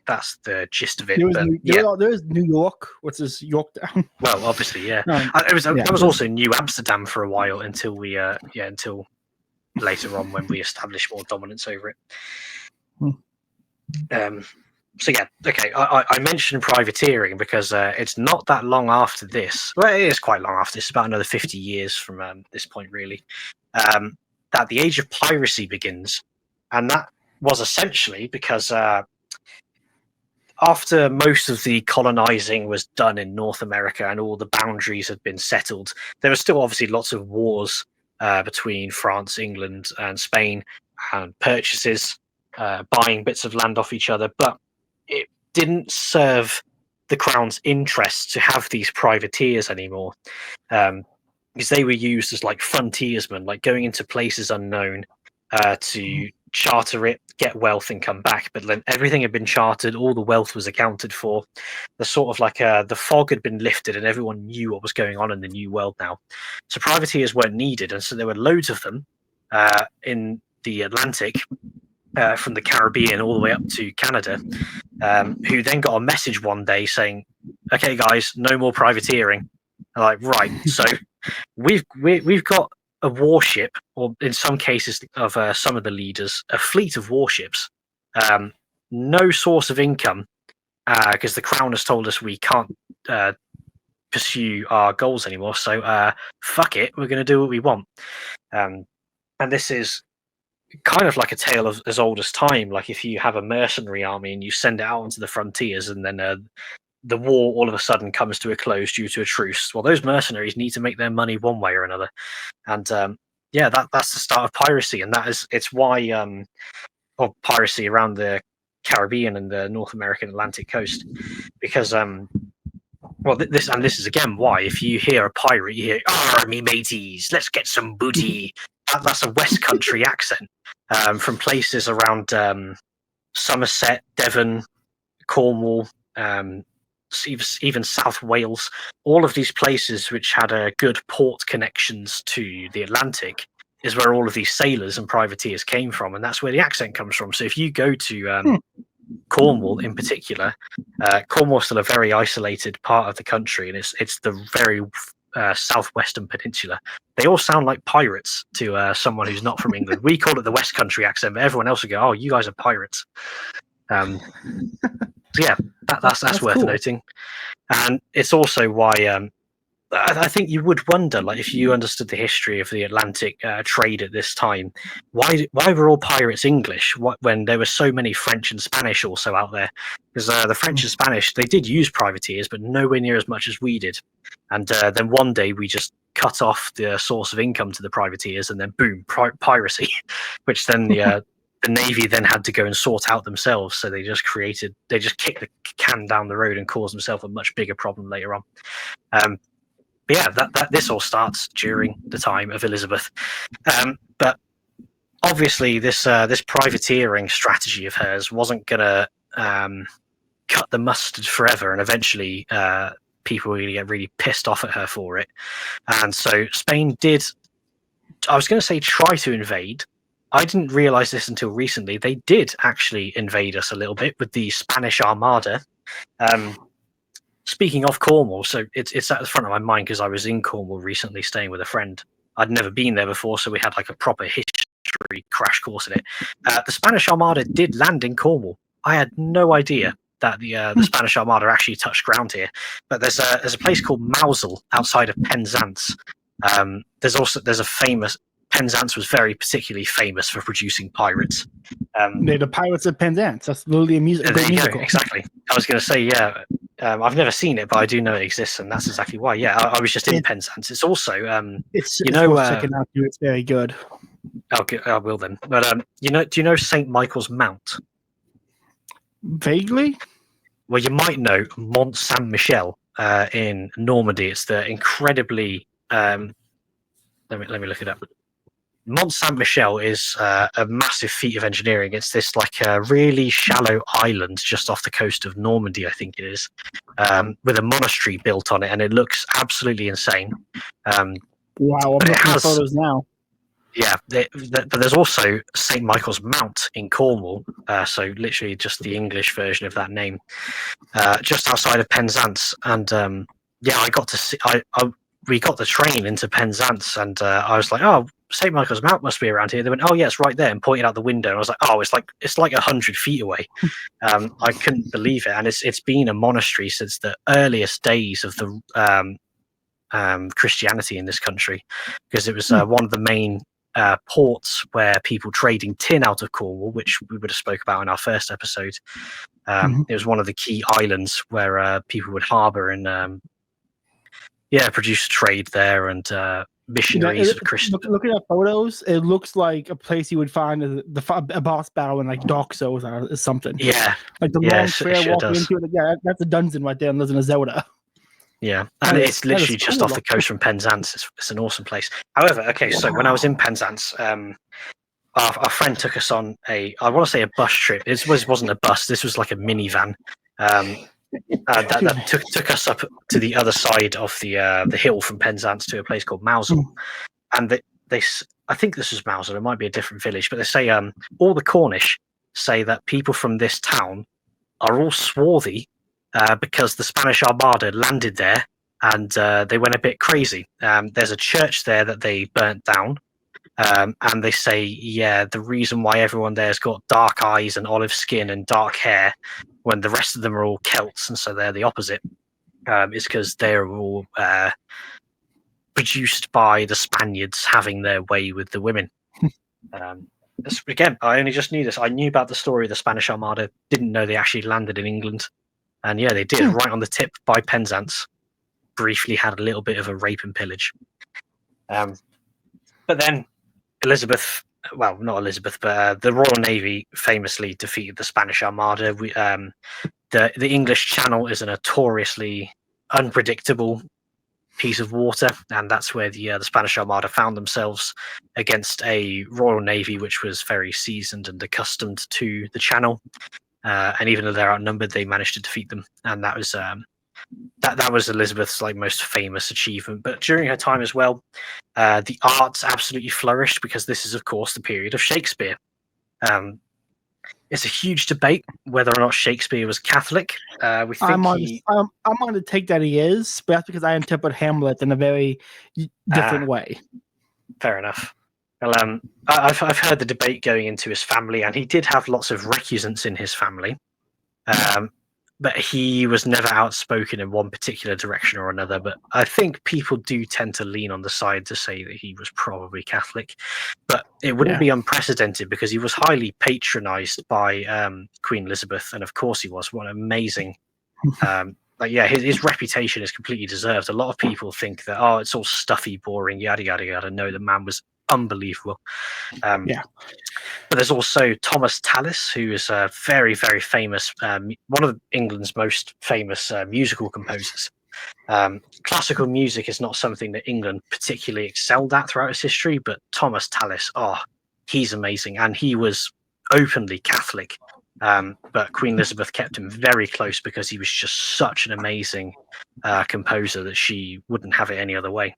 that's the gist of it. There's New York. What's this? Yorktown. Well, obviously, yeah. That was also New Amsterdam for a while until until later on when we established more dominance over it. So yeah, okay. I mentioned privateering because it's not that long after this. Well, it is quite long after this. About another 50 years from this point, really. That the age of piracy begins, and that was essentially because after most of the colonizing was done in North America and all the boundaries had been settled, there were still obviously lots of wars between France, England, and Spain, and purchases, buying bits of land off each other. But it didn't serve the crown's interests to have these privateers anymore, because they were used as like frontiersmen, like going into places unknown to charter it, get wealth, and come back. But then everything had been chartered, all the wealth was accounted for. The sort of like the fog had been lifted, and everyone knew what was going on in the new world now. So privateers weren't needed, and so there were loads of them in the Atlantic, from the Caribbean all the way up to Canada, who then got a message one day saying, "Okay, guys, no more privateering." I'm like, right, so we've got a warship, or in some cases of some of the leaders, a fleet of warships, no source of income, because the crown has told us we can't pursue our goals anymore. So fuck it, we're going to do what we want. And this is kind of like a tale of as old as time. Like if you have a mercenary army and you send it out onto the frontiers, and then the war all of a sudden comes to a close due to a truce. Well, those mercenaries need to make their money one way or another, and that's the start of piracy, and it's why piracy around the Caribbean and the North American Atlantic coast, because this is again why if you hear a pirate, you hear "Arr, me mateys, let's get some booty." That's a West Country accent from places around Somerset, Devon, Cornwall. Even South Wales, all of these places which had good port connections to the Atlantic is where all of these sailors and privateers came from, and that's where the accent comes from. So if you go to Cornwall in particular, Cornwall's still a very isolated part of the country, and it's the very southwestern peninsula. They all sound like pirates to someone who's not from England. We call it the West Country accent, but everyone else would go, "Oh, you guys are pirates." So yeah, that's worth cool. noting, and it's also why I think you would wonder, like, if you understood the history of the Atlantic trade at this time, why were all pirates English? When there were so many French and Spanish also out there? Because the French and Spanish, they did use privateers, but nowhere near as much as we did. And then one day we just cut off the source of income to the privateers, and then boom, piracy, which then the Navy then had to go and sort out themselves. So they just kicked the can down the road and caused themselves a much bigger problem later on. But yeah, this all starts during the time of Elizabeth. But obviously, this privateering strategy of hers wasn't going to cut the mustard forever, and eventually people were going to get really pissed off at her for it. And so Spain did, I was going to say, try to invade. I didn't realize this until recently. They did actually invade us a little bit with the Spanish Armada. Speaking of Cornwall, so it's at the front of my mind because I was in Cornwall recently staying with a friend. I'd never been there before, so we had like a proper history crash course in it. The Spanish Armada did land in Cornwall. I had no idea that the Spanish Armada actually touched ground here. But there's a place called Mousel outside of Penzance. There's a famous, Penzance was very particularly famous for producing pirates. They're the Pirates of Penzance. That's literally a musical. Exactly. I was going to say, yeah. I've never seen it, but I do know it exists, and that's exactly why. Yeah, I was just in Penzance. It's also, it's worth checking out. It's very good. I will then. But do you know St. Michael's Mount? Vaguely. Well, you might know Mont Saint Michel in Normandy. It's the incredibly. Let me look it up. Mont Saint Michel is a massive feat of engineering. It's this like a really shallow island just off the coast of Normandy, I think it is, with a monastery built on it, and it looks absolutely insane. Wow, I'm looking at photos now. Yeah, but there's also St. Michael's Mount in Cornwall, so literally just the English version of that name, just outside of Penzance. And yeah, I got to see. We got the train into Penzance, and I was like, "Oh, St. Michael's Mount must be around here." They went, "Oh, yeah, it's right there," and pointed out the window. And I was like, "Oh, it's like 100 feet away." I couldn't believe it, and it's been a monastery since the earliest days of the Christianity in this country, because it was one of the main ports where people trading tin out of Cornwall, which we would have spoke about in our first episode. It was one of the key islands where people would harbour and produce trade there, and missionaries of Christian. Looking at photos, it looks like a place you would find a boss battle in like Dark Souls or something. Yeah, like the long trail walking into it. Yeah, that's a dungeon right there in Legend of Zelda. Yeah, and it's literally just off the coast from Penzance. It's an awesome place. However, okay, so when I was in Penzance, our friend took us on I want to say a bus trip. It wasn't a bus. This was like a minivan. That took us up to the other side of the hill from Penzance to a place called Mousel. And I think this is Mousel. It might be a different village, but they say all the Cornish say that people from this town are all swarthy because the Spanish Armada landed there and they went a bit crazy. There's a church there that they burnt down. And they say, yeah, the reason why everyone there's got dark eyes and olive skin and dark hair when the rest of them are all Celts, and so they're the opposite, is because they're all produced by the Spaniards having their way with the women. Again, I only just knew this. I knew about the story of the Spanish Armada, didn't know they actually landed in England. And yeah, they did, right on the tip by Penzance. Briefly had a little bit of a rape and pillage. But then Elizabeth, well, not Elizabeth, but the Royal Navy famously defeated the Spanish Armada. The English Channel is a notoriously unpredictable piece of water, and that's where the Spanish Armada found themselves against a Royal Navy which was very seasoned and accustomed to the Channel. And even though they're outnumbered, they managed to defeat them, and that was that was Elizabeth's like most famous achievement. But during her time as well, the arts absolutely flourished, because this is, of course, the period of Shakespeare. It's a huge debate whether or not Shakespeare was Catholic. We think I'm on the take that he is, but that's because I interpret Hamlet in a very different way. Fair enough. Well, I've heard the debate going into his family, and he did have lots of recusants in his family. But he was never outspoken in one particular direction or another. But I think people do tend to lean on the side to say that he was probably Catholic. But it wouldn't be unprecedented because he was highly patronized by Queen Elizabeth. And of course he was. What an amazing... his reputation is completely deserved. A lot of people think that, oh, it's all stuffy, boring, yada, yada, yada. No, the man was unbelievable. But there's also Thomas Tallis, who is a very, very famous, one of England's most famous musical composers. Classical music is not something that England particularly excelled at throughout its history, but Thomas Tallis, he's amazing. And he was openly Catholic. But Queen Elizabeth kept him very close because he was just such an amazing composer that she wouldn't have it any other way.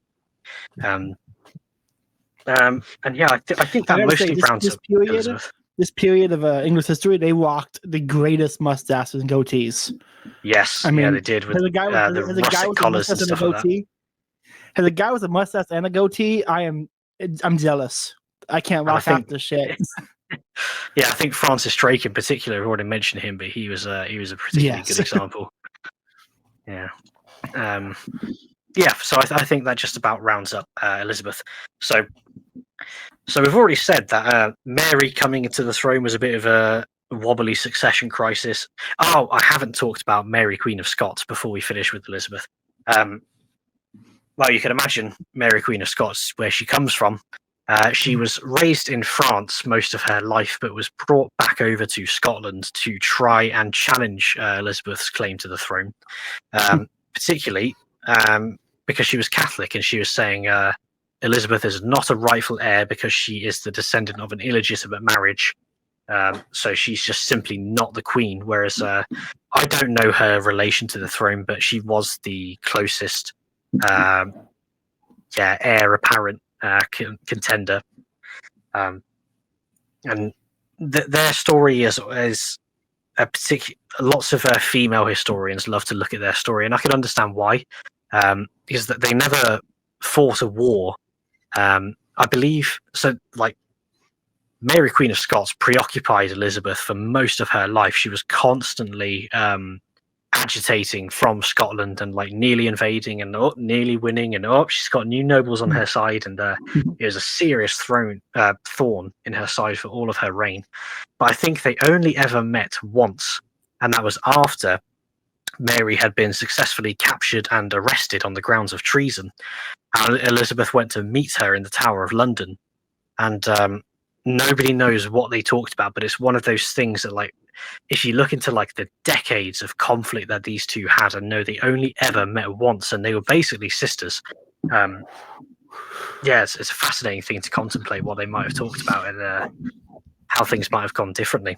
I think that mostly rounds up Elizabeth. This period of English history, they rocked the greatest mustaches and goatees. Yes, I mean, they did with the russet collars and stuff like that. As a guy with a mustache and a goatee, I'm jealous. I can't rock half the shit. Yeah, I think Francis Drake in particular, I've already mentioned him, but he was a particularly good example. Yeah. So I think that just about rounds up Elizabeth. So we've already said that Mary coming into the throne was a bit of a wobbly succession crisis. Oh, I haven't talked about Mary, Queen of Scots, before we finish with Elizabeth. Well, you can imagine Mary, Queen of Scots, where she comes from. She was raised in France most of her life, but was brought back over to Scotland to try and challenge Elizabeth's claim to the throne, particularly because she was Catholic, and she was saying Elizabeth is not a rightful heir because she is the descendant of an illegitimate marriage. So she's just simply not the queen. Whereas I don't know her relation to the throne, but she was the closest heir apparent contender. And their story is a particular. Lots of female historians love to look at their story, and I can understand why. Because that they never fought a war. I believe so. Like Mary, Queen of Scots, preoccupied Elizabeth for most of her life. She was constantly agitating from Scotland and like nearly invading and nearly winning, and she's got new nobles on her side, and it was a serious thorn in her side for all of her reign. But I think they only ever met once, and that was after Mary had been successfully captured and arrested on the grounds of treason. And Elizabeth went to meet her in the Tower of London, and nobody knows what they talked about, but it's one of those things that, like, if you look into like the decades of conflict that these two had, and know they only ever met once, and they were basically sisters. It's a fascinating thing to contemplate what they might have talked about and how things might have gone differently.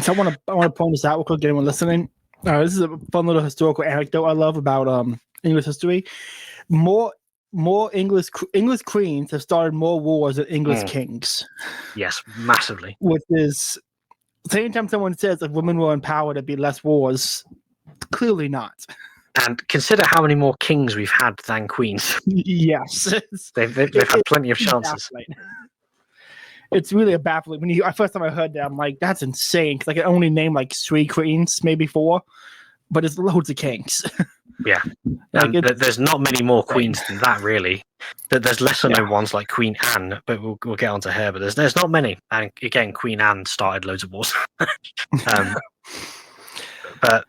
So I want to point this out real quick, anyone listening. This is a fun little historical anecdote I love about English history. More English queens have started more wars than English kings. Yes, massively. Which is, anytime someone says that women were empowered, there'd be less wars. Clearly not. And consider how many more kings we've had than queens. Yes, they've had plenty of chances. It's really a baffling. First time I heard that, I'm like, that's insane. Because I can only name like 3 queens, maybe 4, but there's loads of kings. Yeah, and there's not many more queens than that, really. There's lesser known ones like Queen Anne, but we'll get onto her. But there's not many. And again, Queen Anne started loads of wars. But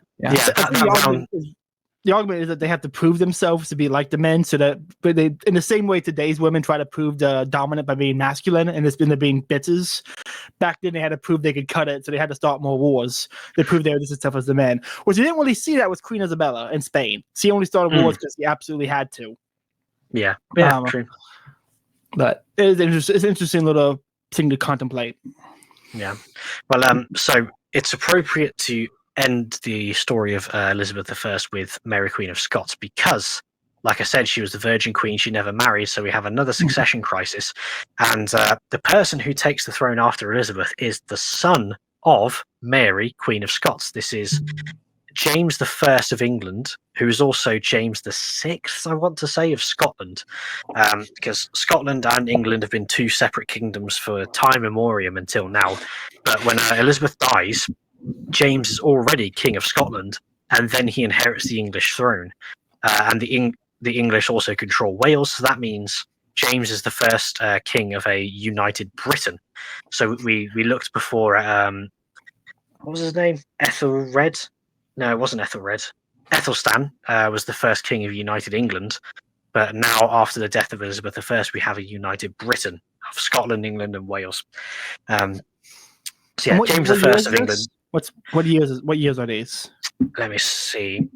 the argument is that they have to prove themselves to be like the men, so that, but they, in the same way today's women try to prove the dominant by being masculine, and it's been they're being bitches. Back then, they had to prove they could cut it, so they had to start more wars. They proved they were just as tough as the men. Which you didn't really see that with Queen Isabella in Spain. She only started wars because she absolutely had to. Yeah, true. But it's an interesting little thing to contemplate. Yeah. Well, so it's appropriate to end the story of Elizabeth I with Mary, Queen of Scots, because, like I said, she was the Virgin Queen. She never married, so we have another succession crisis. And the person who takes the throne after Elizabeth is the son of Mary, Queen of Scots. This is James the First of England, who is also James the Sixth, I want to say, of Scotland, because Scotland and England have been two separate kingdoms for time immemorial until now. But when Elizabeth dies, James is already King of Scotland, and then he inherits the English throne, and the English also control Wales. So that means James is the first king of a united Britain. So we looked before at what was his name? Ethelred? No, it wasn't Ethelred. Ethelstan was the first king of united England, but now after the death of Elizabeth I, we have a united Britain of Scotland, England, and Wales. So yeah, James the First of England. What years are these? Let me see.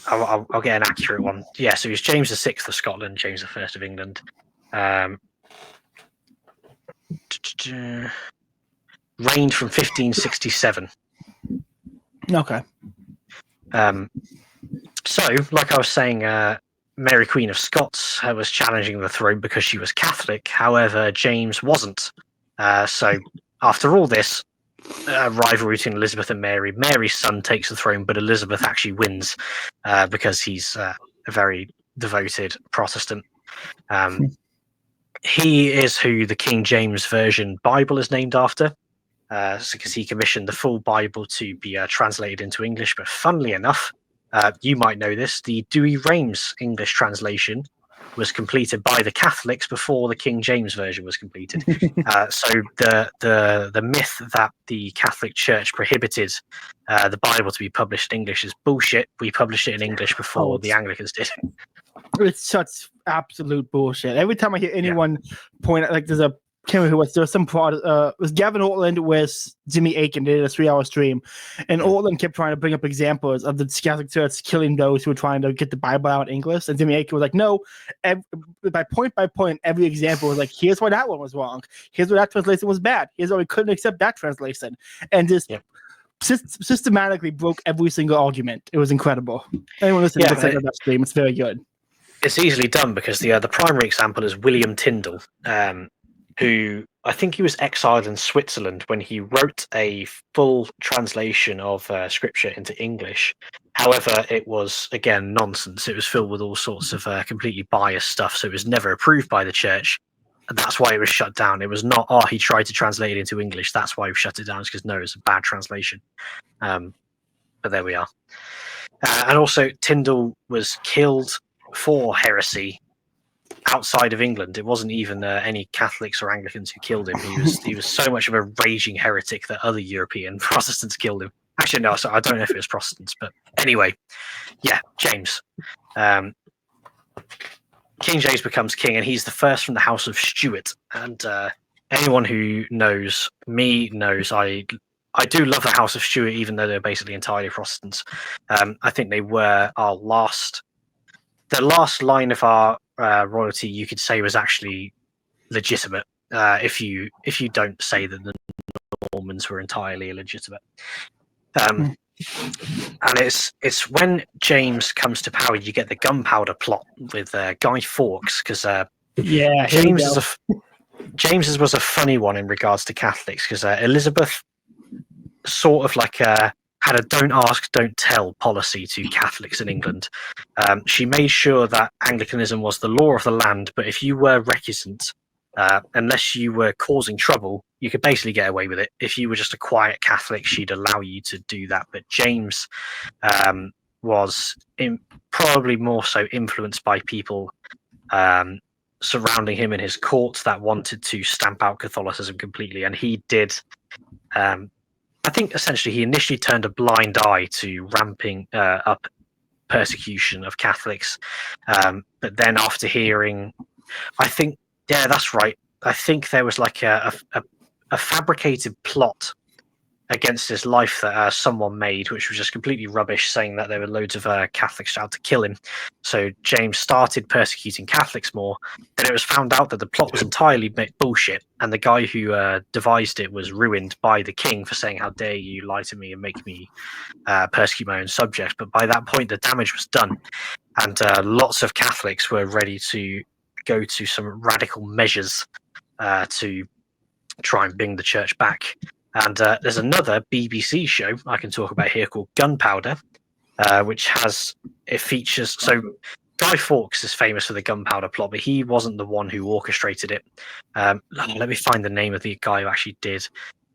I'll get an accurate one. Yeah, so he's James the Sixth of Scotland, James the First of England. Reigned from 1567. Okay. So, like I was saying, Mary Queen of Scots was challenging the throne because she was Catholic. However, James wasn't. So, after all this rivalry between Elizabeth and Mary, Mary's son takes the throne, but Elizabeth actually wins because he's a very devoted Protestant. He is who the King James Version Bible is named after, because he commissioned the full Bible to be translated into English. But funnily enough, you might know this, the 𝕮𝖊𝖉𝖆 English translation was completed by the Catholics before the King James Version was completed. So the myth that the Catholic Church prohibited the Bible to be published in English is bullshit. We published it in English before the Anglicans did. It's such absolute bullshit. Every time I hear anyone point out, like there's a can't remember who was there was some product it was Gavin Ortland with Jimmy Aiken did a 3-hour stream, and Ortland kept trying to bring up examples of the Catholic Church killing those who were trying to get the Bible out in English, and Jimmy Aiken was like, no, by point every example was like, here's why that one was wrong, here's why that translation was bad, here's why we couldn't accept that translation, and just systematically broke every single argument. It was incredible. Anyone listening to that stream, it's very good. It's easily done because the primary example is William Tyndale, who I think he was exiled in Switzerland when he wrote a full translation of scripture into English. However, it was, again, nonsense. It was filled with all sorts of completely biased stuff, so it was never approved by the church. And that's why it was shut down. It was not, he tried to translate it into English, that's why we shut it down. It's because, no, it's a bad translation. But there we are. And also, Tyndale was killed for heresy outside of England. It wasn't even any Catholics or Anglicans who killed him. He was so much of a raging heretic that other European Protestants killed him. Actually, no, so I don't know if it was Protestants, but anyway, yeah, James. King James becomes king, and he's the first from the House of Stuart. And anyone who knows me knows I do love the House of Stuart, even though they're basically entirely Protestants. I think they were our the last line of our royalty, you could say, was actually legitimate. If you don't say that the Normans were entirely illegitimate. And it's when James comes to power, you get the gunpowder plot with Guy Fawkes, because James's was a funny one in regards to Catholics, because Elizabeth sort of like had a don't ask, don't tell policy to Catholics in England. She made sure that Anglicanism was the law of the land, but if you were recusant, unless you were causing trouble, you could basically get away with it. If you were just a quiet Catholic, she'd allow you to do that. But James was probably more so influenced by people surrounding him in his court that wanted to stamp out Catholicism completely. And he did, I think essentially he initially turned a blind eye to ramping up persecution of Catholics. But then after hearing, I think, yeah, that's right. I think there was like a fabricated plot against his life that someone made, which was just completely rubbish, saying that there were loads of Catholics out to kill him. So James started persecuting Catholics more. Then it was found out that the plot was entirely bullshit, and the guy who devised it was ruined by the king for saying, how dare you lie to me and make me persecute my own subjects. But by that point, the damage was done, and lots of Catholics were ready to go to some radical measures to try and bring the church back. And there's another BBC show I can talk about here called Gunpowder, which features. So Guy Fawkes is famous for the gunpowder plot, but he wasn't the one who orchestrated it. Let me find the name of the guy who actually did.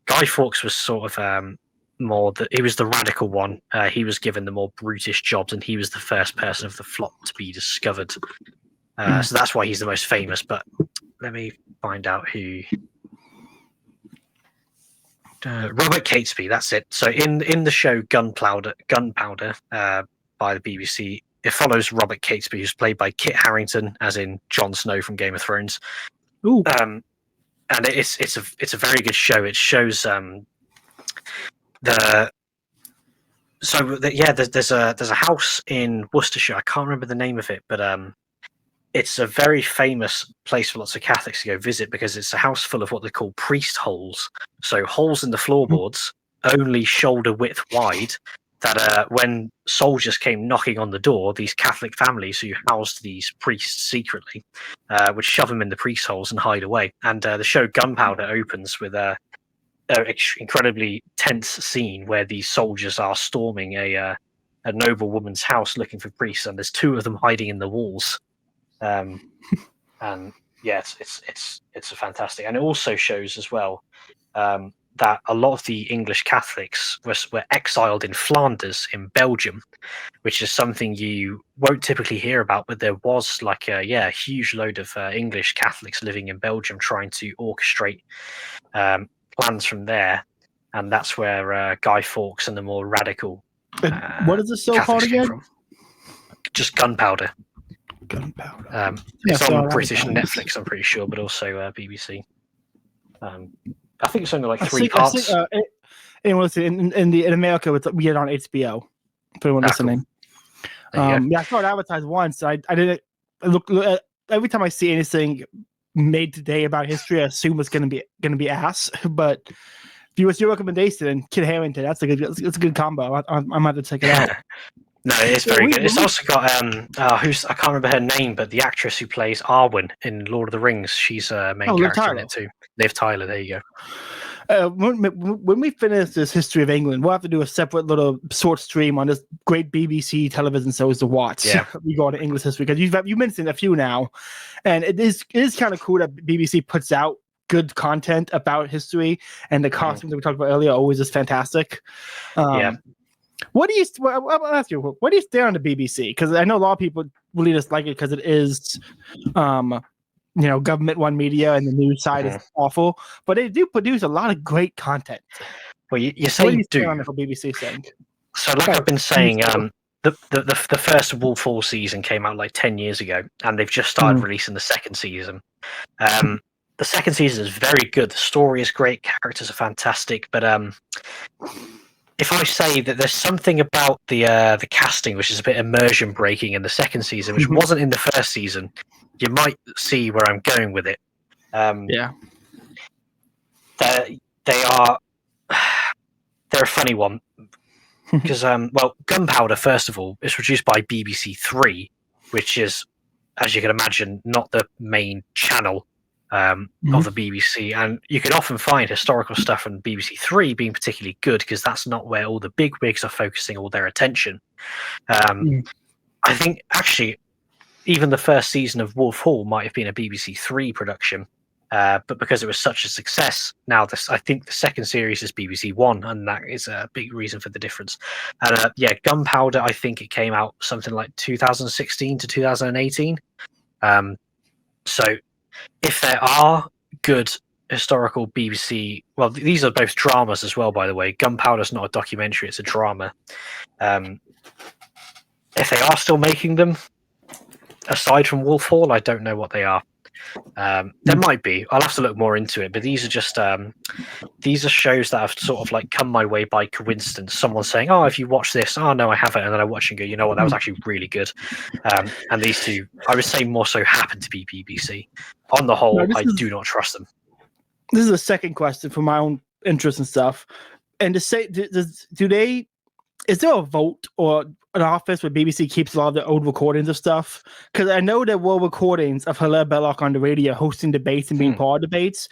Guy Fawkes was sort of he was the radical one. He was given the more brutish jobs, and he was the first person of the plot to be discovered. So that's why he's the most famous. But let me find out who. Robert Catesby, that's it. So in the show Gunpowder by the BBC, it follows Robert Catesby, who's played by Kit Harington, as in Jon Snow from Game of Thrones. Ooh. And it's a very good show. It shows there's a house in Worcestershire. I can't remember the name of it, but it's a very famous place for lots of Catholics to go visit because it's a house full of what they call priest holes. So holes in the floorboards, only shoulder width wide, that when soldiers came knocking on the door, these Catholic families who housed these priests secretly would shove them in the priest holes and hide away. And the show Gunpowder opens with an incredibly tense scene where these soldiers are storming a noble woman's house looking for priests, and there's two of them hiding in the walls. And yeah, it's a fantastic, and it also shows as well that a lot of the English Catholics were exiled in Flanders in Belgium, which is something you won't typically hear about, but there was like a huge load of English Catholics living in Belgium trying to orchestrate plans from there, and that's where Guy Fawkes and the more radical what is this so called again? From. Just Gunpowder. Gunpowder. It's on British Netflix, I'm pretty sure, but also BBC. I think it's only like three parts. In America, we get it on HBO. For anyone listening, cool. I saw it advertised once. I didn't look every time I see anything made today about history, I assume it's going to be ass. But if you was your recommendation and Kit Harington, that's a good combo. I might have to check it out. No, it is very good. It's also got I can't remember her name, but the actress who plays Arwen in Lord of the Rings, she's a main character in it too. Liv Tyler, there you go. When we finish this history of England, we'll have to do a separate little short stream on this great BBC television shows to watch. Yeah, we go to English history because you mentioned a few now, and it is kind of cool that BBC puts out good content about history, and the costumes that we talked about earlier are always just fantastic. Yeah. I'll ask you, what do you stand on the BBC? Because I know a lot of people really dislike it because it is, government-run media and the news side is awful. But they do produce a lot of great content. Well, you say you do. On the BBC thing? So, like I've been saying, the first Wolf Hall season came out like 10 years ago, and they've just started releasing the second season. The second season is very good. The story is great. Characters are fantastic, but if I say that there's something about the casting which is a bit immersion breaking in the second season, which wasn't in the first season, you might see where I'm going with it. They're a funny one because Gunpowder, first of all, is produced by BBC Three, which is, as you can imagine, not the main channel of the BBC, and you can often find historical stuff on BBC Three being particularly good because that's not where all the big wigs are focusing all their attention. I think actually even the first season of Wolf Hall might have been a BBC Three production, but because it was such a success, now I think the second series is BBC One, and that is a big reason for the difference. And Gunpowder, I think it came out something like 2016 to 2018. So if there are good historical BBC, well, these are both dramas as well, by the way. Gunpowder's not a documentary; it's a drama. If they are still making them, aside from Wolf Hall, I don't know what they are. There might be. I'll have to look more into it. But these are just these are shows that have sort of like come my way by coincidence. Someone saying, "Oh, if you watch this," "Oh no, I haven't," and then I watch and go, "You know what? That was actually really good." And these two, I would say, more so happen to be BBC. On the whole, I do not trust them. This is a second question for my own interest and stuff. And to say, is there a vote or an office where BBC keeps a lot of the old recordings of stuff? Because I know there were recordings of 𝕮𝖆𝖆𝖆 on the radio hosting debates and being part of debates.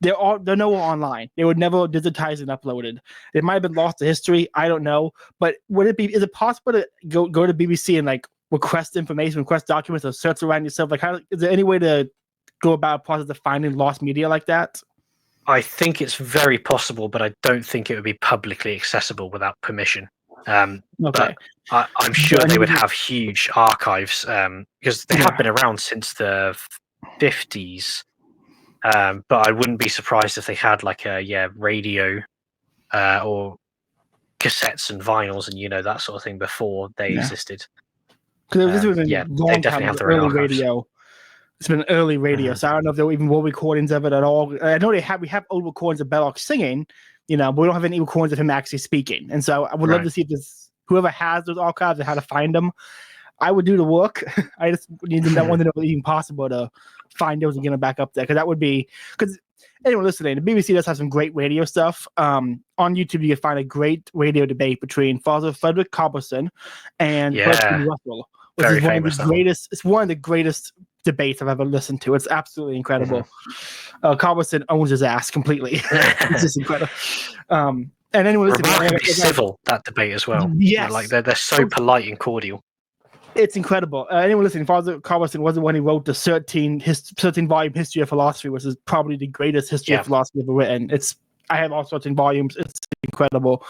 they're nowhere online. They were never digitized and uploaded. It might have been lost to history. I don't know. But is it possible to go to BBC and like request information, request documents, or search around yourself? Like, is there any way to go about a process of finding lost media like that? I think it's very possible, but I don't think it would be publicly accessible without permission. Okay. But I'm sure they would have huge archives because they have been around since the 50s. But I wouldn't be surprised if they had like a radio or cassettes and vinyls and that sort of thing before they existed. Because this was a long time ago, early radio. It's been early radio, so I don't know if there were even more recordings of it at all. I know we have old recordings of Belloc singing, but we don't have any recordings of him actually speaking. And so I would love to see if whoever has those archives and how to find them. I would do the work. I just need to know if it's even possible to find those and get them back up there, because that would be because anyone listening, the BBC does have some great radio stuff. On YouTube, you can find a great radio debate between Father Frederick Culbertson and Bertrand Russell, which is one of the greatest. It's one of the greatest debates I've ever listened to. It's absolutely incredible. Culbertson owns his ass completely. It's just incredible. And anyone listening, civil that debate as well. Yes, like they're so polite and cordial. It's incredible. Anyone listening, Father Culbertson was the one who wrote the 13-volume history of philosophy, which is probably the greatest history of philosophy ever written. I have all 13 volumes. It's incredible.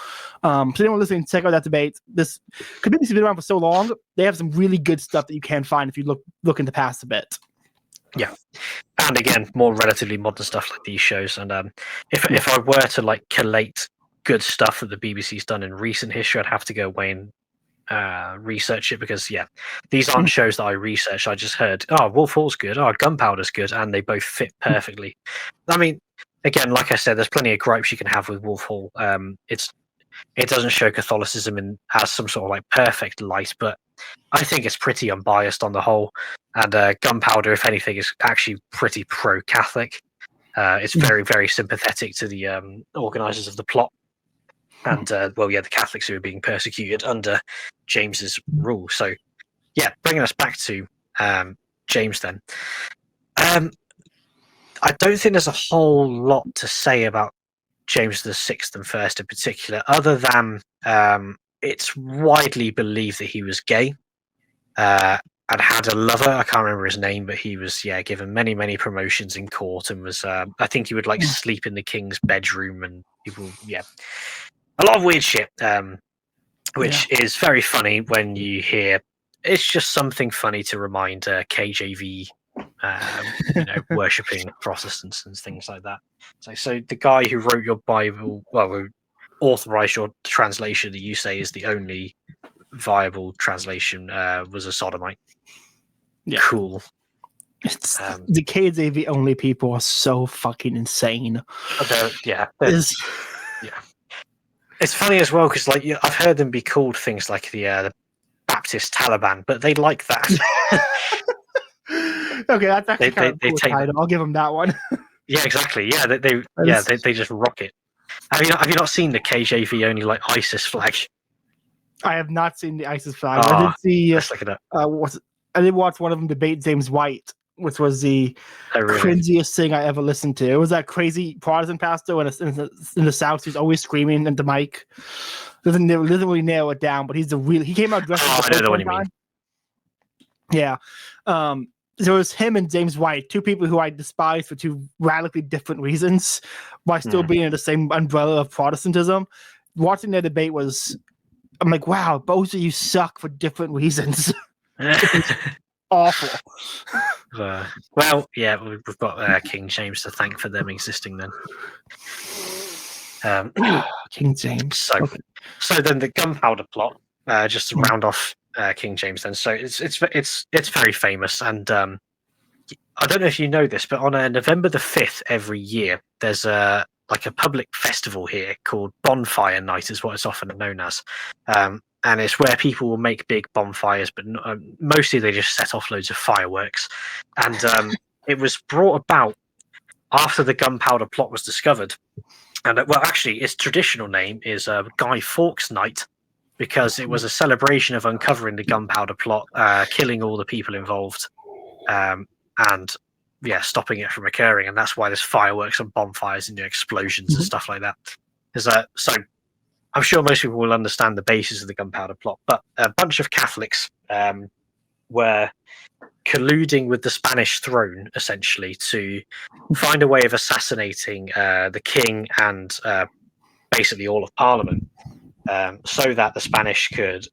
So anyone listening, check out that debate. This BBC's been around for so long. They have some really good stuff that you can find if you look in the past a bit. Yeah, and again, more relatively modern stuff like these shows. And if I were to like collate good stuff that the BBC's done in recent history, I'd have to go away and research it, because these aren't shows that I research. I just heard, Wolf Hall's good, Gunpowder's good, and they both fit perfectly. I mean, again, like I said, there's plenty of gripes you can have with Wolf Hall. It doesn't show Catholicism as some sort of like perfect light, but I think it's pretty unbiased on the whole. And Gunpowder, if anything, is actually pretty pro-Catholic. It's very, very sympathetic to the organisers of the plot. And, the Catholics who are being persecuted under James's rule. So, bringing us back to James then. I don't think there's a whole lot to say about James VI and First in particular, other than it's widely believed that he was gay and had a lover. I can't remember his name, but he was given many, many promotions in court, and was I think he would like sleep in the king's bedroom, and people a lot of weird shit, which is very funny when you hear. It's just something funny to remind KJV, worshipping Protestants and things like that. So the guy who wrote your Bible, who authorized your translation that you say is the only viable translation, was a sodomite. Yeah. Cool. The KJV only people are so fucking insane. It's funny as well, because I've heard them be called things like the Baptist Taliban, but they like that. Okay, that's actually kind of a cool title. I'll give them that one. Yeah, exactly. Yeah, they just rock it. Have you not seen the KJV only like ISIS flag? I have not seen the ISIS flag. I did see. Let's look it up. I did watch one of them debate James White, which was the cringiest thing I ever listened to. It was that crazy Protestant pastor in the South who's always screaming at the mic. Doesn't really nail it down, but he came out dressed as I know what you mean. Yeah. So it was him and James White, two people who I despise for two radically different reasons, while still being in the same umbrella of Protestantism. Watching their debate I'm like, wow, both of you suck for different reasons. Awful. We've got King James to thank for them existing then. King James. So then the Gunpowder Plot, just to round off King James then. So it's very famous, and I don't know if you know this, but on November the 5th every year, there's a public festival here called Bonfire Night, is what it's often known as. And it's where people will make big bonfires, but mostly they just set off loads of fireworks. And it was brought about after the Gunpowder Plot was discovered. And actually, its traditional name is Guy Fawkes Night, because it was a celebration of uncovering the Gunpowder Plot, killing all the people involved, and stopping it from occurring, and that's why there's fireworks and bonfires and explosions and stuff like that. So I'm sure most people will understand the basis of the gunpowder plot, but a bunch of Catholics were colluding with the Spanish throne, essentially, to find a way of assassinating the king and basically all of Parliament, so that the Spanish could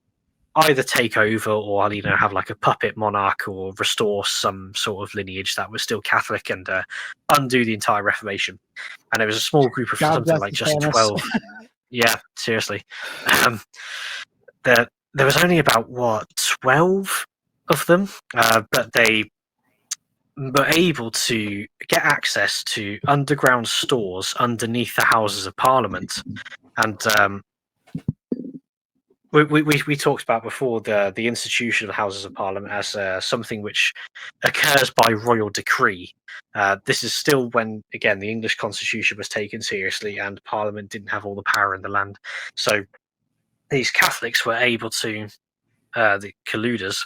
either take over or have like a puppet monarch or restore some sort of lineage that was still Catholic and undo the entire Reformation. And it was a small group of something like just 12. Yeah, seriously. There was only about 12 of them, but they were able to get access to underground stores underneath the Houses of Parliament, and we talked about before the institution of the Houses of Parliament as something which occurs by royal decree. This is still when, again, the English Constitution was taken seriously and Parliament didn't have all the power in the land. So these Catholics were able to, the colluders,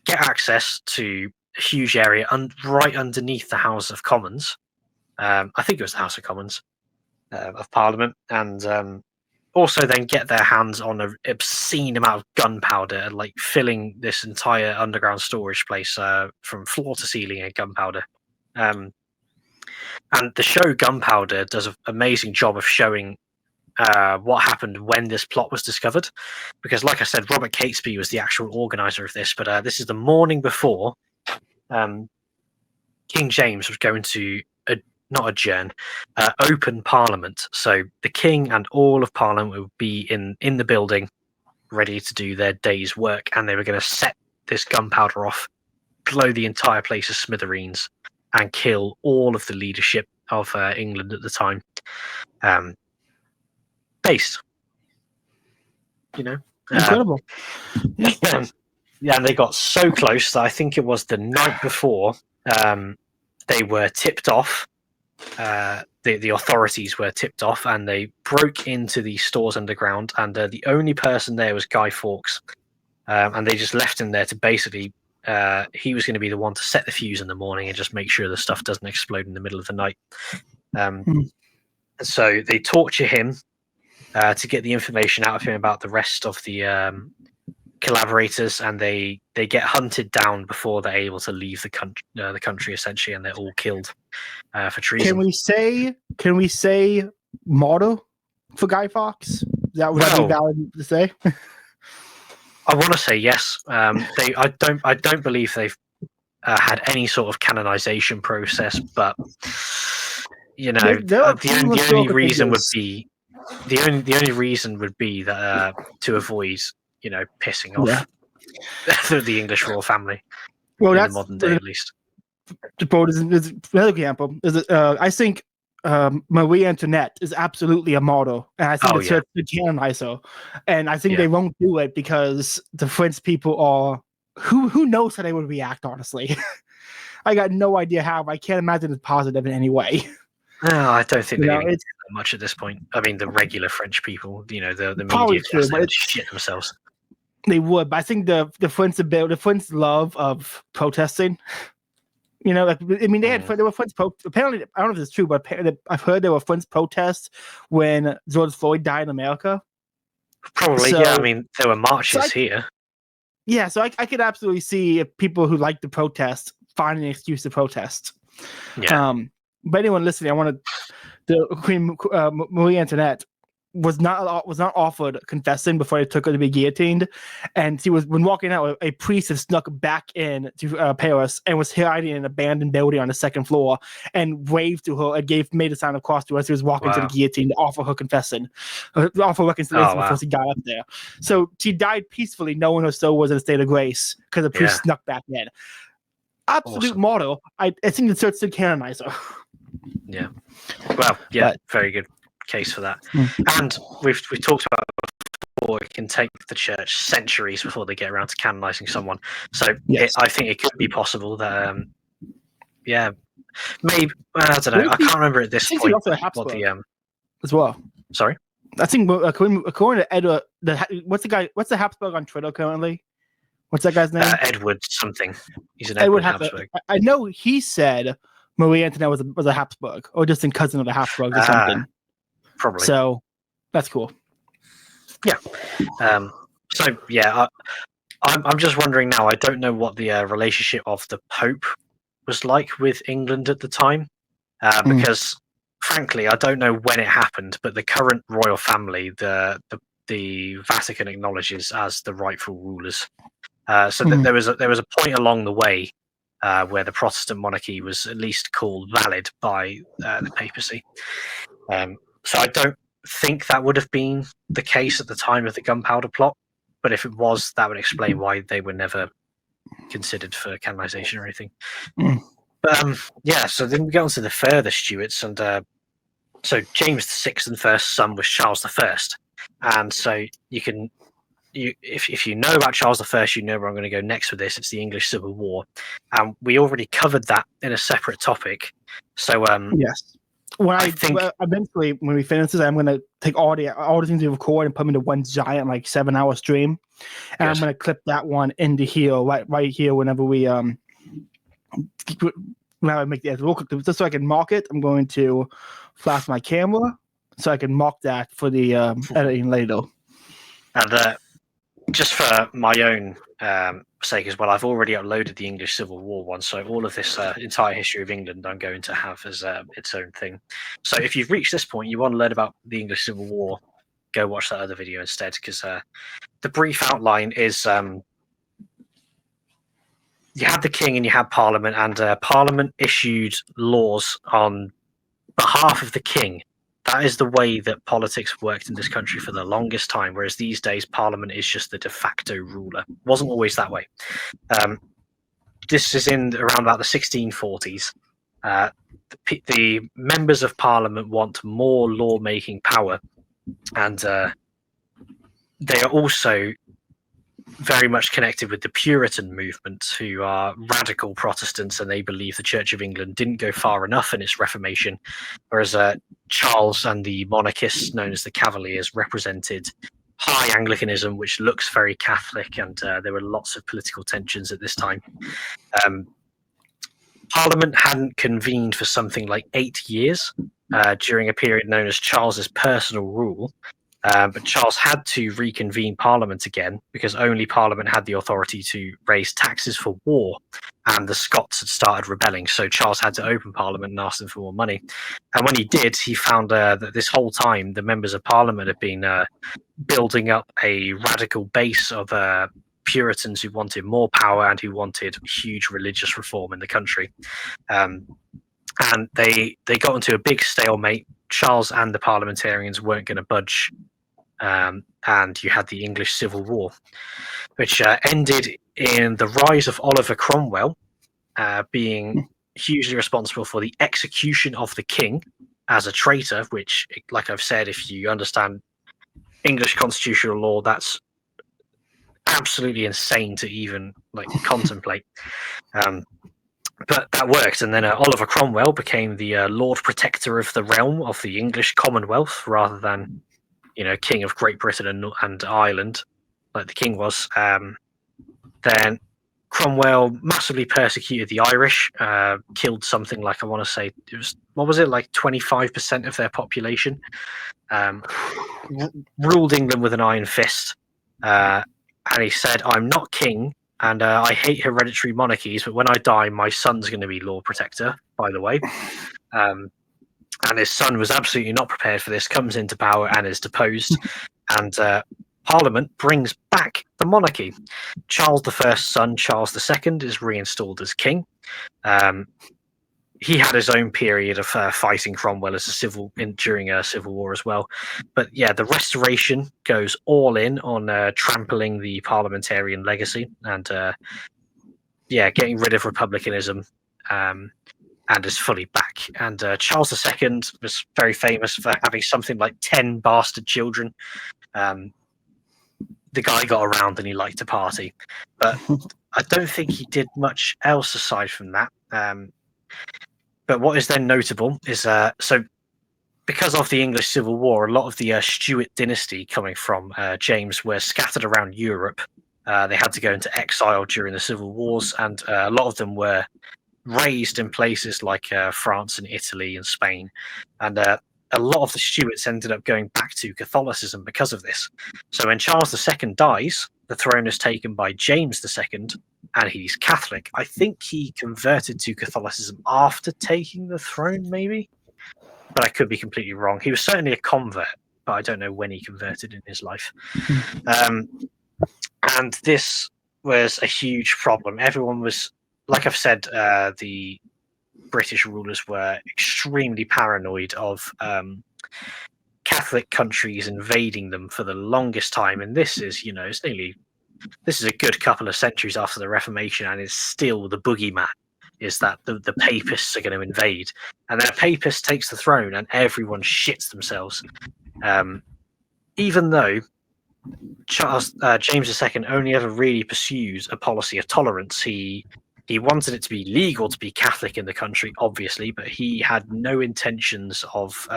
get access to a huge area right underneath the House of Commons. I think it was the House of Commons of Parliament, and also then get their hands on an obscene amount of gunpowder, like filling this entire underground storage place from floor to ceiling in gunpowder. And the show Gunpowder does an amazing job of showing what happened when this plot was discovered, because, like I said, Robert Catesby was the actual organizer of this, but this is the morning before King James was going to not adjourn, open Parliament. So the King and all of Parliament would be in the building, ready to do their day's work, and they were going to set this gunpowder off, blow the entire place to smithereens, and kill all of the leadership of England at the time. Based, incredible. Yeah, and they got so close that I think it was the night before they were tipped off. The authorities were tipped off, and they broke into the stores underground, and the only person there was Guy Fawkes, and they just left him there to basically he was going to be the one to set the fuse in the morning and just make sure the stuff doesn't explode in the middle of the night. So they torture him to get the information out of him about the rest of the collaborators, and they get hunted down before they're able to leave the country essentially, and they're all killed for treason. Can we say motto for Guy Fawkes? Would that be valid to say? I want to say yes. I don't believe they've had any sort of canonization process, but the only reason would be that to avoid pissing off the English royal family. Well, in the modern day, at least. There's another example. I think Marie Antoinette is absolutely a model, and I think it's canonize her. And I think they won't do it because the French people are who knows how they would react. Honestly, I got no idea how. I can't imagine it's positive in any way. No, I don't think they it's much at this point. I mean, the regular French people, the media would shit themselves. They would, but I think the French love of protesting. They had there were French apparently, I don't know if it's true, but I've heard there were French protests when George Floyd died in America. Probably, yeah. I mean, there were marches here. Yeah, so I could absolutely see people who like to protest finding an excuse to protest. Yeah. But anyone listening, the Queen Marie Antoinette was not offered confessing before they took her to be guillotined, and when walking out, a priest had snuck back in to Paris and was hiding in an abandoned building on the second floor and waved to her and made a sign of cross to her as he was walking to the guillotine to offer her confession, offer reconciliation before she got up there. So she died peacefully, knowing her soul was in a state of grace because the priest snuck back in. Absolute motto. I think the church should canonize her. Yeah. Well, yeah, very good case for that. And we've talked about before, it can take the church centuries before they get around to canonizing someone. So I think it could be possible that maybe I don't know. I can't remember at this point what the as well. Sorry, I think according to Edward, what's the Habsburg on Twitter currently? What's that guy's name? Edward something. He's an Edward Habsburg. I know he said Marie Antoinette was a Habsburg, or just a cousin of the Habsburgs or something. Probably. So that's cool. Yeah. So yeah, I'm just wondering now. I don't know what the relationship of the Pope was like with England at the time, because frankly, I don't know when it happened. But the current royal family, the Vatican acknowledges as the rightful rulers. So there was a point along the way where the Protestant monarchy was at least called valid by the papacy. So I don't think that would have been the case at the time of the gunpowder plot, but if it was, that would explain why they were never considered for canonization or anything. But yeah, so then we get on to the further Stuarts, and so James VI and first son was Charles I, and so if you know about Charles I, you know where I'm going to go next with this. It's the English Civil War, and we already covered that in a separate topic. So yes. Eventually, when we finish this, I'm going to take all the things we record and put them into one giant 7-hour stream, and I'm going to clip that one into here, right here, whenever we when I make the edit. Real quick, just so I can mark it, I'm going to flash my camera so I can mark that for the editing later. And just for my own sake as well, I've already uploaded the English Civil War one, so all of this entire history of England I'm going to have as its own thing. So if you've reached this point, you want to learn about the English Civil War, go watch that other video instead, because the brief outline is you had the king and you had Parliament, and Parliament issued laws on behalf of the king. That is the way that politics worked in this country for the longest time, whereas these days Parliament is just the de facto ruler. It wasn't always that way. This is in around about the 1640s. The members of Parliament want more lawmaking power, and they are also very much connected with the Puritan movement, who are radical Protestants, and they believe the Church of England didn't go far enough in its Reformation, whereas Charles and the monarchists, known as the Cavaliers, represented high Anglicanism, which looks very Catholic, and there were lots of political tensions at this time. Parliament hadn't convened for something like 8 years during a period known as Charles's personal rule. But Charles had to reconvene Parliament again because only Parliament had the authority to raise taxes for war, and the Scots had started rebelling. So Charles had to open Parliament and ask them for more money. And when he did, he found that this whole time the members of Parliament had been building up a radical base of Puritans who wanted more power and who wanted huge religious reform in the country. And they got into a big stalemate. Charles and the parliamentarians weren't going to budge. And you had the English Civil War, which ended in the rise of Oliver Cromwell being hugely responsible for the execution of the king as a traitor, which, like I've said, if you understand English constitutional law, that's absolutely insane to even contemplate. But that worked, and then Oliver Cromwell became the Lord Protector of the realm of the English Commonwealth, rather than King of Great Britain and Ireland, like the king was. Then Cromwell massively persecuted the Irish, killed something like, I want to say, it was, what was it, like 25% of their population, ruled England with an iron fist, and he said, "I'm not king, and I hate hereditary monarchies, but when I die, my son's going to be Lord Protector, by the way." And his son was absolutely not prepared for this, comes into power and is deposed, and Parliament brings back the monarchy. Charles I's son, Charles II, is reinstalled as king. He had his own period of fighting Cromwell during a civil war as well. But yeah, the Restoration goes all in on trampling the parliamentarian legacy and getting rid of republicanism. And is fully back. And Charles II was very famous for having something like 10 bastard children. The guy got around and he liked to party. But I don't think he did much else aside from that. But what is then notable is, so because of the English Civil War, a lot of the Stuart dynasty coming from James were scattered around Europe. They had to go into exile during the civil wars, and a lot of them were raised in places like France and Italy and Spain, and a lot of the Stuarts ended up going back to Catholicism because of this. So when Charles II dies, the throne is taken by James II, and he's Catholic. I think he converted to Catholicism after taking the throne, maybe, but I could be completely wrong. He was certainly a convert, but I don't know when he converted in his life. And this was a huge problem. Everyone was, like I've said, the British rulers were extremely paranoid of Catholic countries invading them for the longest time, and this is, this is a good couple of centuries after the Reformation, and it's still the boogeyman. Is that the papists are going to invade, and then a papist takes the throne, and everyone shits themselves. Even though James II only ever really pursues a policy of tolerance. He wanted it to be legal to be Catholic in the country, obviously, but he had no intentions of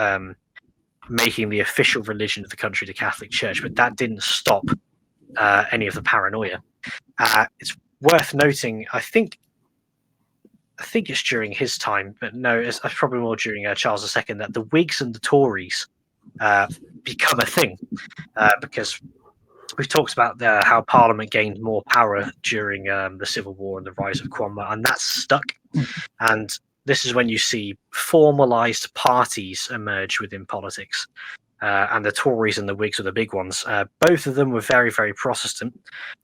making the official religion of the country the Catholic Church. But that didn't stop any of the paranoia. It's worth noting, I think it's during his time, but no, it's probably more during Charles II, that the Whigs and the Tories become a thing, because we've talked about how Parliament gained more power during the Civil War and the rise of Cromwell, and that's stuck. And this is when you see formalised parties emerge within politics. And the Tories and the Whigs were the big ones. Both of them were very, very Protestant.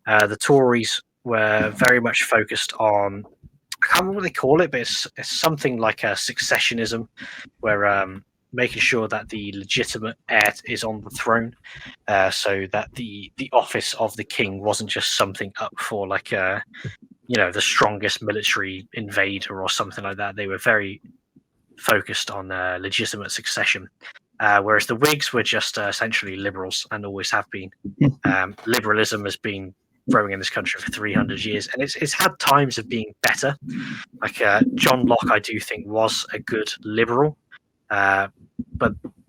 The Tories were very much focused on, I can't remember what they call it, but it's something like a successionism, where making sure that the legitimate heir is on the throne, so that the office of the king wasn't just something up for the strongest military invader or something like that. They were very focused on legitimate succession, whereas the Whigs were just essentially liberals and always have been. Liberalism has been growing in this country for 300 years, and it's had times of being better. Like John Locke, I do think, was a good liberal. But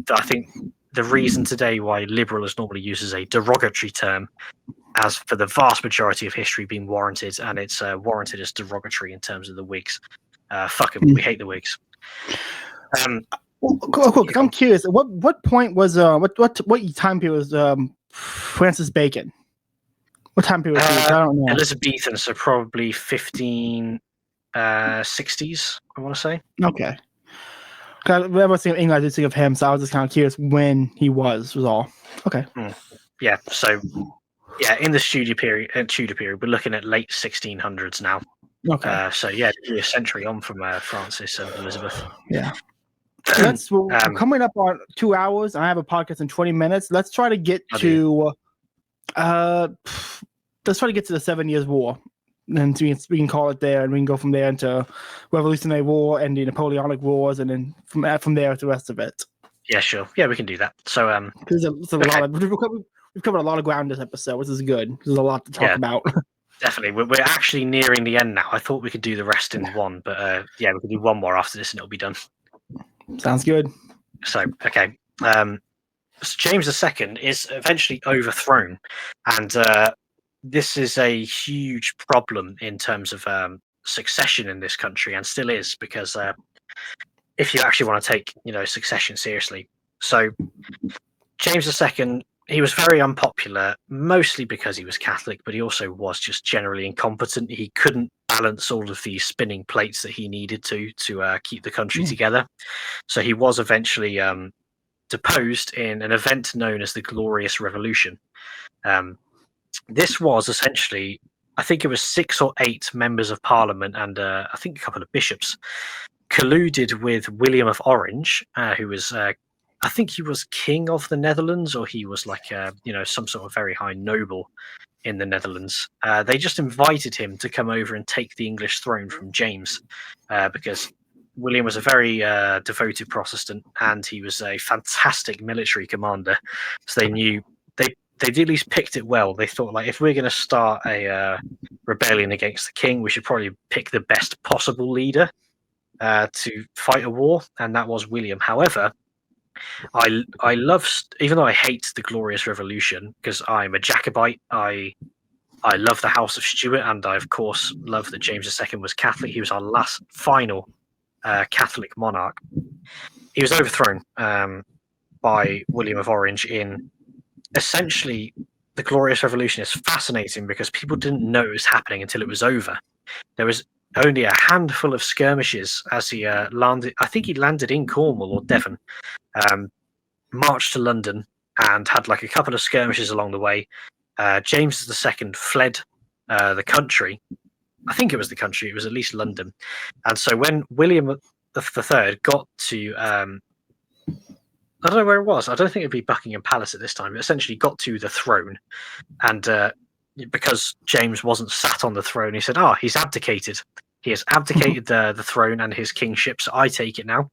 I think the reason today why liberal is normally used as a derogatory term, as for the vast majority of history being warranted, and it's warranted as derogatory in terms of the Whigs. Fuck them, we hate the Whigs. Cool. I'm curious. What point was what time period was Francis Bacon? What time period was he? I don't know. Elizabethan, so probably 1560s. I want to say. Okay. Whenever I think of England, I did think of him, so I was just kind of curious when he was all. Okay. Yeah. So, yeah, in the Tudor period, we're looking at late 1600s now. Okay. So yeah, a century on from Francis and Elizabeth. Yeah. We're coming up on 2 hours, and I have a podcast in 20 minutes. Let's try to get to the 7 Years' War. And so we can call it there, and we can go from there into Revolutionary War and the Napoleonic Wars, and then from there to the rest of it. Yeah, sure. Yeah, we can do that. So, we've covered a lot of ground this episode, which is good. There's a lot to talk about. Definitely. We're actually nearing the end now. I thought we could do the rest in one, but we can do one more after this, and it'll be done. Sounds good. So, okay. So James II is eventually overthrown, and this is a huge problem in terms of succession in this country, and still is, because if you actually want to take succession seriously. So James II, he was very unpopular, mostly because he was Catholic, but he also was just generally incompetent. He couldn't balance all of these spinning plates that he needed to keep the country together. So he was eventually deposed in an event known as the Glorious Revolution. This was essentially, I think it was 6 or 8 members of Parliament and I think a couple of bishops colluded with William of Orange, who was, I think he was king of the Netherlands, or he was like, some sort of very high noble in the Netherlands. They just invited him to come over and take the English throne from James, because William was a very devoted Protestant, and he was a fantastic military commander. So they knew they at least picked it well. They thought, like, if we're going to start a rebellion against the king, we should probably pick the best possible leader to fight a war, and that was William. However, I love, even though I hate the Glorious Revolution because I'm a Jacobite, I I love the House of Stuart, and I of course love that James II was Catholic. He was our last final Catholic monarch. He was overthrown by William of Orange in essentially the Glorious Revolution. Is fascinating because people didn't know it was happening until it was over. There was only a handful of skirmishes as he landed. I think he landed in Cornwall or Devon, marched to London, and had like a couple of skirmishes along the way. James II fled the country. I think it was the country. It was at least London. And so when William III got to, I don't know where it was. I don't think it'd be Buckingham Palace at this time. But essentially got to the throne, and because James wasn't sat on the throne, he said, "Oh, he's abdicated. He has abdicated the throne and his kingship. So I take it now."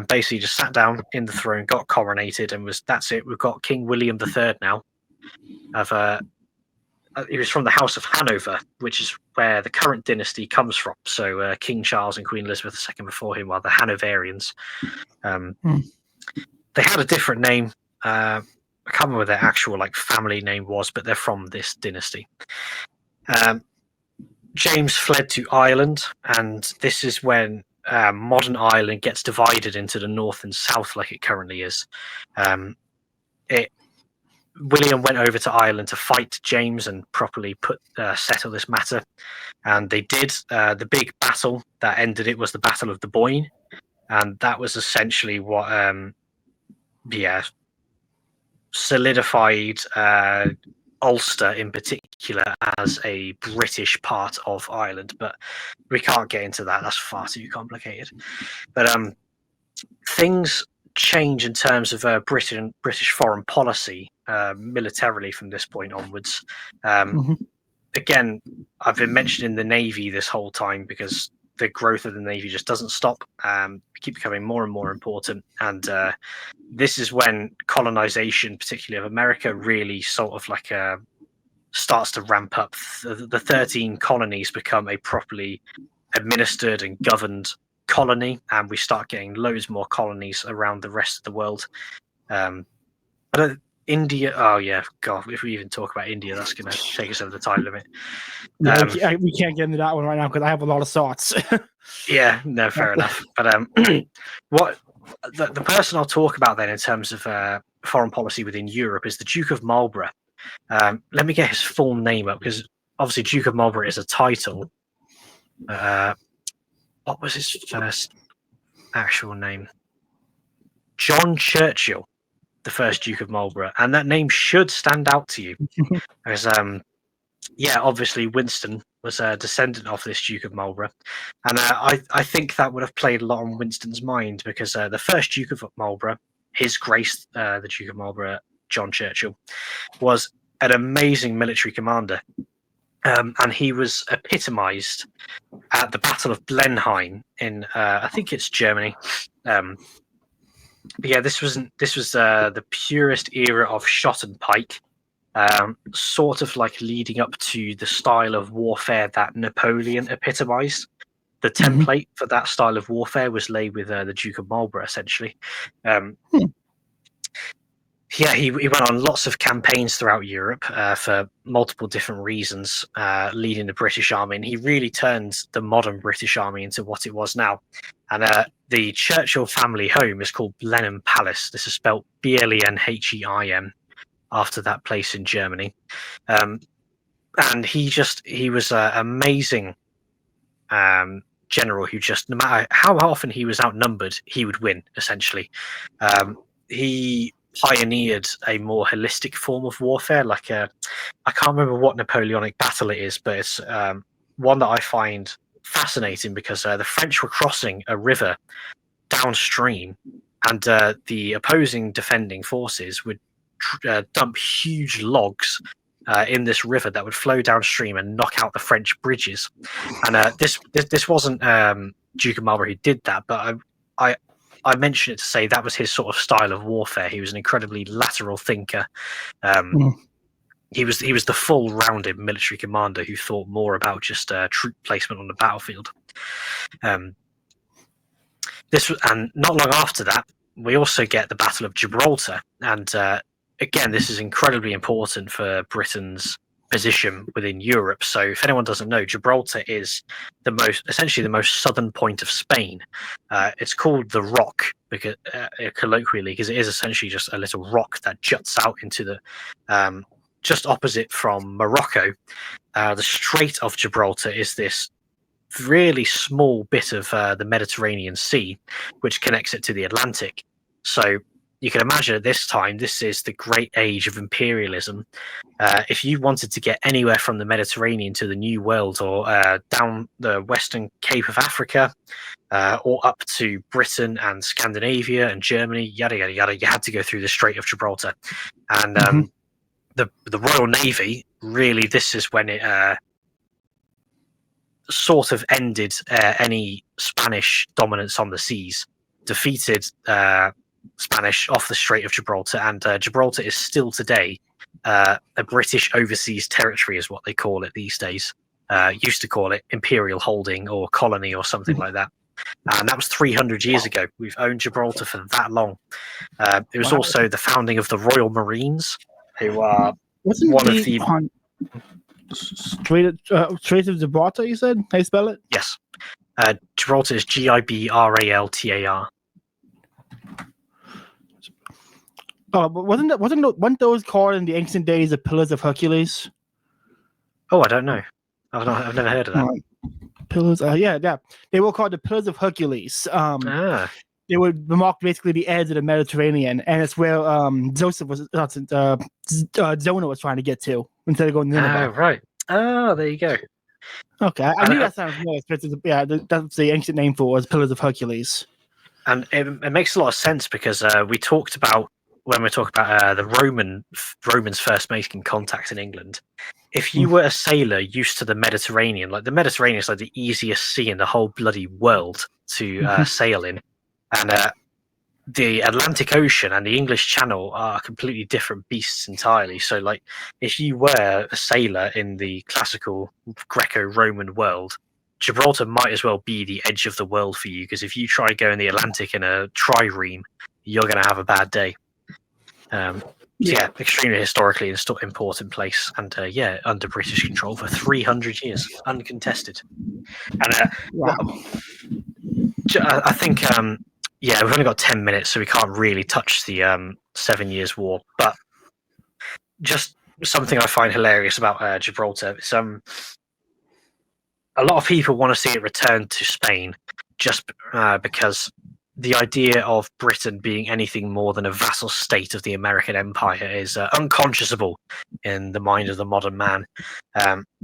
Basically, just sat down in the throne, got coronated, and that's it. We've got King William III now. He was from the House of Hanover, which is where the current dynasty comes from. So King Charles and Queen Elizabeth II before him are the Hanoverians. They had a different name. I can't remember what their actual like family name was, but they're from this dynasty. James fled to Ireland, and this is when modern Ireland gets divided into the north and south like it currently is. William went over to Ireland to fight James and properly settle this matter, and they did. The big battle that ended it was the Battle of the Boyne, and that was essentially what solidified Ulster in particular as a British part of Ireland. But we can't get into that. That's far too complicated. But things change in terms of British foreign policy militarily from this point onwards. Again, I've been mentioning the Navy this whole time because the growth of the Navy just doesn't stop. Keep becoming more and more important, and this is when colonization, particularly of America, really sort of like starts to ramp up. The 13 colonies become a properly administered and governed colony, and we start getting loads more colonies around the rest of the world. But India, oh yeah, God, if we even talk about India, that's going to take us over the time limit. We can't get into that one right now because I have a lot of thoughts. Yeah, no, fair enough. But what the person I'll talk about then in terms of foreign policy within Europe is the Duke of Marlborough. Let me get his full name up, because obviously Duke of Marlborough is a title. What was his first actual name? John Churchill, the first Duke of Marlborough, and that name should stand out to you, because obviously Winston was a descendant of this Duke of Marlborough, and I think that would have played a lot on Winston's mind, because the first Duke of Marlborough, His Grace, the Duke of Marlborough, John Churchill, was an amazing military commander, and he was epitomised at the Battle of Blenheim in I think it's Germany. But yeah, this was the purest era of shot and pike, sort of like leading up to the style of warfare that Napoleon epitomised. The template for that style of warfare was laid with the Duke of Marlborough, essentially. Yeah, he went on lots of campaigns throughout Europe for multiple different reasons, leading the British Army, and he really turned the modern British Army into what it was now. And the Churchill family home is called Blenheim Palace. This is spelled Blenheim, after that place in Germany. And he was an amazing general who just, no matter how often he was outnumbered, he would win, essentially. He pioneered a more holistic form of warfare, like I can't remember what Napoleonic battle it is, but it's one that I find fascinating, because the French were crossing a river downstream, and the opposing defending forces would dump huge logs in this river that would flow downstream and knock out the French bridges. And this wasn't Duke of Marlborough who did that, but I mention it to say that was his sort of style of warfare. He was an incredibly lateral thinker. He was the full-rounded military commander who thought more about just troop placement on the battlefield. And not long after that, we also get the Battle of Gibraltar, and again, this is incredibly important for Britain's position within Europe. So if anyone doesn't know, Gibraltar is essentially the most southern point of Spain. It's called the Rock because colloquially, because it is essentially just a little rock that juts out into the just opposite from Morocco. The Strait of Gibraltar is this really small bit of the Mediterranean Sea, which connects it to the Atlantic. So you can imagine at this time, this is the great age of imperialism. If you wanted to get anywhere from the Mediterranean to the New World, or down the western Cape of Africa, or up to Britain and Scandinavia and Germany, yada yada yada, you had to go through the Strait of Gibraltar. And the Royal Navy, really, this is when it sort of ended any Spanish dominance on the seas, defeated Spanish off the Strait of Gibraltar, and Gibraltar is still today a British overseas territory, is what they call it these days. Used to call it imperial holding or colony or something like that. And that was 300 years ago. We've owned Gibraltar for that long. It was also the founding of the Royal Marines, who are one of the... Strait of Gibraltar, you said? How you spell it? Yes. Gibraltar is Gibraltar. Oh, but weren't those called in the ancient days the Pillars of Hercules? Oh, I don't know. I've never heard of that. Pillars, yeah. They were called the Pillars of Hercules. They were marked basically the edge of the Mediterranean, and it's where Jonah was trying to get to instead of going to Nineveh. Oh, right. Oh, there you go. Okay, I knew that sounds familiar. Yeah, that's the ancient name for it, was Pillars of Hercules. And it makes a lot of sense because we talked about, when we talk about the Romans first making contact in England, if you were a sailor used to the Mediterranean, like the Mediterranean is like the easiest sea in the whole bloody world to sail in, and the Atlantic Ocean and the English Channel are completely different beasts entirely. So, like, if you were a sailor in the classical Greco-Roman world, Gibraltar might as well be the edge of the world for you, because if you try going the Atlantic in a trireme, you're going to have a bad day. Yeah, extremely historically important place, and under British control for 300 years, uncontested. And I think we've only got 10 minutes, so we can't really touch the 7 Years' War. But just something I find hilarious about Gibraltar is a lot of people want to see it return to Spain, just because the idea of Britain being anything more than a vassal state of the American Empire is unconscionable in the mind of the modern man.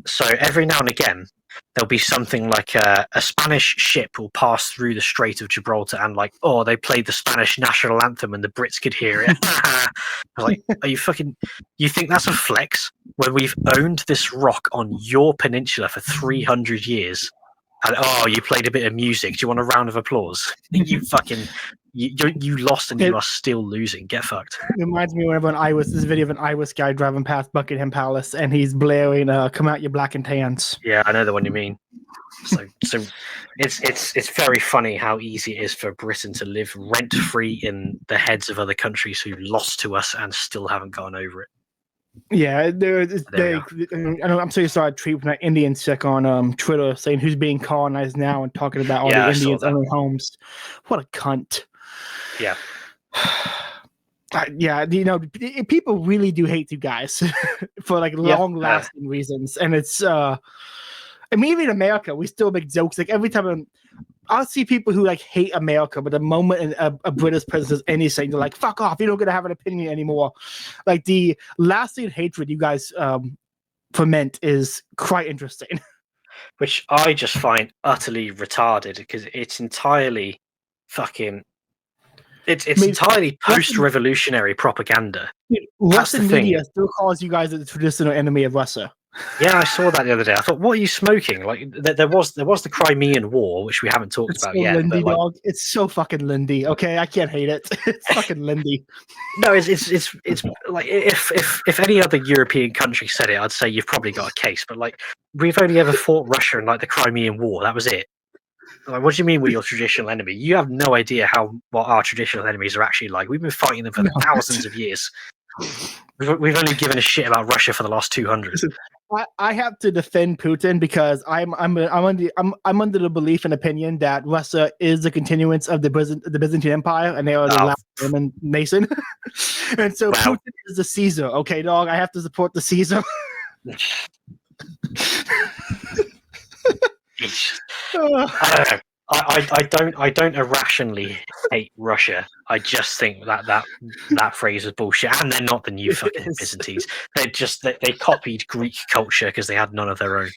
So every now and again, there'll be something like a Spanish ship will pass through the Strait of Gibraltar, and like, oh, they played the Spanish national anthem and the Brits could hear it. I was like, are you fucking... You think that's a flex when we've owned this rock on your peninsula for 300 years? And you played a bit of music. Do you want a round of applause? You fucking... You lost and you are still losing. Get fucked. It reminds me whenever this video of an Irish guy driving past Buckingham Palace and he's blaring "Come out, you black and tans." Yeah, I know the one you mean. So it's very funny how easy it is for Britain to live rent free in the heads of other countries who lost to us and still haven't gone over it. Yeah, I'm sure you saw a tweet from that Indian chick on Twitter saying who's being colonized now and talking about all the Indians owning homes. What a cunt. Yeah. People really do hate you guys for like long-lasting reasons, and it's even in America, we still make jokes. Like every time I'll see people who like hate America, but the moment a British president says anything, they're like, "Fuck off! You don't get to have an opinion anymore." Like the lasting hatred you guys foment is quite interesting. Which I just find utterly retarded, because it's entirely fucking. It's entirely post-revolutionary propaganda. Russian media still calls you guys the traditional enemy of Russia. Yeah, I saw that the other day. I thought, what are you smoking? Like, there was the Crimean War, which we haven't talked about yet. Lindy, dog. It's so fucking Lindy. Okay, I can't hate it. It's fucking Lindy. No, it's like if any other European country said it, I'd say you've probably got a case. But like, we've only ever fought Russia in like the Crimean War. That was it. Like, what do you mean we're your traditional enemy? You have no idea what our traditional enemies are actually like. We've been fighting them for thousands of years. We've only given a shit about Russia for the last 200. I have to defend Putin because I'm under the belief and opinion that Russia is the continuance of the Byzantine Empire, and they are the last Roman nation. And so Putin is the Caesar. Okay, dog. I have to support the Caesar. I don't irrationally hate Russia. I just think that phrase is bullshit, and they're not the new fucking Byzantines. They copied Greek culture because they had none of their own.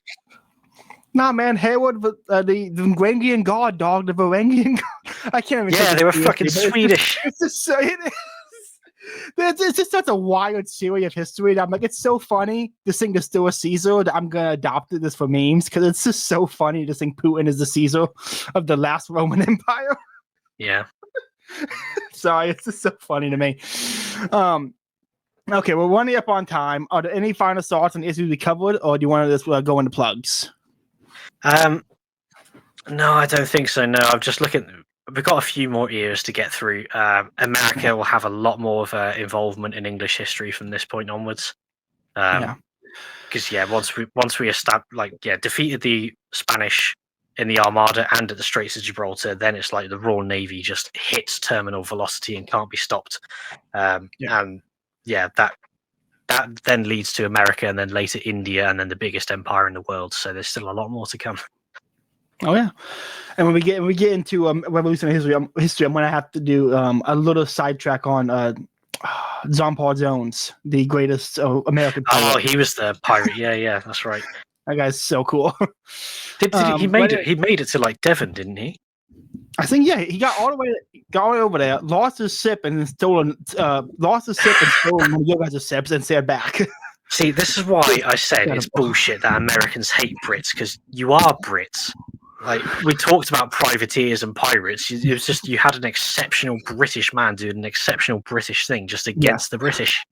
Nah, man, Herod, the Varangian god, dog, the Varangian god. I can't even. Yeah, they were fucking Swedish. It is. It's just such a wild series of history that I'm like, it's so funny to think there's still a Caesar that I'm gonna adopt this for memes because it's just so funny to think Putin is the Caesar of the last Roman Empire. Yeah. Sorry, it's just so funny to me. Okay, we're running up on time. Are there any final thoughts on the issues we covered, or do you want to just go into plugs? No, I don't think so. No, I'm just looking. We've got a few more years to get through. America will have a lot more of involvement in English history from this point onwards. Because once we defeated the Spanish in the Armada and at the Straits of Gibraltar, then it's like the Royal Navy just hits terminal velocity and can't be stopped. And that then leads to America, and then later India, and then the biggest empire in the world. So there's still a lot more to come. Oh yeah, and when we get into revolutionary history, I'm gonna have to do a little sidetrack on Jean-Paul Jones, the greatest American pirate. Oh, he was the pirate. Yeah, that's right. That guy's so cool. He made it? He made it to like Devon, didn't he? I think he got all the way over there, lost his ship and stolen one of your guys' ships and sailed back. See, this is why I said it's bullshit that Americans hate Brits, because you are Brits. Like, we talked about privateers and pirates. It was just you had an exceptional British man doing an exceptional British thing just against the British.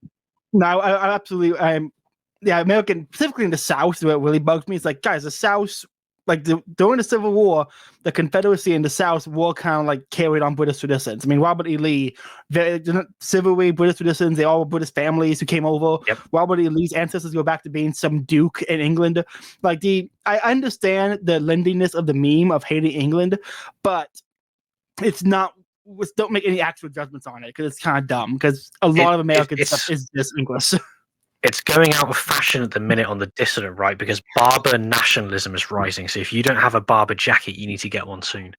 No, I absolutely. American, specifically in the South, where it really bugs me. It's like, guys, the South, like during the Civil War, the Confederacy and the South were kind of like carried on British traditions. I mean, Robert E. Lee, civilly British traditions. They all were British families who came over. Yep. Robert E. Lee's ancestors go back to being some duke in England. Like I understand the lendiness of the meme of hating England, but it's not. Don't make any actual judgments on it because it's kind of dumb. Because a lot of American stuff is just English. It's going out of fashion at the minute on the dissident right because Barber nationalism is rising. So if you don't have a Barber jacket, you need to get one soon.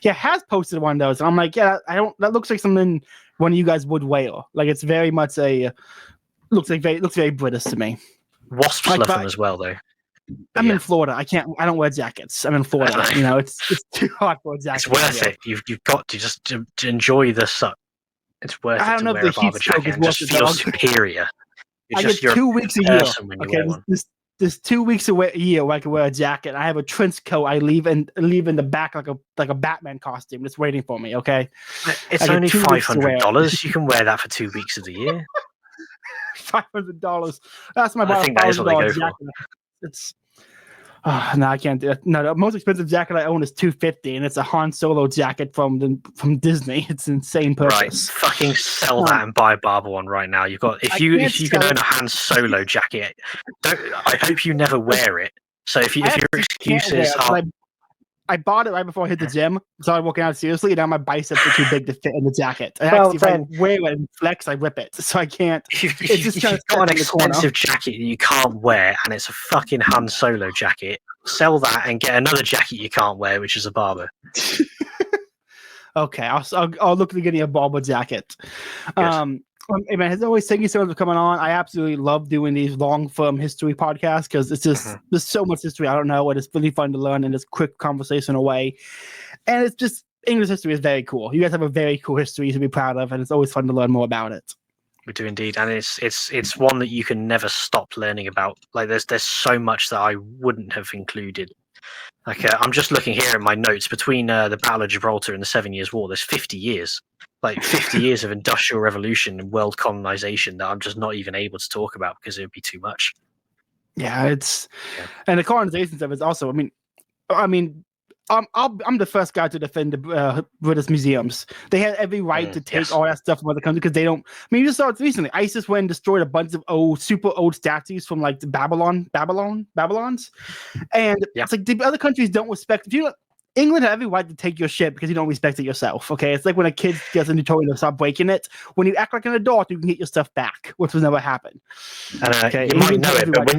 Yeah, has posted one of those. And I'm like, yeah, I don't. That looks like something one of you guys would wear. Like it's very much looks very British to me. Wasps love them as well, though. I'm in Florida. I don't wear jackets. I'm in Florida. You know, it's too hot for a jacket. It's worth it. You've got to just to enjoy the sun. It's worth it to wear a Barber jacket and just feel superior. I get 2 weeks a year. Okay, there's 2 weeks a year where I can wear a jacket. I have a trench coat. I leave in the back like a Batman costume, just waiting for me. Okay, it's only $500. You can wear that for 2 weeks of the year. $500. That's my. I think that is what they go jacket. It's. No, I can't do it. No, the most expensive jacket I own is $250, and it's a Han Solo jacket from Disney. It's insane purchase. Right, fucking sell that and buy a Barber one right now. You've got if you can own a Han Solo jacket, I hope you never wear it. So if your excuses are. I bought it right before I hit the gym, so I working out seriously. Now my biceps are too big to fit in the jacket. And actually, if I wear it and flex, I rip it, so I can't. If you've got an expensive jacket that you can't wear, and it's a fucking Han Solo jacket, sell that and get another jacket you can't wear, which is a Barber. Okay, I'll look at getting a Barber jacket. Hey man, thank you so much for coming on. I absolutely love doing these long form history podcasts because it's just there's so much history I don't know, and it's really fun to learn in this quick conversational way. And it's just English history is very cool. You guys have a very cool history to be proud of, and it's always fun to learn more about it. We do indeed, and it's one that you can never stop learning about. Like there's so much that I wouldn't have included. Like I'm just looking here at my notes between the Battle of Gibraltar and the 7 Years' War. There's 50 years. Like 50 years of industrial revolution and world colonization that I'm just not even able to talk about because it would be too much. Yeah, and the colonization stuff is also. I mean, I'm the first guy to defend the British museums. They had every right to take all that stuff from other countries because they don't. I mean, you just saw it recently. ISIS went and destroyed a bunch of super old statues from like the Babylons, and it's like the other countries don't respect. If you England had every right to take your shit because you don't respect it yourself. Okay, it's like when a kid gets a new toy and they stop breaking it. When you act like an adult, you can get your stuff back, which will never happen. And you might know it, but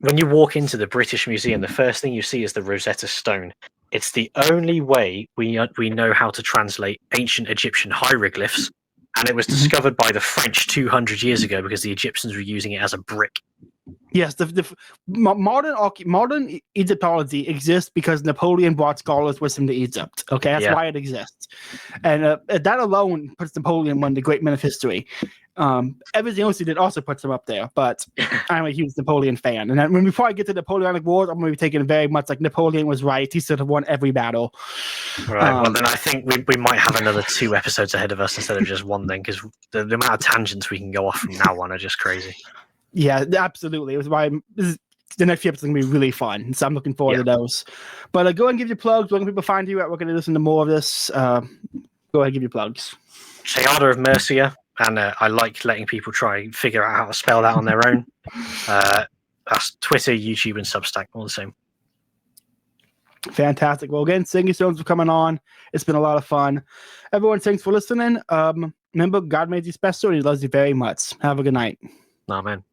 when you walk into the British Museum, the first thing you see is the Rosetta Stone. It's the only way we know how to translate ancient Egyptian hieroglyphs, and it was discovered by the French 200 years ago because the Egyptians were using it as a brick. Yes, the modern Egyptology exists because Napoleon brought scholars with him to Egypt. Okay, that's why it exists, and that alone puts Napoleon one of the great men of history. Everything else he did also puts him up there, but I'm a huge Napoleon fan. And then before I get to Napoleonic Wars, I'm going to be taking very much like Napoleon was right. He should have won every battle. Right. Well, then I think we might have another 2 episodes ahead of us instead of just one. Then, because the amount of tangents we can go off from now on are just crazy. Yeah, absolutely. It was why the next few episodes are going to be really fun. So I'm looking forward to those. But go ahead and give your plugs. Where can people find you? We're going to listen to more of this. Go ahead and give your plugs. 𝕮𝖊𝖆𝖉𝖆. And I like letting people try and figure out how to spell that on their own. That's Twitter, YouTube, and Substack, all the same. Fantastic. Well, again, thank you so much for coming on. It's been a lot of fun. Everyone, thanks for listening. Remember, God made you special and he loves you very much. Have a good night. Amen.